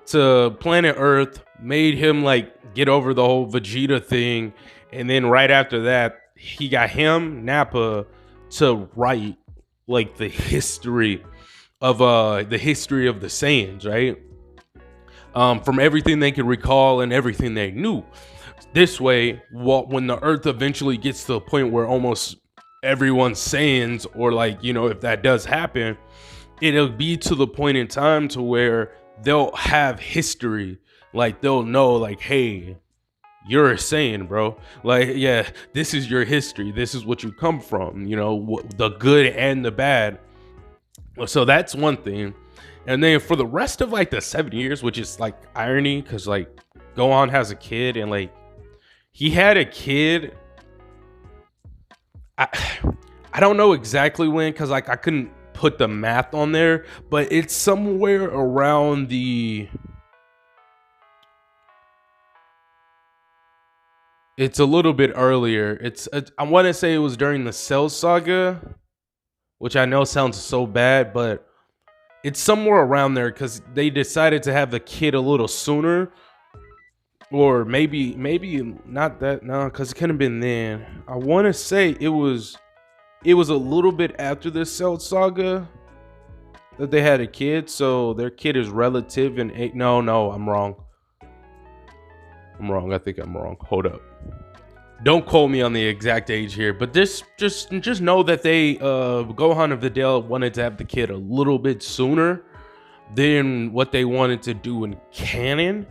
to planet Earth, made him like get over the whole Vegeta thing, and then right after that, he got him, Nappa, to write like the history of the Saiyans, right? From everything they could recall and everything they knew. This way, when the Earth eventually gets to a point where almost everyone's Saiyans, or like, you know, if that does happen, it'll be to the point in time to where they'll have history. Like they'll know like, hey, you're a Saiyan, bro. Like, yeah, this is your history. This is what you come from, you know, the good and the bad. So that's one thing. And then for the rest of like the 7 years, which is like irony, because like Gohan has a kid, and like he had a kid. I don't know exactly when, because like I couldn't put the math on there, but it's somewhere around it's a little bit earlier. I want to say it was during the Cell Saga, which I know sounds so bad, but it's somewhere around there because they decided to have the kid a little sooner. Or maybe not that, no, because it could have been then. I want to say it was a little bit after the Cell Saga that they had a kid, so their kid is relative in age. No, I'm wrong. I'm wrong. I think I'm wrong. Hold up. Don't quote me on the exact age here, but this just know that they Gohan and Videl wanted to have the kid a little bit sooner than what they wanted to do in canon,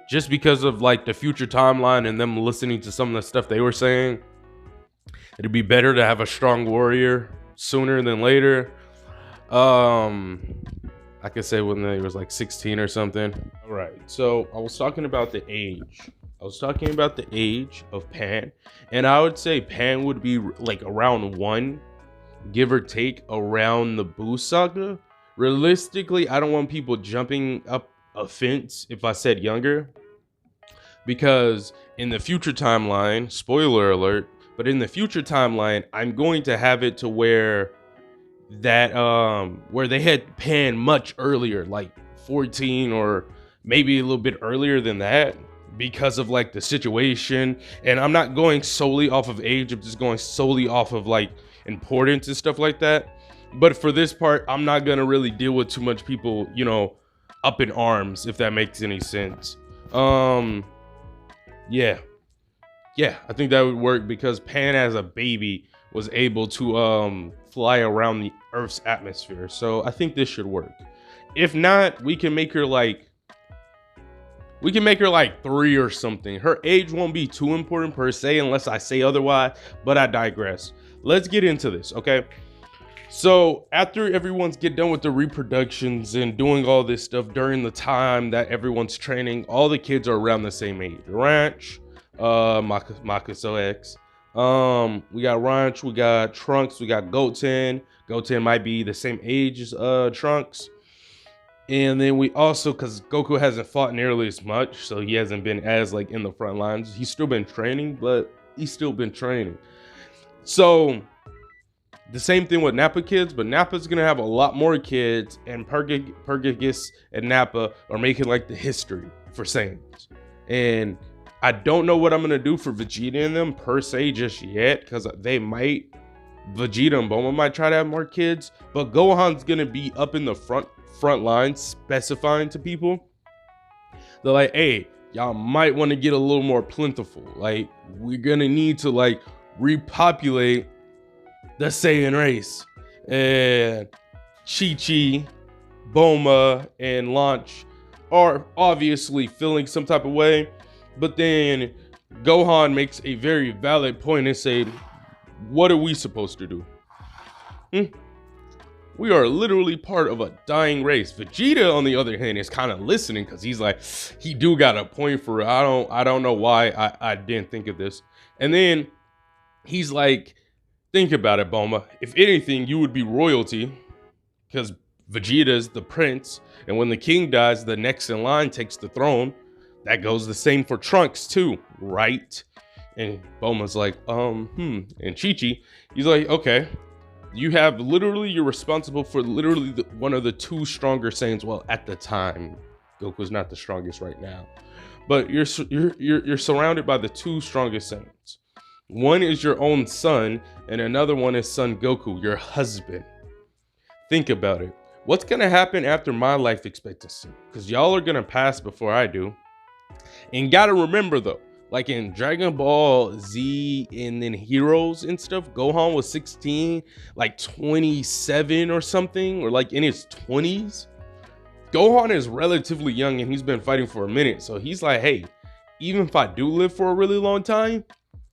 just because of like the future timeline and them listening to some of the stuff they were saying. It'd be better to have a strong warrior sooner than later. I could say when they was like 16 or something. All right, so I was talking about the age. I was talking about the age of Pan, and I would say Pan would be like around 1, give or take, around the Buu saga. Realistically, I don't want people jumping up a fence if I said younger, because in the future timeline, spoiler alert, but in the future timeline, I'm going to have it to where that where they had Pan much earlier, like 14 or maybe a little bit earlier than that, because of like the situation. And I'm not going solely off of age, I'm just going solely off of like importance and stuff like that. But for this part, I'm not gonna really deal with too much people, you know, up in arms, if that makes any sense. Yeah, I think that would work, because Pan as a baby was able to fly around the Earth's atmosphere. So I think this should work. If not, we can make her like 3 or something. Her age won't be too important per se, unless I say otherwise, but I digress. Let's get into this, okay? So after everyone's get done with the reproductions and doing all this stuff during the time that everyone's training, all the kids are around the same age. Ranch, Makuso X. We got Ranch, we got Trunks, we got Goten. Goten might be the same age as Trunks. And then we also, because Goku hasn't fought nearly as much, so he hasn't been as like in the front lines. He's still been training, but he's still been training. So the same thing with Nappa kids, but Nappa's gonna have a lot more kids, and Purgagus and Nappa are making like the history for Saiyans. And I don't know what I'm gonna do for Vegeta and them per se just yet, because Vegeta and Bulma might try to have more kids, but Gohan's gonna be up in the front line specifying to people. They're like, hey, y'all might want to get a little more plentiful. Like, we're gonna need to like repopulate the Saiyan race. And Chi-Chi, Bulma, and Launch are obviously feeling some type of way. But then Gohan makes a very valid point and say, what are we supposed to do? We are literally part of a dying race. Vegeta, on the other hand, is kind of listening, because he's like, he do got a point for it. I don't know why I didn't think of this. And then he's like, think about it, Bulma. If anything, you would be royalty, because Vegeta's the prince, and when the king dies, the next in line takes the throne. That goes the same for Trunks too, right? And Bulma's like, And Chi-Chi, he's like, okay, you're responsible for literally one of the 2 stronger Saiyans. Well, at the time, Goku's not the strongest right now, but you're surrounded by the 2 strongest Saiyans. One is your own son, and another one is Son Goku, your husband. Think about it. What's gonna happen after my life expectancy? Because y'all are gonna pass before I do. And gotta remember though, like in Dragon Ball Z and then Heroes and stuff, Gohan was 16, like 27 or something, or like in his 20s. Gohan is relatively young and he's been fighting for a minute. So he's like, hey, even if I do live for a really long time,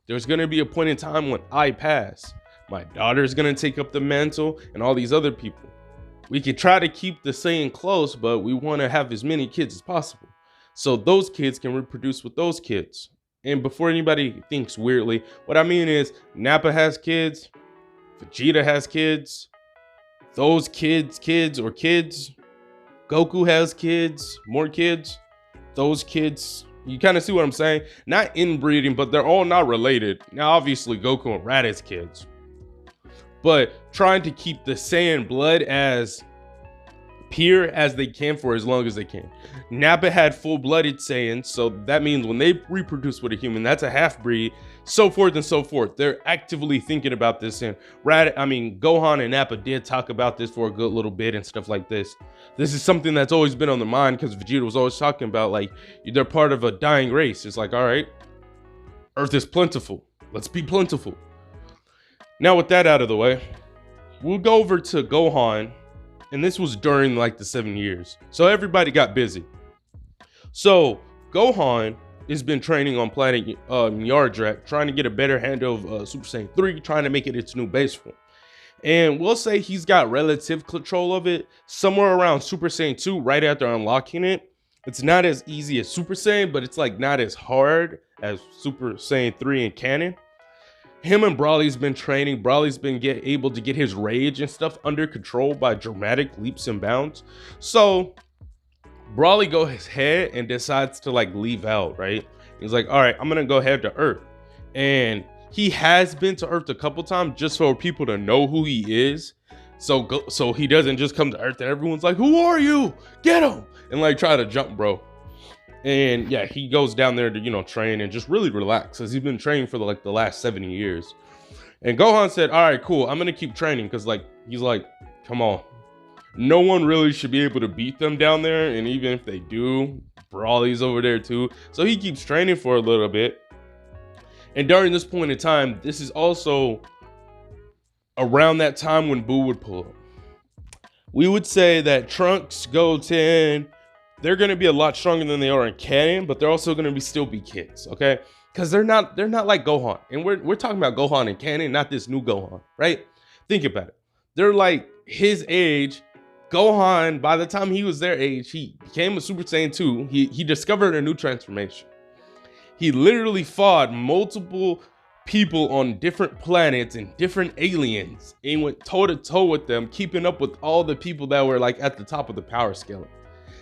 there's gonna be a point in time when I pass. My daughter's gonna take up the mantle and all these other people. We could try to keep the Saiyan close, but we wanna have as many kids as possible, so those kids can reproduce with those kids. And before anybody thinks weirdly, what I mean is Nappa has kids, Vegeta has kids, those kids, Goku has kids, more kids, those kids, you kind of see what I'm saying? Not inbreeding, but they're all not related. Now, obviously, Goku and Raditz kids, but trying to keep the Saiyan blood as pure as they can for as long as they can. Nappa had full-blooded Saiyans, so that means when they reproduce with a human, that's a half-breed, so forth and so forth. They're actively thinking about this, and Gohan and Nappa did talk about this for a good little bit and stuff like this. This is something that's always been on their mind because Vegeta was always talking about, like, they're part of a dying race. It's like, all right, Earth is plentiful. Let's be plentiful. Now, with that out of the way, we'll go over to Gohan. And this was during like the 7 years. So everybody got busy. So Gohan has been training on planet Yardrat, trying to get a better handle of Super Saiyan 3, trying to make it its new base form. And we'll say he's got relative control of it somewhere around Super Saiyan 2, right after unlocking it. It's not as easy as Super Saiyan, but it's like not as hard as Super Saiyan 3 in canon. Him and Broly's been training. Broly's been able to get his rage and stuff under control by dramatic leaps and bounds. So Broly goes ahead and decides to like leave out, right? He's like, all right, I'm gonna go head to Earth. And he has been to Earth a couple times just for people to know who he is. So he doesn't just come to Earth and everyone's like, who are you? Get him! And like try to jump, bro. And yeah, he goes down there to, you know, train and just really relax because he's been training for the last 70 years. And Gohan said, all right, cool, I'm going to keep training because like, he's like, come on. No one really should be able to beat them down there. And even if they do, Broly's over there too. So he keeps training for a little bit. And during this point in time, this is also around that time when Buu would pull up. We would say that Trunks, Goten, they're going to be a lot stronger than they are in canon, but they're also going to still be kids, okay? Because they're not like Gohan. And we're talking about Gohan in canon, not this new Gohan, right? Think about it. They're like his age. Gohan, by the time he was their age, he became a Super Saiyan 2. He discovered a new transformation. He literally fought multiple people on different planets and different aliens and went toe-to-toe with them, keeping up with all the people that were like at the top of the power scale.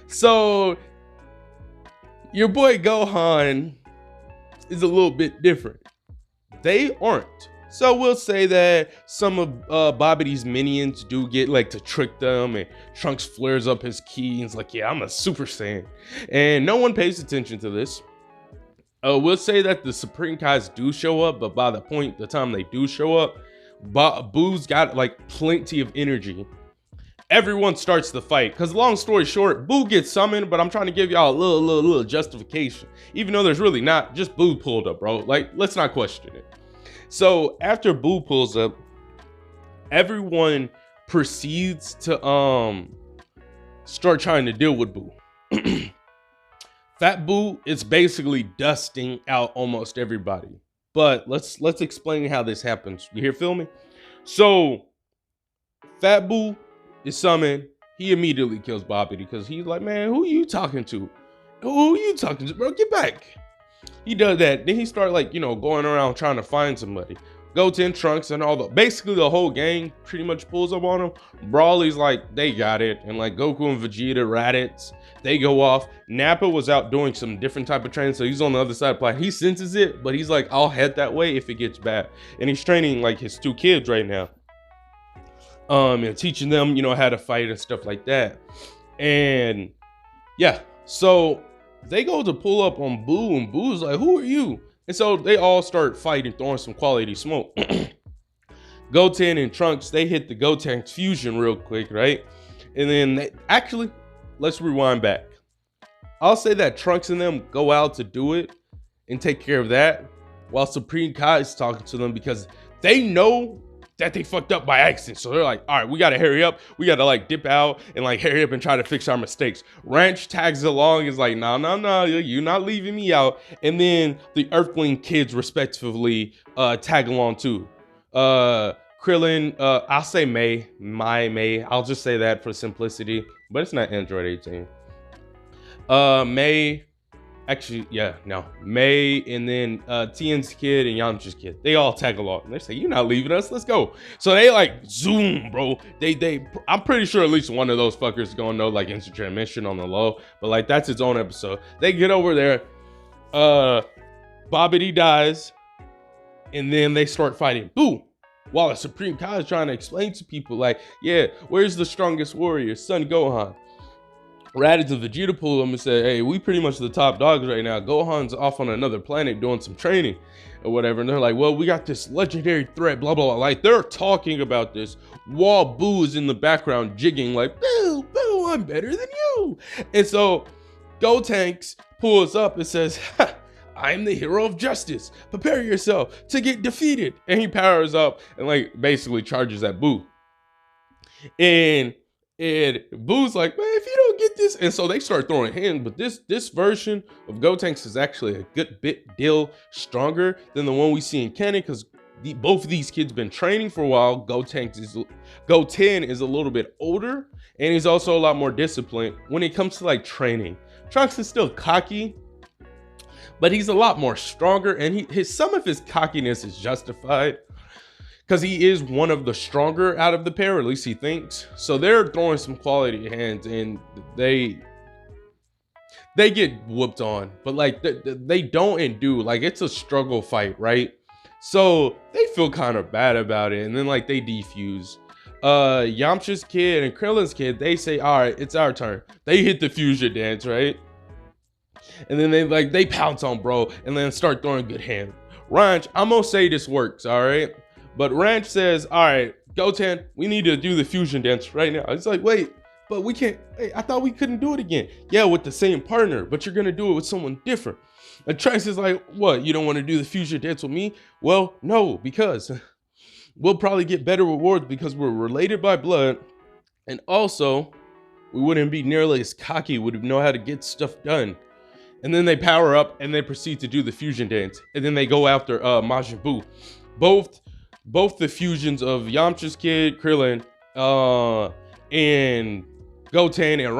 So your boy Gohan is a little bit different. They aren't. So we'll say that some of Babbidi's minions do get like to trick them, and Trunks flares up his ki and is like, yeah, I'm a Super Saiyan. And no one pays attention to this. We'll say that the Supreme Kais do show up, but by the time they do show up, Boo's got like plenty of energy. Everyone starts the fight because, long story short, Buu gets summoned, but I'm trying to give y'all a little justification, even though there's really not. Just Buu pulled up, bro. Like, let's not question it. So after Buu pulls up, everyone proceeds to start trying to deal with Buu. Fat Buu is basically dusting out almost everybody. But let's explain how this happens. You here, feel me? So Fat Buu is summoned. He immediately kills Babidi because he's like, man, who are you talking to? Who are you talking to, bro? Get back. He does that. Then he started like, you know, going around trying to find somebody. Goten, Trunks, and basically the whole gang pretty much pulls up on him. Broly's like, they got it. And like Goku and Vegeta, Raditz, they go off. Nappa was out doing some different type of training, so he's on the other side of the planet. He senses it, but he's like, I'll head that way if it gets bad. And he's training like his 2 kids right now. And teaching them, you know, how to fight and stuff like that. And yeah, so they go to pull up on Buu, and Boo's like, who are you? And so they all start fighting, throwing some quality smoke. Goten and Trunks, they hit the Goten fusion real quick, right? And then actually, let's rewind back. I'll say that Trunks and them go out to do it and take care of that, while Supreme Kai is talking to them because they know that they fucked up by accident. So they're like, all right, we gotta hurry up. We gotta like dip out and like hurry up and try to fix our mistakes. Ranch tags along, is like, no, you're not leaving me out. And then the Earthling kids respectively tag along too. Krillin, I'll say May. I'll just say that for simplicity, but it's not Android 18. May, actually, yeah, no. May, and then Tien's kid and Yamcha's kid. They all tag along. And they say, you're not leaving us, let's go. So they like zoom, bro. I'm pretty sure at least one of those fuckers is gonna know like instant transmission on the low. But like that's its own episode. They get over there. Babidi dies. And then they start fighting Buu. while the Supreme Kai is trying to explain to people like, yeah, where's the strongest warrior? Son Gohan. Raditz and Vegeta pull him and say, hey, we pretty much the top dogs right now. Gohan's off on another planet doing some training or whatever. And they're like, well, we got this legendary threat, blah, blah, blah. Like, they're talking about this while Boo is in the background jigging like, Boo, Boo, I'm better than you. And so Gotenks pulls up and says, ha, I'm the hero of justice. Prepare yourself to get defeated. And he powers up and like basically charges at Boo. And Boo's like, man, if you don't get this, and so they start throwing hands. But this version of Gotenks is actually a good deal stronger than the one we see in canon, because both of these kids been training for a while. Goten is a little bit older, and he's also a lot more disciplined when it comes to like training. Trunks is still cocky, but he's a lot more stronger, and some of his cockiness is justified, because he is one of the stronger out of the pair, or at least he thinks. So they're throwing some quality hands, and they get whooped on. But like they don't and do. Like, it's a struggle fight, right? So they feel kind of bad about it, and then like they defuse. Yamcha's kid and Krillin's kid, they say, all right, it's our turn. They hit the fusion dance, right? And then they pounce on bro, and then start throwing good hand. Ranch, I'm gonna say this works, all right? But Ranch says, all right, Goten, we need to do the fusion dance right now. It's like, wait, but we can't. Hey, I thought we couldn't do it again. Yeah, with the same partner, but you're going to do it with someone different. And Trunks is like, what, you don't want to do the fusion dance with me? Well, no, because we'll probably get better rewards because we're related by blood. And also, we wouldn't be nearly as cocky, would know how to get stuff done. And then they power up and they proceed to do the fusion dance. And then they go after Majin Buu. Both the fusions of Yamcha's kid, Krillin, and Goten and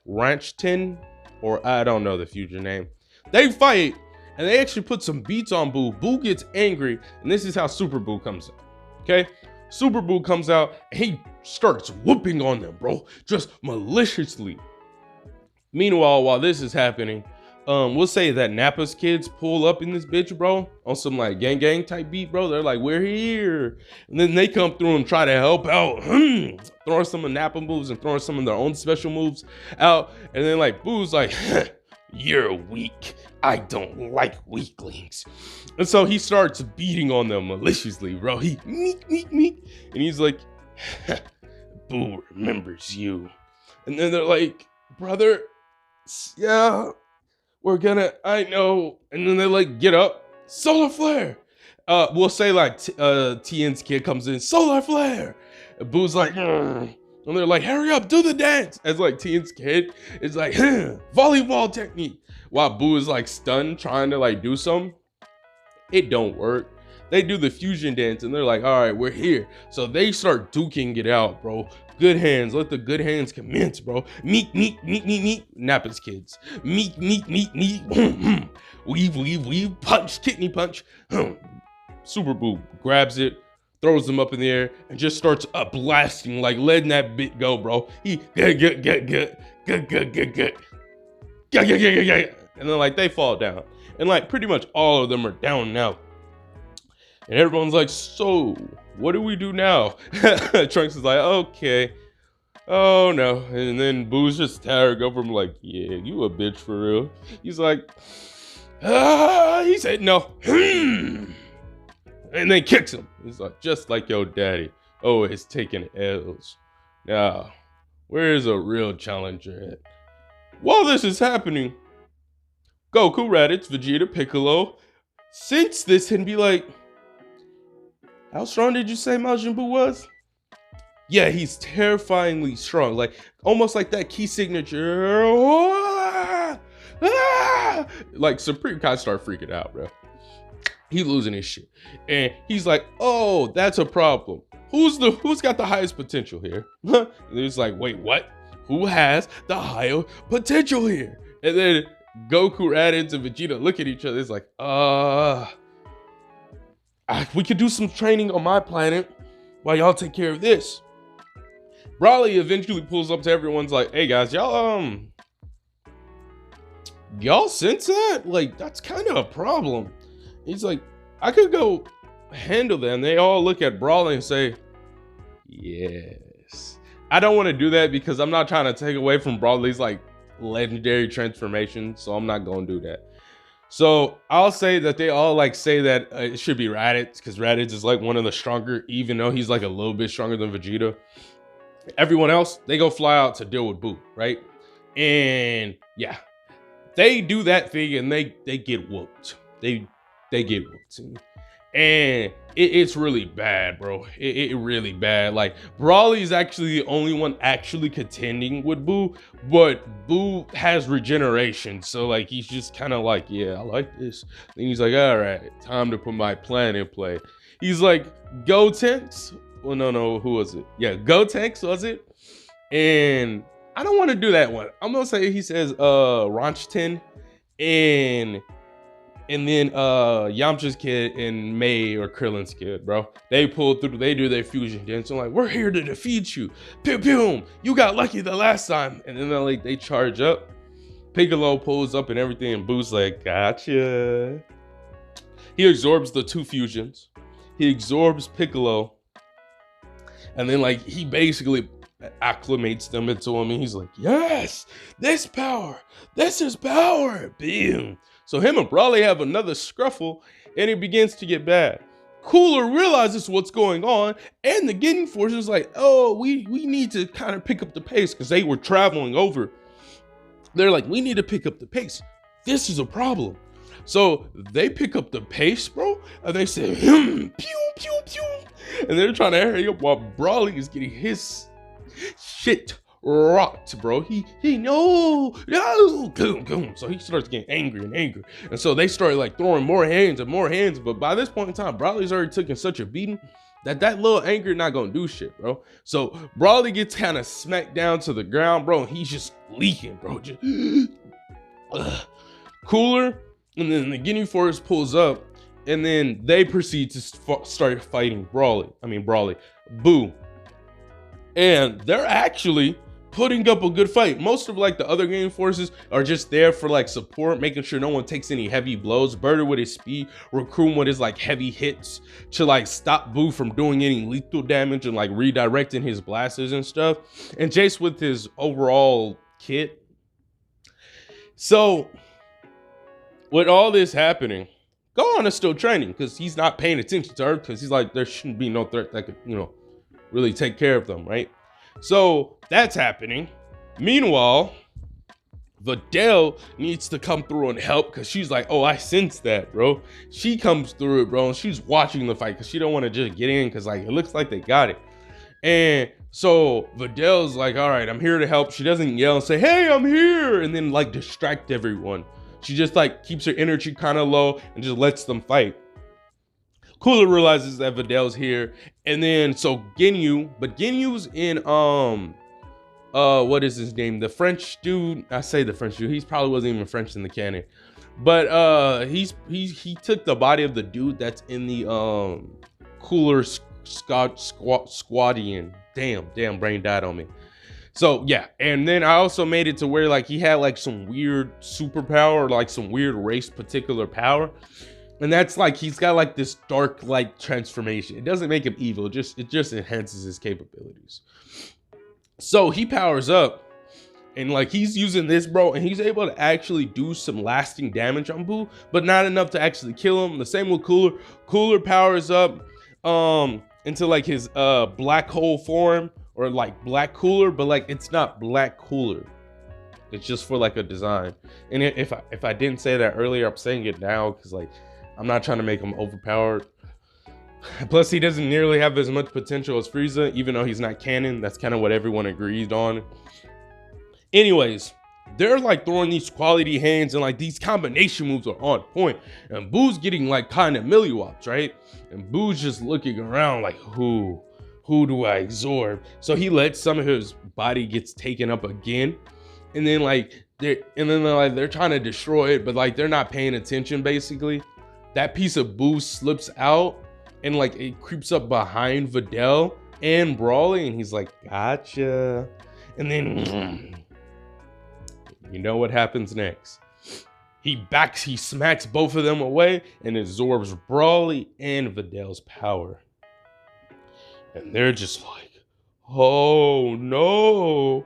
Ranchton, or I don't know the fusion name. They fight, and they actually put some beats on Boo. Boo gets angry, and this is how Super Boo comes out. Okay? Super Boo comes out, and he starts whooping on them, bro. Just maliciously. Meanwhile, while this is happening, we'll say that Nappa's kids pull up in this bitch, bro, on some like gang type beat, bro. They're like, we're here. And then they come through and try to help out, throwing some of Nappa moves and throwing some of their own special moves out. And then like Boo's like, you're weak. I don't like weaklings. And so he starts beating on them maliciously, bro. He meek. And he's like, Boo remembers you. And then they're like, brother, yeah, I know. And then they like get up, solar flare. We'll say like Tien's kid comes in, solar flare. And Boo's like, and they're like, hurry up, do the dance. As like Tien's kid is like, volleyball technique. While Boo is like stunned, trying to like do something. It don't work. They do the fusion dance and they're like, all right, we're here. So they start duking it out, bro. Good hands, let the good hands commence, bro. Meek, Nappa's kids. Meek, weave, punch, kidney punch. Super Boo grabs it, throws them up in the air, and just starts blasting, like letting that bit go, bro. He good. And then like they fall down. And like pretty much all of them are down now. And everyone's like, so, what do we do now? Trunks is like, okay. Oh, no. And then Boo's just towering over him like, yeah, you a bitch for real. He's like, he said no. And then kicks him. He's like, just like your daddy. Oh, it's taking L's. Now, where's a real challenger at? While this is happening, Goku, Raditz, Vegeta, Piccolo sense this and be like, how strong did you say Majin Buu was? Yeah, he's terrifyingly strong. Like, almost like that key signature. Like, Supreme Kai start freaking out, bro. He's losing his shit. And he's like, oh, that's a problem. Who's got the highest potential here? And he's like, wait, what? Who has the higher potential here? And then Goku, Raditz, and Vegeta look at each other. It's like, we could do some training on my planet while y'all take care of this. Broly eventually pulls up to everyone's like, hey guys, y'all sense that? Like, that's kind of a problem. He's like, I could go handle that. And they all look at Brawly and say, yes. I don't want to do that because I'm not trying to take away from Brawly's like legendary transformation. So I'm not going to do that. So I'll say that they all like say that it should be Raditz because Raditz is like one of the stronger, even though he's like a little bit stronger than Vegeta. Everyone else, they go fly out to deal with Boo, right? And yeah, they do that thing and they get whooped. They get whooped. And it's really bad, bro. It really bad. Like, Brawly is actually the only one actually contending with Boo, but Boo has regeneration. So, like, he's just kind of like, yeah, I like this. Then he's like, all right, time to put my plan in play. He's like, go Tanks. Well, no, who was it? Yeah, go Tanks, was it? And I don't want to do that one. I'm gonna say he says Ronchton and then Yamcha's kid and May or Krillin's kid, bro. They pull through, they do their fusion dance. I'm like, we're here to defeat you. Pew pew. You got lucky the last time. And then they charge up. Piccolo pulls up and everything, and Boo's like, gotcha. He absorbs the 2 fusions. He absorbs Piccolo. And then like he basically acclimates them into him, and he's like, yes, this is power. Boom. So him and Brawly have another scruffle, and it begins to get bad. Cooler realizes what's going on, and the Getting Force is like, oh, we need to kind of pick up the pace because they were traveling over. They're like, we need to pick up the pace. This is a problem. So they pick up the pace, bro, and they say, pew, pew, pew. And they're trying to hurry up while Brawly is getting his shit rocked, bro. He no. So he starts getting angry. And so they start like throwing more hands. But by this point in time, Brawly's already taken such a beating that little anger not gonna do shit, bro. So Brawly gets kind of smacked down to the ground, bro. And he's just leaking, bro. Just, Cooler, and then the Getting Force pulls up, and then they proceed to start fighting Brawly. Boo. And they're actually putting up a good fight. Most of like the other Getting Forces are just there for like support, making sure no one takes any heavy blows. Birder with his speed, Raccoon with his like heavy hits to like stop Boo from doing any lethal damage and like redirecting his blasters and stuff. And Jace with his overall kit. So with all this happening, Gohan is still training because he's not paying attention to her because he's like, there shouldn't be no threat that could, really take care of them, right? So that's happening. Meanwhile, Videl needs to come through and help because she's like, oh, I sense that, bro. She comes through it, bro, and she's watching the fight because she don't want to just get in because like it looks like they got it. And so Videl's like, all right, I'm here to help. She doesn't yell and say, hey, I'm here, and then like distract everyone. She just like keeps her energy kind of low and just lets them fight. Cooler realizes that Videl's here, and then so Ginyu's in what is his name? The French dude. I say the French dude. He probably wasn't even French in the canon, but he took the body of the dude that's in the Cooler Squadian. Damn, brain died on me. So yeah, and then I also made it to where like he had like some weird superpower, like some weird race particular power. And that's like, he's got like this dark light transformation. It doesn't make him evil, it just enhances his capabilities. So he powers up and like he's using this, bro, and he's able to actually do some lasting damage on Boo, but not enough to actually kill him. The same with Cooler. Cooler powers up into like his black hole form, or like Black Cooler, but like it's not Black Cooler. It's just for like a design. And if I didn't say that earlier, I'm saying it now because like I'm not trying to make him overpowered. Plus, he doesn't nearly have as much potential as Frieza, even though he's not canon. That's kind of what everyone agreed on. Anyways, they're like throwing these quality hands, and like these combination moves are on point. And Boo's getting like kind of milliwatts, right? And Boo's just looking around like, who do I absorb? So he lets some of his body gets taken up again. And then they're trying to destroy it, but like they're not paying attention basically. That piece of Boo slips out and like it creeps up behind Videl and Brawly, and he's like, gotcha. And then you know what happens next. He smacks both of them away and absorbs Brawly and Vidal's power. And they're just like, oh no.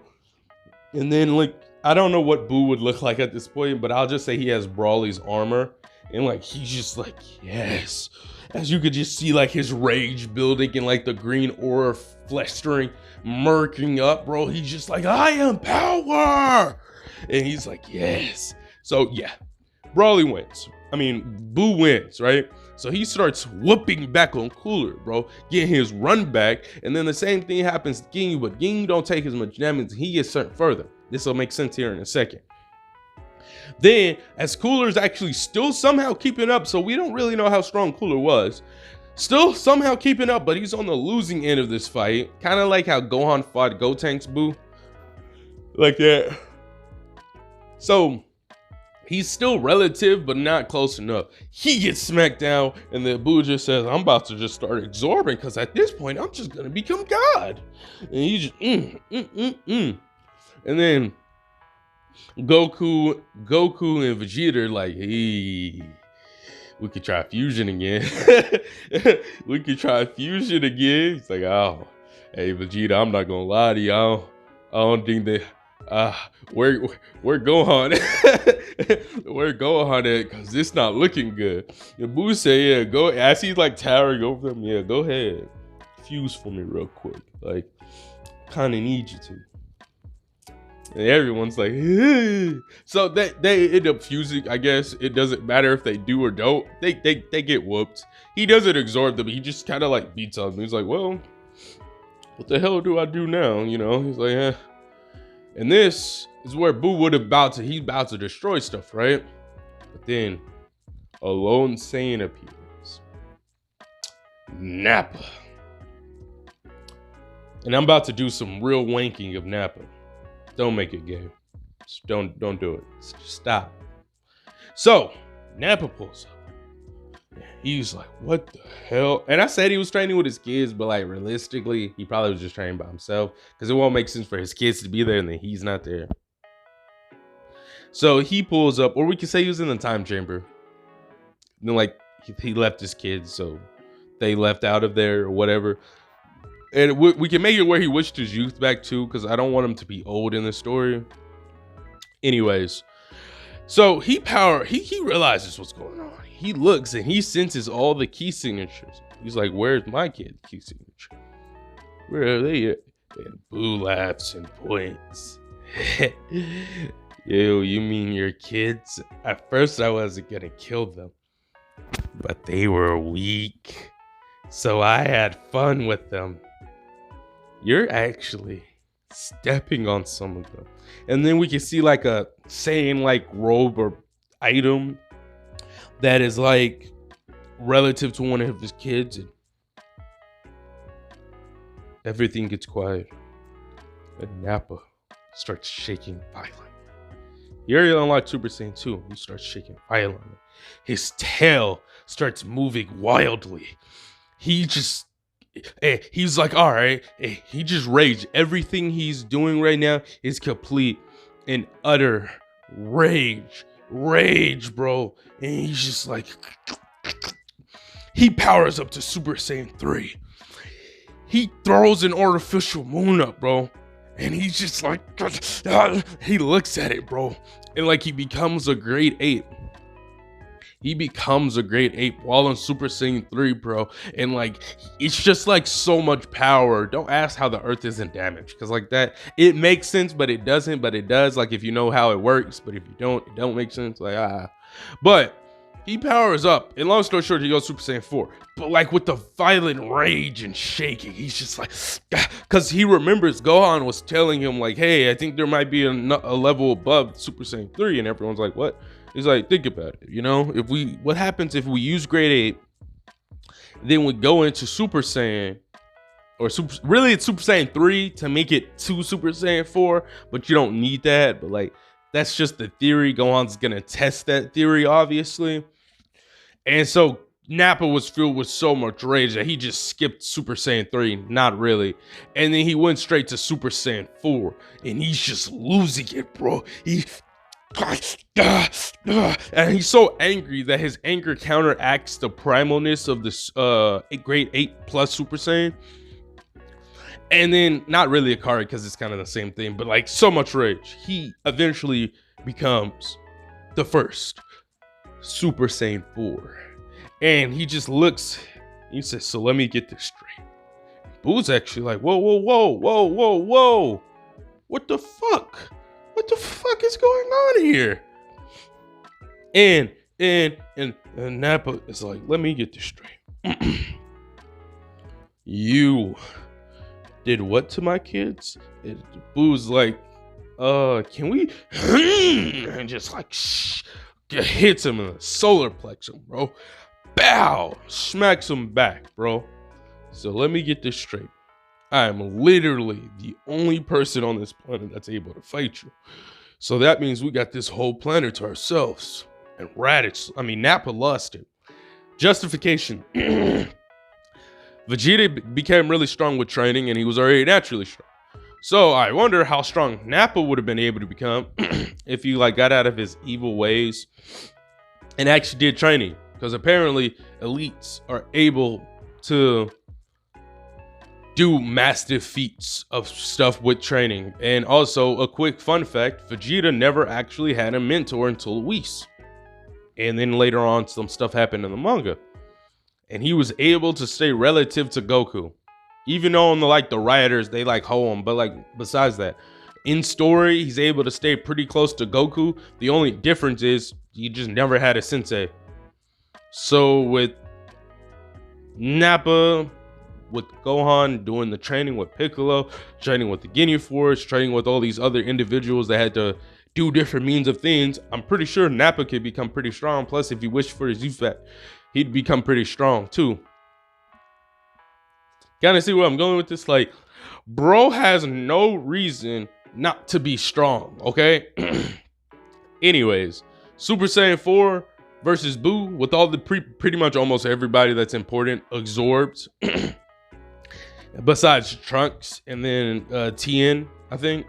And then like, I don't know what Boo would look like at this point, but I'll just say he has Brawly's armor. And like, he's just like, yes. As you could just see like his rage building and like the green aura flestering, murking up, bro. He's just like, I am power. And he's like, yes. So yeah, Brawly wins. I mean, Boo wins, right? So he starts whooping back on Cooler, bro, getting his run back. And then the same thing happens to Ginyu, but Ginyu don't take as much damage. He gets sent further. This will make sense here in a second. Then, as Cooler's actually still somehow keeping up, so we don't really know how strong Cooler was. Still somehow keeping up, but he's on the losing end of this fight. Kind of like how Gohan fought Gotenks Boo. Like that. So, he's still relative, but not close enough. He gets smacked down, and then Boo just says, I'm about to just start absorbing, because at this point, I'm just going to become God. And he just, And then Goku and Vegeta are like, hey, we could try fusion again. We could try fusion again. He's like, oh, hey, Vegeta, I'm not going to lie to you. I don't think that, where Gohan? Where Gohan at? Because it's not looking good. And Boo say, yeah, go, as he's like towering over them, yeah, go ahead. Fuse for me real quick. Like, kind of need you to. And everyone's like, so they end up fusing. I guess it doesn't matter if they do or don't. They get whooped. He doesn't absorb them. He just kind of like beats on them. He's like, well, what the hell do I do now? You know, he's like, eh. And this is where Boo would he's about to destroy stuff, right? But then a lone Saiyan appears. Nappa. And I'm about to do some real wanking of Nappa. Don't make it gay. Just don't do it. Just stop. So Nappa pulls up. He's like, what the hell? And I said he was training with his kids, but like realistically, he probably was just training by himself because it won't make sense for his kids to be there and then he's not there. So he pulls up, or we could say he was in the time chamber. And then like he left his kids, so they left out of there or whatever. And we can make it where he wished his youth back too, because I don't want him to be old in the story. Anyways, so he realizes what's going on. He looks and he senses all the key signatures. He's like, where's my kid's key signature? Where are they at? And Boo laughs and points. Yo, you mean your kids? At first I wasn't gonna kill them, but they were weak. So I had fun with them. You're actually stepping on some of them. And then we can see like a Saiyan like robe or item that is like relative to one of his kids. And everything gets quiet. And Nappa starts shaking violently. He already unlocked Super Saiyan 2. He starts shaking violently. His tail starts moving wildly. He's like, all right. He just raged. Everything he's doing right now is complete and utter rage, bro. And he's just like, he powers up to Super Saiyan 3. He throws an artificial moon up, bro. And he's just like, he looks at it, bro. And like he becomes a great ape. He becomes a great ape while in Super Saiyan 3, bro. And like, it's just like so much power. Don't ask how the earth isn't damaged. Because like that, it makes sense, but it doesn't. But it does, like if you know how it works. But if you don't, it don't make sense. Like, But he powers up. And long story short, he goes Super Saiyan 4. But like with the violent rage and shaking, he's just like, because he remembers Gohan was telling him like, hey, I think there might be a level above Super Saiyan 3. And everyone's like, what? He's like, think about it, you know, what happens if we use grade 8, then we go into Super Saiyan, really it's Super Saiyan 3 to make it to Super Saiyan 4, but you don't need that. But like, that's just the theory. Gohan's gonna test that theory, obviously. And so Nappa was filled with so much rage that he just skipped Super Saiyan 3, not really. And then he went straight to Super Saiyan 4, and he's just losing it, bro. And he's so angry that his anger counteracts the primalness of this grade 8 plus Super Saiyan. And then, not really a card because it's kind of the same thing, but like so much rage, he eventually becomes the first Super Saiyan 4. And he just looks, he says, so let me get this straight. Boo's actually like, whoa, whoa, whoa, whoa, whoa, whoa. What the fuck? What the fuck is going on here? And Nappa is like, let me get this straight. You did what to my kids? And Boo's like, can we? And just like, hits him in the solar plexus, bro. Bow! Smacks him back, bro. So let me get this straight. I am literally the only person on this planet that's able to fight you. So that means we got this whole planet to ourselves. And Nappa lost it. Justification. Vegeta became really strong with training and he was already naturally strong. So I wonder how strong Nappa would have been able to become if he like got out of his evil ways and actually did training. Because apparently elites are able to do massive feats of stuff with training. And also a quick fun fact, Vegeta never actually had a mentor until Whis. And then later on some stuff happened in the manga. And he was able to stay relative to Goku. Even though on the rioters, they like hoe him. But like besides that, in story, he's able to stay pretty close to Goku. The only difference is he just never had a sensei. So with Nappa, with Gohan doing the training with Piccolo, training with the Ginyu Force, training with all these other individuals that had to do different means of things, I'm pretty sure Nappa could become pretty strong. Plus, if he wished for his youth, he'd become pretty strong too. Kind of see where I'm going with this? Like, bro has no reason not to be strong, okay? Anyways, Super Saiyan 4 versus Boo with all the pretty much almost everybody that's important absorbed. Besides Trunks and then Tien, I think.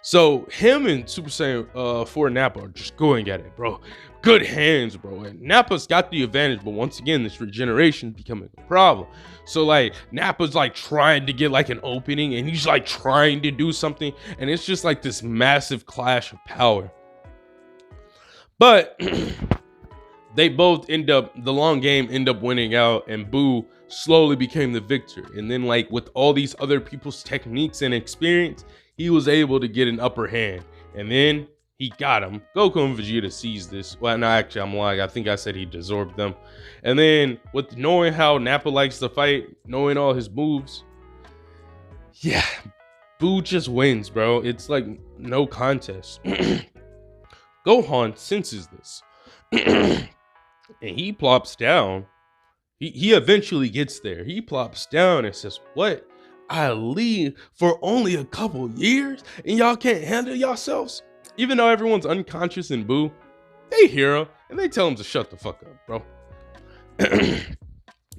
So him and Super Saiyan 4 Nappa are just going at it, bro. Good hands, bro. And Nappa's got the advantage, but once again, this regeneration is becoming a problem. So like Nappa's like trying to get like an opening and he's like trying to do something. And it's just like this massive clash of power. But they both the long game end up winning out and Boo slowly became the victor. And then like with all these other people's techniques and experience, he was able to get an upper hand. And then he got him. Goku and Vegeta sees this. Well, no, actually, I'm lying. I think I said he desorbed them. And then with knowing how Nappa likes to fight, knowing all his moves, yeah, Boo just wins, bro. It's like no contest. Gohan senses this. And he plops down. He eventually gets there. He plops down and says, what? I leave for only a couple years and y'all can't handle yourselves? Even though everyone's unconscious in Boo, they hear him and they tell him to shut the fuck up, bro.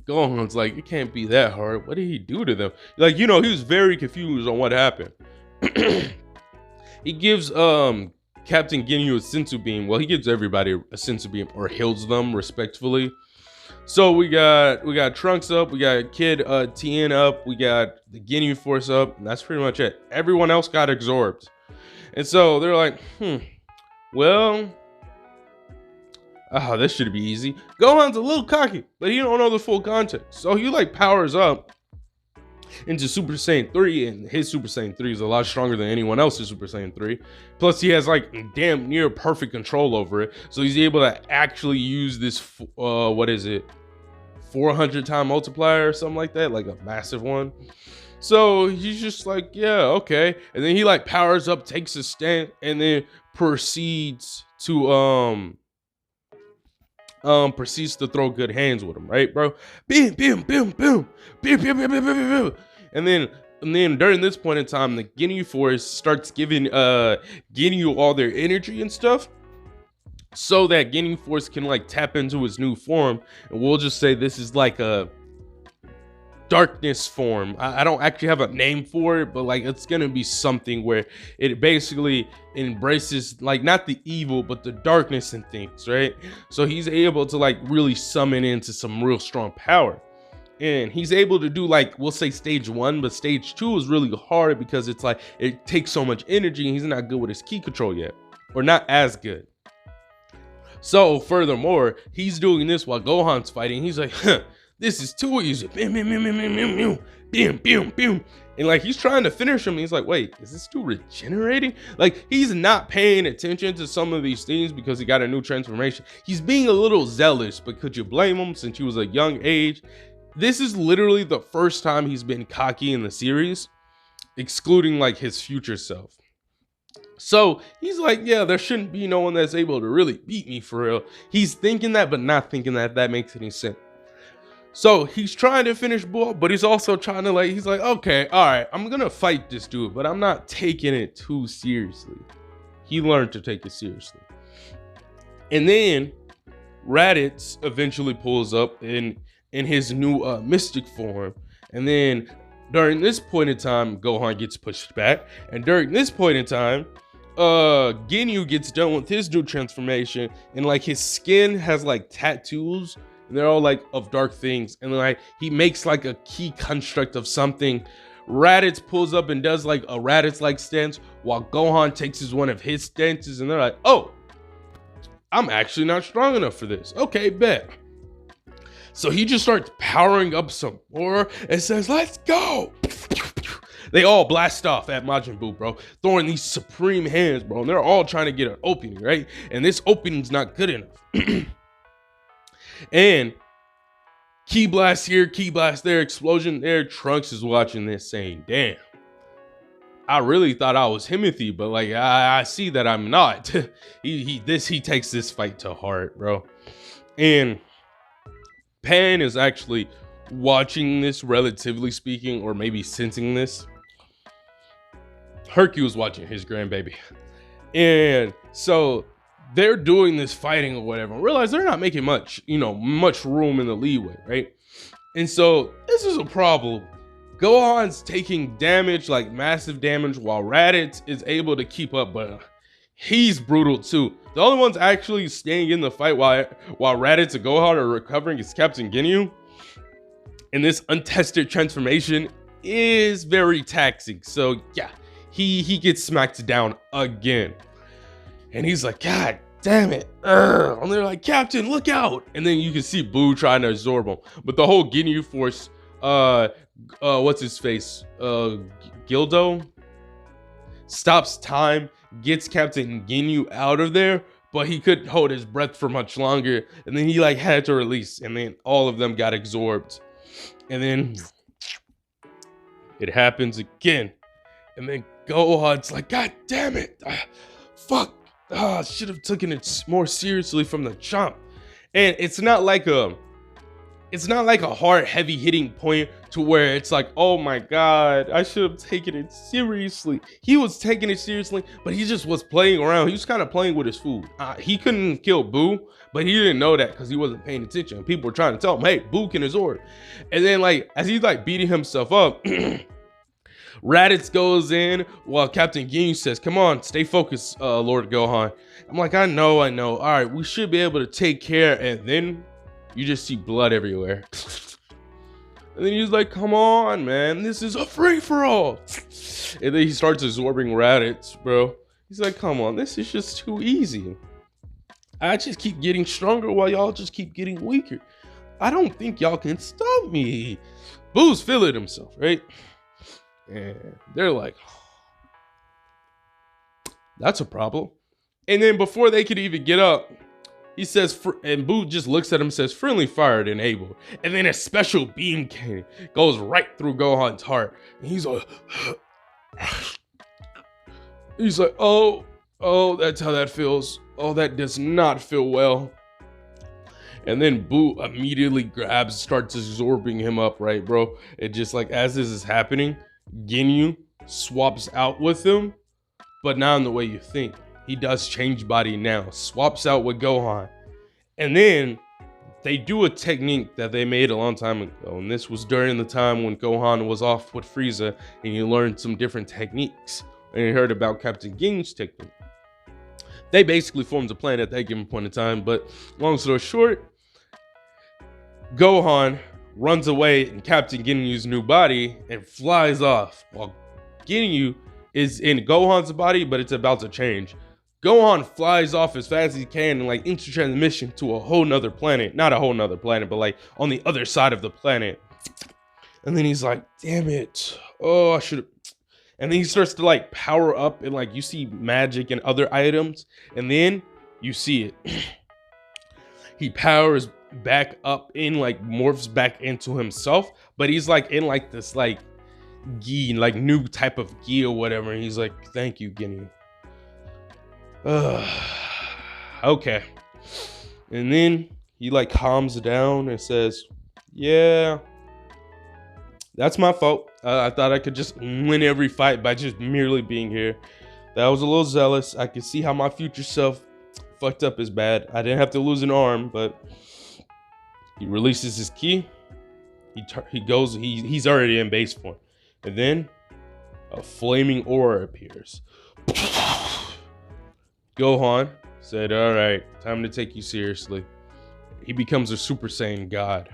Gohan's like, it can't be that hard. What did he do to them? Like, he was very confused on what happened. He gives Captain Ginyu a sensu beam. Well, he gives everybody a sensu beam or heals them respectfully. So we got Trunks up, we got Kid Tien up, we got the Ginyu Force up, and that's pretty much it. Everyone else got absorbed. And so they're like, well, this should be easy. Gohan's a little cocky, but he don't know the full context. So he like powers up into Super Saiyan 3, and his Super Saiyan 3 is a lot stronger than anyone else's Super Saiyan 3. Plus he has like damn near perfect control over it. So he's able to actually use this, 400 time multiplier or something like that, like a massive one. So he's just like, yeah, okay. And then he like powers up, takes a stand, and then proceeds to throw good hands with him, right, bro? Bam, bam, bam, bam, bam, bam, bam, bam, bam, bam. And then during this point in time, the Ginyu Force starts giving Ginyu all their energy and stuff, so that Ginyu Force can like tap into his new form. And we'll just say this is like a darkness form. I don't actually have a name for it, but like it's gonna be something where it basically embraces like not the evil but the darkness and things, right? So he's able to like really summon into some real strong power. And he's able to do like, we'll say stage 1, but stage 2 is really hard because it's like it takes so much energy and he's not good with his ki control yet, or not as good. So furthermore, he's doing this while Gohan's fighting. He's like, huh, this is too easy. And like he's trying to finish him. He's like, wait, is this dude regenerating? Like he's not paying attention to some of these things because he got a new transformation. He's being a little zealous, but could you blame him since he was a young age? This is literally the first time he's been cocky in the series, excluding like his future self. So he's like, yeah, there shouldn't be no one that's able to really beat me for real. He's thinking that, but not thinking that that makes any sense. So he's trying to finish Bull, but he's also trying to like, he's like, okay, all right, I'm gonna fight this dude, but I'm not taking it too seriously. He learned to take it seriously. And then Raditz eventually pulls up in his new mystic form. And then during this point in time, Gohan gets pushed back. And during this point in time, Ginyu gets done with his new transformation. And like his skin has like tattoos. And they're all like of dark things. And like he makes like a key construct of something. Raditz pulls up and does like a Raditz-like stance while Gohan takes one of his stances. And they're like, oh, I'm actually not strong enough for this. Okay, bet. So he just starts powering up some more and says, let's go. They all blast off at Majin Buu, bro, throwing these supreme hands, bro. And they're all trying to get an opening, right? And this opening's not good enough. And key blast here, key blast there, explosion there. Trunks is watching this saying, damn, I really thought I was Himothy, but like I see that I'm not. he takes this fight to heart, bro. And Pan is actually watching this, relatively speaking, or maybe sensing this. Hercule's watching his grandbaby. And so they're doing this fighting or whatever, and realize they're not making much room in the leeway, right? And so this is a problem. Gohan's taking damage, like massive damage, while Raditz is able to keep up, but he's brutal too. The only ones actually staying in the fight while Raditz and Gohan are recovering is Captain Ginyu. And this untested transformation is very taxing. So yeah, he gets smacked down again. And he's like, God damn it. And they're like, Captain, look out. And then you can see Buu trying to absorb him. But the whole Ginyu force, what's his face? Gildo stops time, gets Captain Ginyu out of there, but he couldn't hold his breath for much longer. And then he like had to release, and then all of them got absorbed. And then it happens again. And then Gohan's like, God damn it. Fuck. I should have taken it more seriously from the jump. And it's not like a hard, heavy hitting point to where it's like, oh my God, I should have taken it seriously. He was taking it seriously, but he just was playing around. He was kind of playing with his food. He couldn't kill Buu, but he didn't know that because he wasn't paying attention. People were trying to tell him, hey, Buu can absorb. And then like, as he's like beating himself up, Raditz goes in while Captain Ginyu says, come on, stay focused, Lord Gohan. I'm like, I know. All right, we should be able to take care. And then you just see blood everywhere. And then he's like, come on, man, this is a free-for-all. And then he starts absorbing Raditz, bro. He's like, come on, this is just too easy. I just keep getting stronger while y'all just keep getting weaker. I don't think y'all can stop me. Buu's feeling himself, right? And they're like, that's a problem. And then before they could even get up, he says, and Buu just looks at him and says, friendly fire enabled. And then a special beam cannon goes right through Gohan's heart. And he's like, oh, that's how that feels. Oh, that does not feel well. And then Buu immediately starts absorbing him up, right, bro? It just like, as this is happening, Ginyu swaps out with him, but not in the way you think. He does change body now, swaps out with Gohan. And then they do a technique that they made a long time ago, and this was during the time when Gohan was off with Frieza, and you learned some different techniques, and you heard about Captain Gin's technique. They basically formed a plan at that given point in time, but long story short, Gohan runs away in Captain Ginyu's new body and flies off, while Ginyu is in Gohan's body, but it's about to change. Gohan flies off as fast as he can and like instant transmission to a whole nother planet. Not a whole nother planet, but like on the other side of the planet. And then he's like, damn it. Oh, I should have. And then he starts to like power up and like you see magic and other items. And then you see it. He powers back up in like morphs back into himself. But he's like in like this like gi, like new type of gi or whatever. And he's like, thank you, Ginyu. Okay. And then he like calms down and says, yeah, that's my fault. I thought I could just win every fight by just merely being here. That was a little zealous. I could see how my future self fucked up is bad. I didn't have to lose an arm, but he releases his ki. He goes, he's already in base form. And then a flaming aura appears. Gohan said, all right, time to take you seriously. He becomes a Super Saiyan God.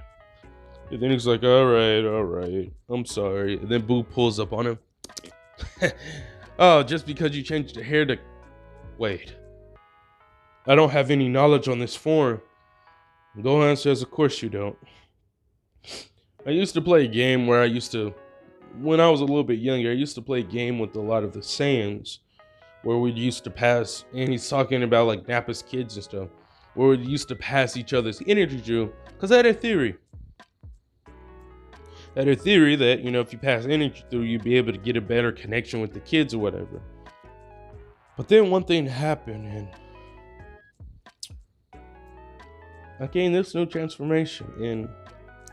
And then he's like, all right, I'm sorry. And then Boo pulls up on him. Oh, just because you changed your hair to... Wait. I don't have any knowledge on this form. Gohan says, of course you don't. I used to play a game where when I was a little bit younger, I used to play a game with a lot of the Saiyans. Where we used to pass, and he's talking about like Nappa's kids and stuff, where we used to pass each other's energy jewel, because I had a theory. That, you know, if you pass energy through, you'd be able to get a better connection with the kids or whatever. But then one thing happened, and I gained this new transformation, and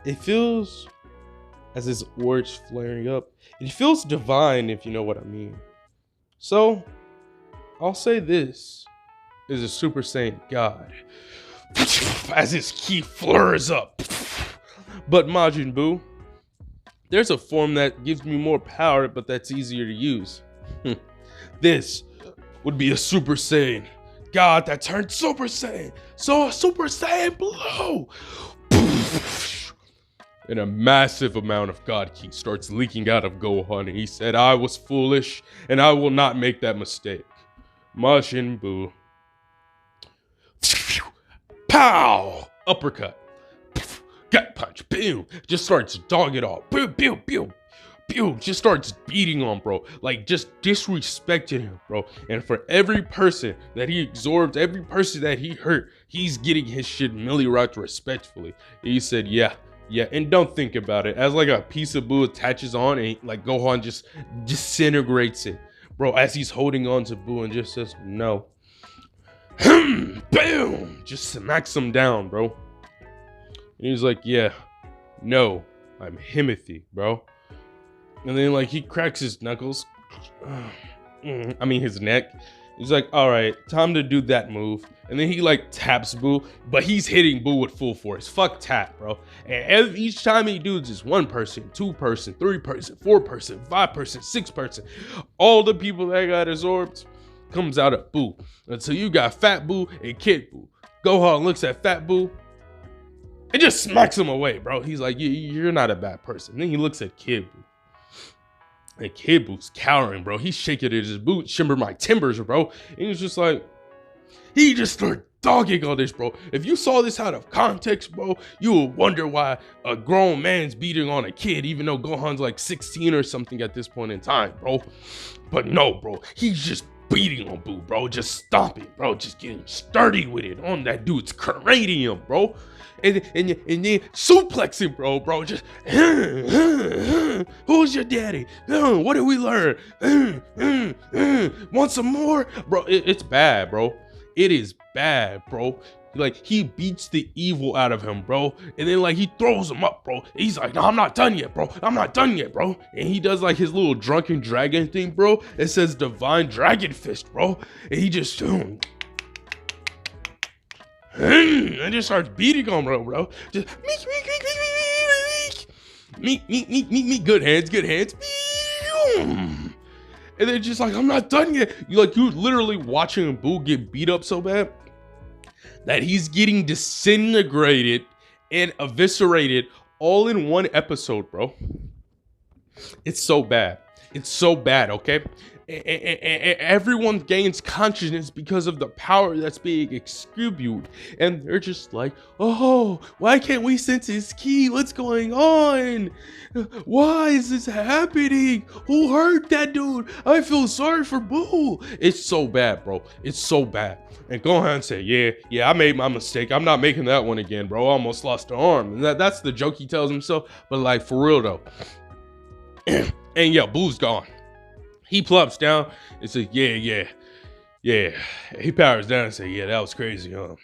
it feels, as his aura's flaring up, it feels divine, if you know what I mean. So, I'll say this is a Super Saiyan God as his ki flares up. But Majin Buu, there's a form that gives me more power, but that's easier to use. This would be a Super Saiyan God that turned Super Saiyan. So a Super Saiyan Blue. And a massive amount of God ki starts leaking out of Gohan, and he said, I was foolish, and I will not make that mistake. Majin Buu. Pow! Uppercut. Gut punch. Pew! Just starts dogging it off. Pew, pew, pew. Pew! Just starts beating on, bro. Like, just disrespecting him, bro. And for every person that he absorbed, every person that he hurt, he's getting his shit milli-rocked respectfully. And he said, yeah, and don't think about it. As like a piece of Buu attaches on, and like Gohan just disintegrates it. Bro, as he's holding on to Buu and just says, no. Boom! Just smacks him down, bro. And he's like, yeah, no, I'm Himothy, bro. And then like he cracks his knuckles. His neck. He's like, all right, time to do that move. And then he like taps Buu, but he's hitting Buu with full force. Fuck tap, bro. And each time he does this, 1 person, 2 person, 3 person, 4 person, 5 person, 6 person, all the people that got absorbed comes out of Buu. Until you got Fat Buu and Kid Buu. Gohan looks at Fat Buu and just smacks him away, bro. He's like, you're not a bad person. And then he looks at Kid Buu. And Kid Buu's cowering, bro. He's shaking at his boot, shimmer my timbers, bro. And he's just like, he just started dogging all this, bro. If you saw this out of context, bro, you would wonder why a grown man's beating on a kid, even though Gohan's like 16 or something at this point in time, bro. But no, bro, he's just beating on Buu, bro. Just stomping, bro. Just getting sturdy with it on that dude's cranium, bro. And then suplexing, bro. Just, who's your daddy? What did we learn? Want some more? Bro, it's bad, bro. It is bad, bro. Like, he beats the evil out of him, bro. And then, like, he throws him up, bro. He's like, no, I'm not done yet, bro. I'm not done yet, bro. And he does, like, his little drunken dragon thing, bro. It says Divine Dragon Fist, bro. And he just, and just starts beating on bro. Just me, good hands. And then just like, I'm not done yet. You literally watching Boo get beat up so bad that he's getting disintegrated and eviscerated all in one episode, bro. It's so bad. Okay? Everyone gains consciousness because of the power that's being extruded. And they're just like, oh, why can't we sense his ki? What's going on? Why is this happening? Who hurt that dude? I feel sorry for Boo. It's so bad, bro. It's so bad. And Gohan said, yeah, I made my mistake. I'm not making that one again, bro. I almost lost an arm. And that's the joke he tells himself. But like, for real though. And yeah, Boo's gone. He plops down and says, yeah. He powers down and says, yeah, that was crazy, huh?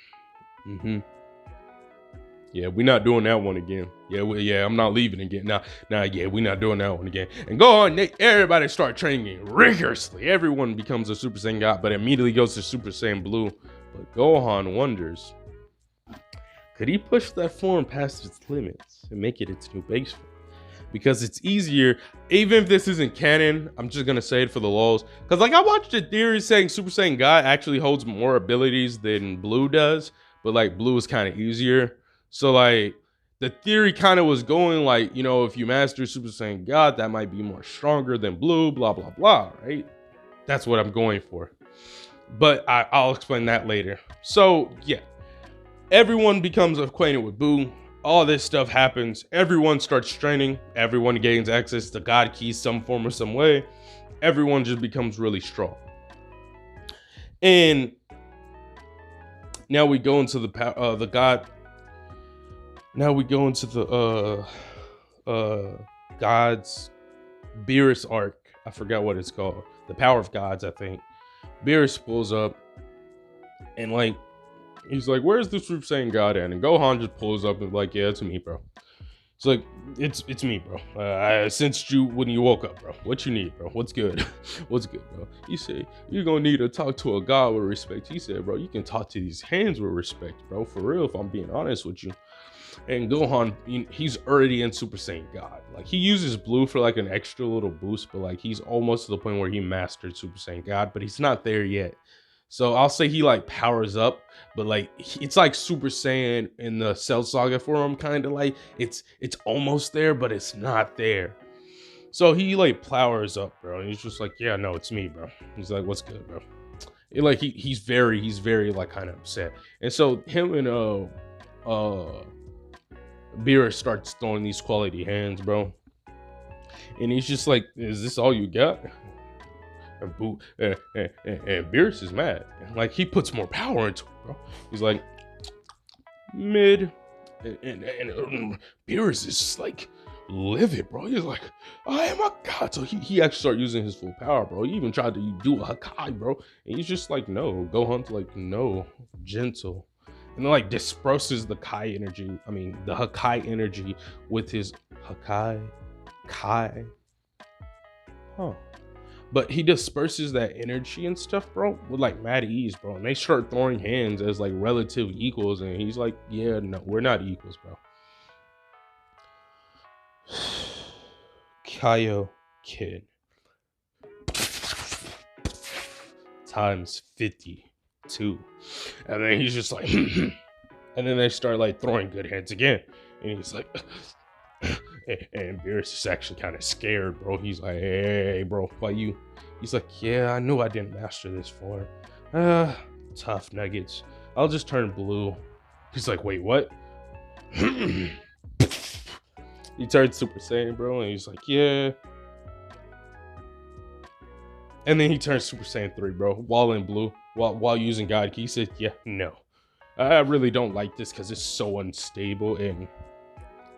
Yeah, we're not doing that one again. Yeah, I'm not leaving again. Yeah, we're not doing that one again. And go on, everybody start training rigorously. Everyone becomes a Super Saiyan God, but immediately goes to Super Saiyan Blue. But Gohan wonders, could he push that form past its limits and make it its new base form? Because it's easier, even if this isn't canon, I'm just gonna say it for the lulz. Because like, I watched a theory saying Super Saiyan God actually holds more abilities than Blue does, but like Blue is kind of easier. So like, the theory kind of was going like, you know, if you master Super Saiyan God, that might be more stronger than Blue, blah, blah, blah, right? That's what I'm going for. But I'll explain that later. So yeah, everyone becomes acquainted with Boo. All this stuff happens. Everyone starts training. Everyone gains access to God keys some form or some way. Everyone just becomes really strong. And now we go into the God. Now we go into the God's Beerus arc. I forgot what it's called. The Power of Gods, I think. Beerus pulls up and like, he's like, where's the Super Saiyan God at? And Gohan just pulls up and like, yeah, it's me, bro. It's like, it's me, bro. I sensed you when you woke up, bro. What you need, bro? What's good? What's good, bro? You say, you're gonna need to talk to a God with respect. He said, bro, you can talk to these hands with respect, bro. For real, if I'm being honest with you. And Gohan, he's already in Super Saiyan God. Like, he uses Blue for like an extra little boost, but like, he's almost to the point where he mastered Super Saiyan God, but he's not there yet. So I'll say he like powers up, but like, it's like Super Saiyan in the Cell Saga form, kind of like, it's almost there, but it's not there. So he like powers up, bro, and he's just like, yeah, no, it's me, bro. He's like, what's good, bro? And like, he's very like kind of upset. And so him and Beerus starts throwing these quality hands, bro. And he's just like, is this all you got? And Beerus is mad. Like, he puts more power into it, bro. He's like, mid. And Beerus is just like livid, bro. He's like, I am a god. So he actually started using his full power, bro. He even tried to do a Hakai, bro. And he's just like, no. Gohan's like, no, gentle. And then like disperses the Kai energy. I mean, the Hakai energy with his Kai. Huh. But he disperses that energy and stuff, bro, with like mad ease, bro. And they start throwing hands as like relative equals. And he's like, yeah, no, we're not equals, bro. Kaio Kid. Times 52. And then he's just like, and then they start like throwing good hands again. And he's like, and Beerus is actually kind of scared, bro. He's like, hey, bro, why you? He's like, yeah, I knew I didn't master this form. Tough nuggets. I'll just turn blue. He's like, wait, what? He turned Super Saiyan, bro, and he's like, yeah. And then he turns Super Saiyan 3, bro, while in blue, while using God Key. He said, yeah, no. I really don't like this because it's so unstable, and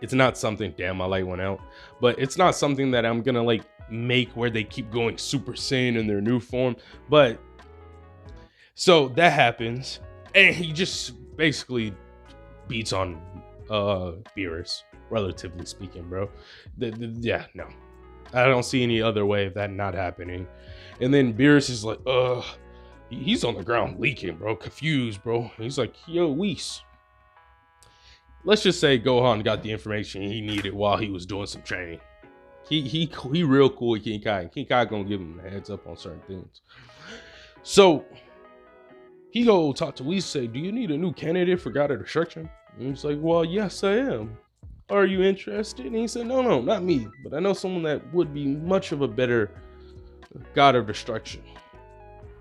it's not something, damn, my light went out, but it's not something that I'm gonna like make where they keep going Super Saiyan in their new form. But so that happens, and he just basically beats on Beerus, relatively speaking, bro. Yeah, no, I don't see any other way of that not happening. And then Beerus is like, He's on the ground leaking, bro, confused, bro. He's like, yo, Whis. Let's just say Gohan got the information he needed while he was doing some training. He real cool with King Kai. King Kai gonna give him a heads up on certain things. So he go talk to Whis, say, do you need a new candidate for God of Destruction? And he's like, well, yes, I am. Are you interested? And he said, no, not me, but I know someone that would be much of a better God of Destruction.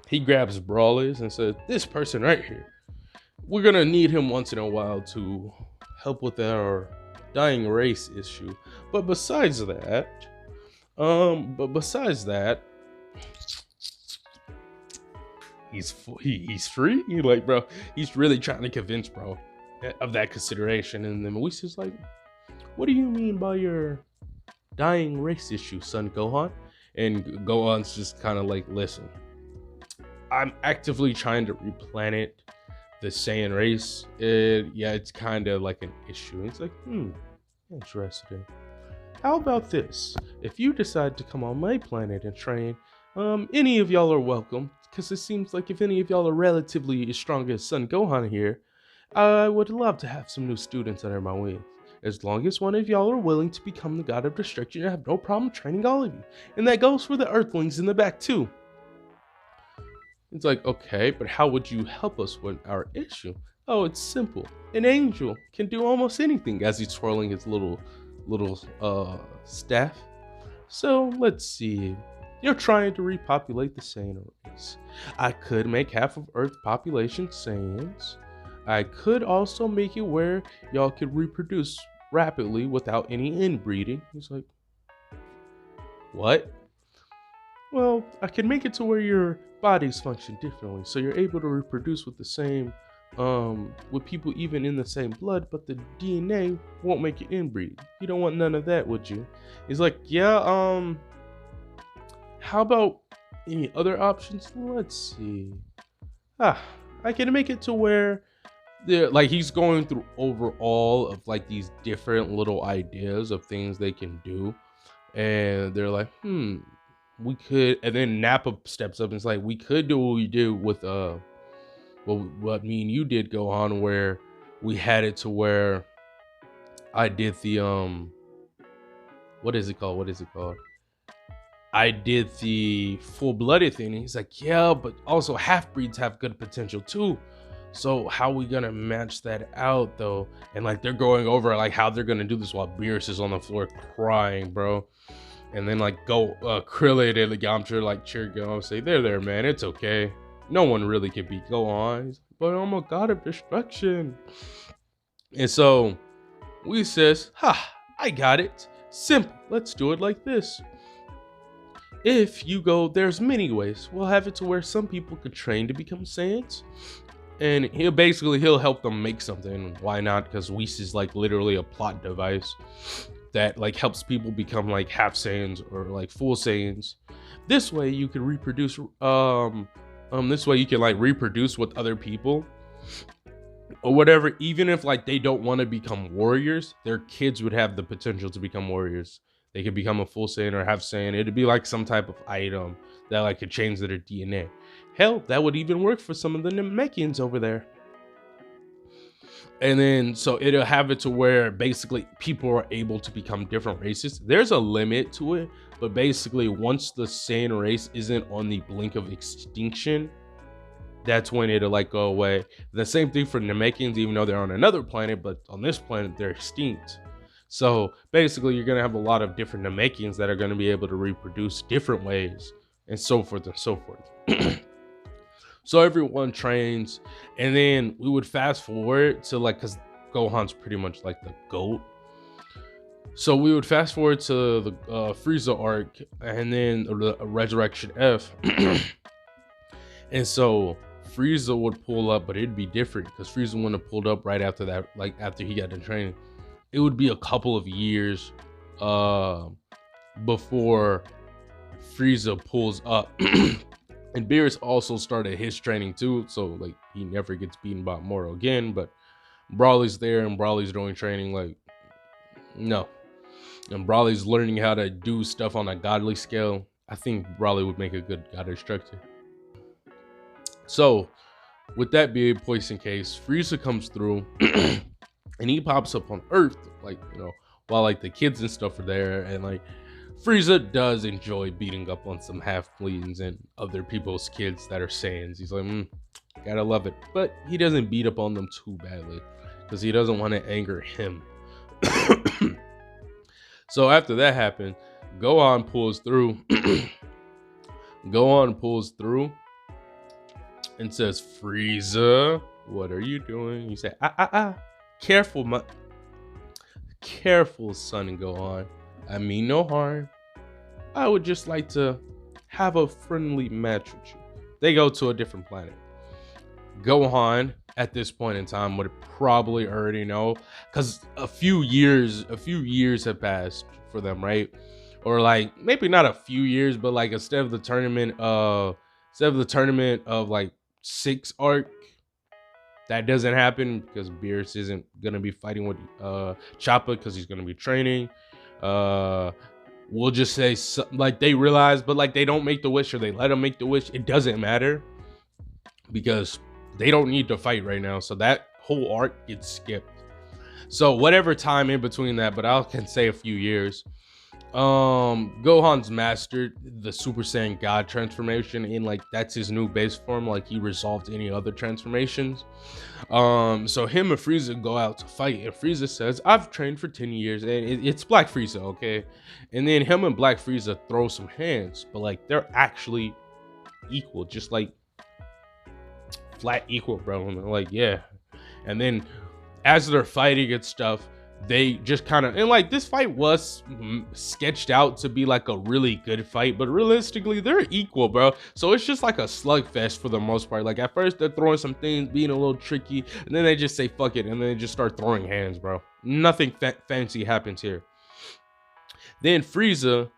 He grabs Brawlers and says, this person right here, we're gonna need him once in a while to help with our dying race issue. But besides that, he's free. He like, bro, he's really trying to convince bro of that consideration. And then Whis is like, what do you mean by your dying race issue, son Gohan? And Gohan's just kind of like, listen, I'm actively trying to replanet the Saiyan race. It's kind of like an issue. And it's like, interesting. How about this? If you decide to come on my planet and train, any of y'all are welcome. Because it seems like if any of y'all are relatively as strong as Son Gohan here, I would love to have some new students under my wing. As long as one of y'all are willing to become the God of Destruction, I have no problem training all of you. And that goes for the Earthlings in the back too. It's like, okay, but how would you help us with our issue? Oh, it's simple. An angel can do almost anything, as he's twirling his little staff. So let's see. You're trying to repopulate the Saiyan race. I could make half of Earth's population Saiyans. I could also make it where y'all could reproduce rapidly without any inbreeding. He's like, what? Well, I can make it to where your bodies function differently, so you're able to reproduce with the same, with people even in the same blood, but the DNA won't make it inbreed. You don't want none of that, would you? He's like, yeah, how about any other options? Let's see. I can make it to where like he's going through overall of like these different little ideas of things they can do, and they're like, we could, and then Nappa steps up and it's like, we could do what we did with what me and you did, Gohan, where we had it to where I did the what is it called? I did the full-blooded thing. And he's like, yeah, but also half-breeds have good potential too. So how we gonna match that out though? And like they're going over like how they're gonna do this while Beerus is on the floor crying, bro. And then like Krillin and the Yamcha like cheer Gohan, say, there, man, it's okay. No one really can beat Gohan. He's like, but I'm a God of Destruction. And so we says, I got it. Simple. Let's do it like this. If you go, there's many ways. We'll have it to where some people could train to become Saiyans. And he'll help them make something. Why not? Because Whis is like literally a plot device that like helps people become like half Saiyans or like full Saiyans. This way you can reproduce. This way you can like reproduce with other people or whatever. Even if like they don't want to become warriors, their kids would have the potential to become warriors. They could become a full Saiyan or half Saiyan. It'd be like some type of item that like could change their DNA. Hell, that would even work for some of the Namekians over there. And then, so it'll have it to where basically people are able to become different races. There's a limit to it, but basically once the Saiyan race isn't on the blink of extinction, that's when it'll like go away. The same thing for Namekians, even though they're on another planet, but on this planet, they're extinct. So basically you're going to have a lot of different Namekians that are going to be able to reproduce different ways and so forth and so forth. So everyone trains, and then we would fast forward to like, because Gohan's pretty much like the GOAT. So we would fast forward to the Frieza arc and then the Resurrection F. And so Frieza would pull up, but it'd be different because Frieza wouldn't have pulled up right after that, like after he got done training. It would be a couple of years before Frieza pulls up. And Beerus also started his training too, so like he never gets beaten by Moro again. But Broly's there and Broly's doing training like no. And Broly's learning how to do stuff on a godly scale. I think Broly would make a good God instructor. So, with that being poison case, Frieza comes through and he pops up on Earth, like, while like the kids and stuff are there, and like Frieza does enjoy beating up on some half-bleeds and other people's kids that are Saiyans. He's like, gotta love it. But he doesn't beat up on them too badly because he doesn't want to anger him. So after that happened, Gohan pulls through. Gohan pulls through and says, Frieza, what are you doing? You say, careful, careful, son Gohan. I mean no harm. I would just like to have a friendly match with you. They go to a different planet. Gohan, at this point in time, would probably already know, because a few years have passed for them, right? Or like maybe not a few years, but like instead of the tournament of like 6 arc, that doesn't happen because Beerus isn't gonna be fighting with Choppa because he's gonna be training. We'll just say like they realize, but like they don't make the wish or they let them make the wish. It doesn't matter because they don't need to fight right now. So that whole arc gets skipped. So whatever time in between that, but I can say a few years. Gohan's mastered the Super Saiyan God transformation, and like that's his new base form. Like he resolved any other transformations. So him and Frieza go out to fight, and Frieza says, I've trained for 10 years, and it's Black Frieza, okay? And then him and Black Frieza throw some hands, but like they're actually equal, just like flat equal, bro. And they're like, yeah. And then as they're fighting and stuff, they just kind of, and like this fight was sketched out to be like a really good fight, but realistically they're equal, bro. So it's just like a slugfest for the most part. Like at first they're throwing some things, being a little tricky, and then they just say fuck it, and then they just start throwing hands, bro. Nothing fancy happens here. Then Frieza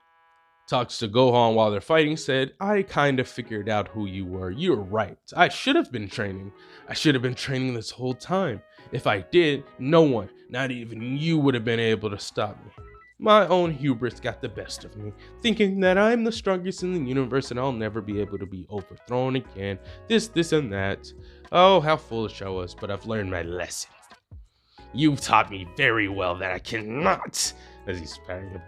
talks to Gohan while they're fighting, said, I kind of figured out who you were. You're right. I should have been training. I should have been training this whole time. If I did, no one, not even you, would have been able to stop me. My own hubris got the best of me, thinking that I'm the strongest in the universe and I'll never be able to be overthrown again. This, and that. Oh, how foolish I was, but I've learned my lesson. You've taught me very well that I cannot, as he's pairing up,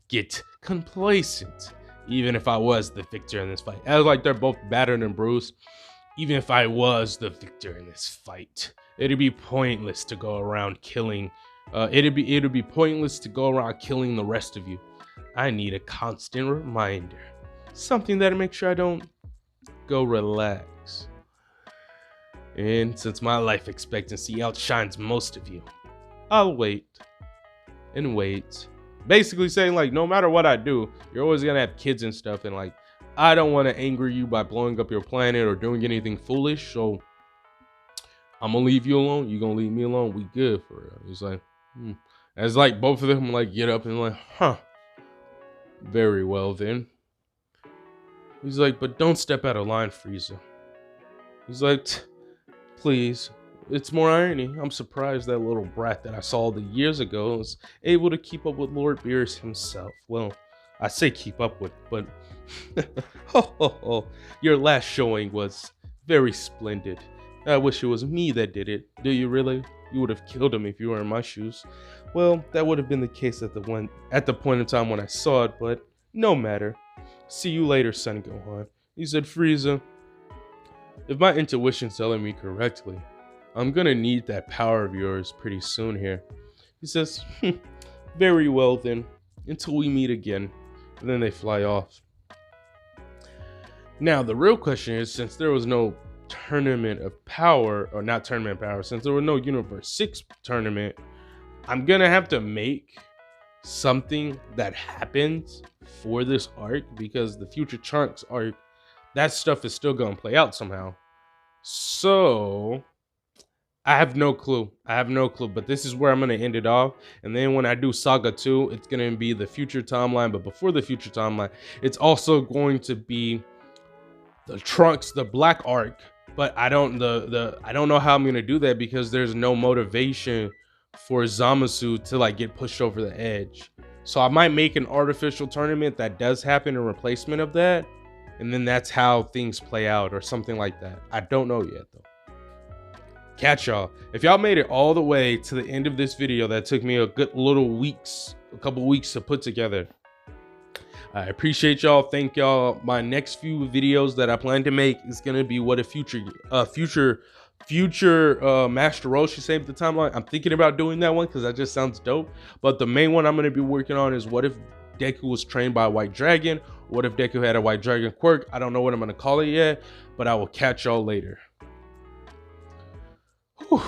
get complacent. Even if I was the victor in this fight. As like they're both battered and bruised. Even if I was the victor in this fight, it'd be pointless to go around killing. It'd be pointless to go around killing the rest of you. I need a constant reminder, something that'll make sure I don't go relax. And since my life expectancy outshines most of you, I'll wait and wait. Basically saying like, no matter what I do, you're always gonna have kids and stuff, and like, I don't want to anger you by blowing up your planet or doing anything foolish, so I'm gonna leave you alone. You gonna leave me alone? We good for real. He's like, As like both of them like get up and like, huh. Very well then. He's like, but don't step out of line, Frieza. He's like, please. It's more irony. I'm surprised that little brat that I saw the years ago was able to keep up with Lord Beerus himself. Well, I say keep up with, but your last showing was very splendid. I wish it was me that did it. Do you really? You would have killed him if you were in my shoes. Well, that would have been the case at the point in time when I saw it, but no matter. See you later, son Gohan. He said, Frieza, if my intuition's telling me correctly, I'm gonna need that power of yours pretty soon here. He says, very well then, until we meet again. And then they fly off. Now, the real question is, since there was no tournament of power, or not tournament power, since there was no Universe 6 tournament, I'm gonna have to make something that happens for this arc, because the Future Trunks arc, that stuff is still gonna play out somehow. So I have no clue. But this is where I'm going to end it off. And then when I do Saga 2, it's going to be the future timeline. But before the future timeline, it's also going to be the Trunks, the Black Arc. But I don't know how I'm going to do that, because there's no motivation for Zamasu to like get pushed over the edge. So I might make an artificial tournament that does happen in replacement of that. and then that's how things play out or something like that. I don't know yet though. Catch y'all. If y'all made it all the way to the end of this video, that took me a good couple weeks to put together. I appreciate y'all. Thank y'all. My next few videos that I plan to make is gonna be what a future Master Roshi saved the timeline. I'm thinking about doing that one because that just sounds dope. But the main one I'm gonna be working on is what if Deku was trained by a white dragon? What if Deku had a white dragon quirk? I don't know what I'm gonna call it yet, but I will catch y'all later. Whew.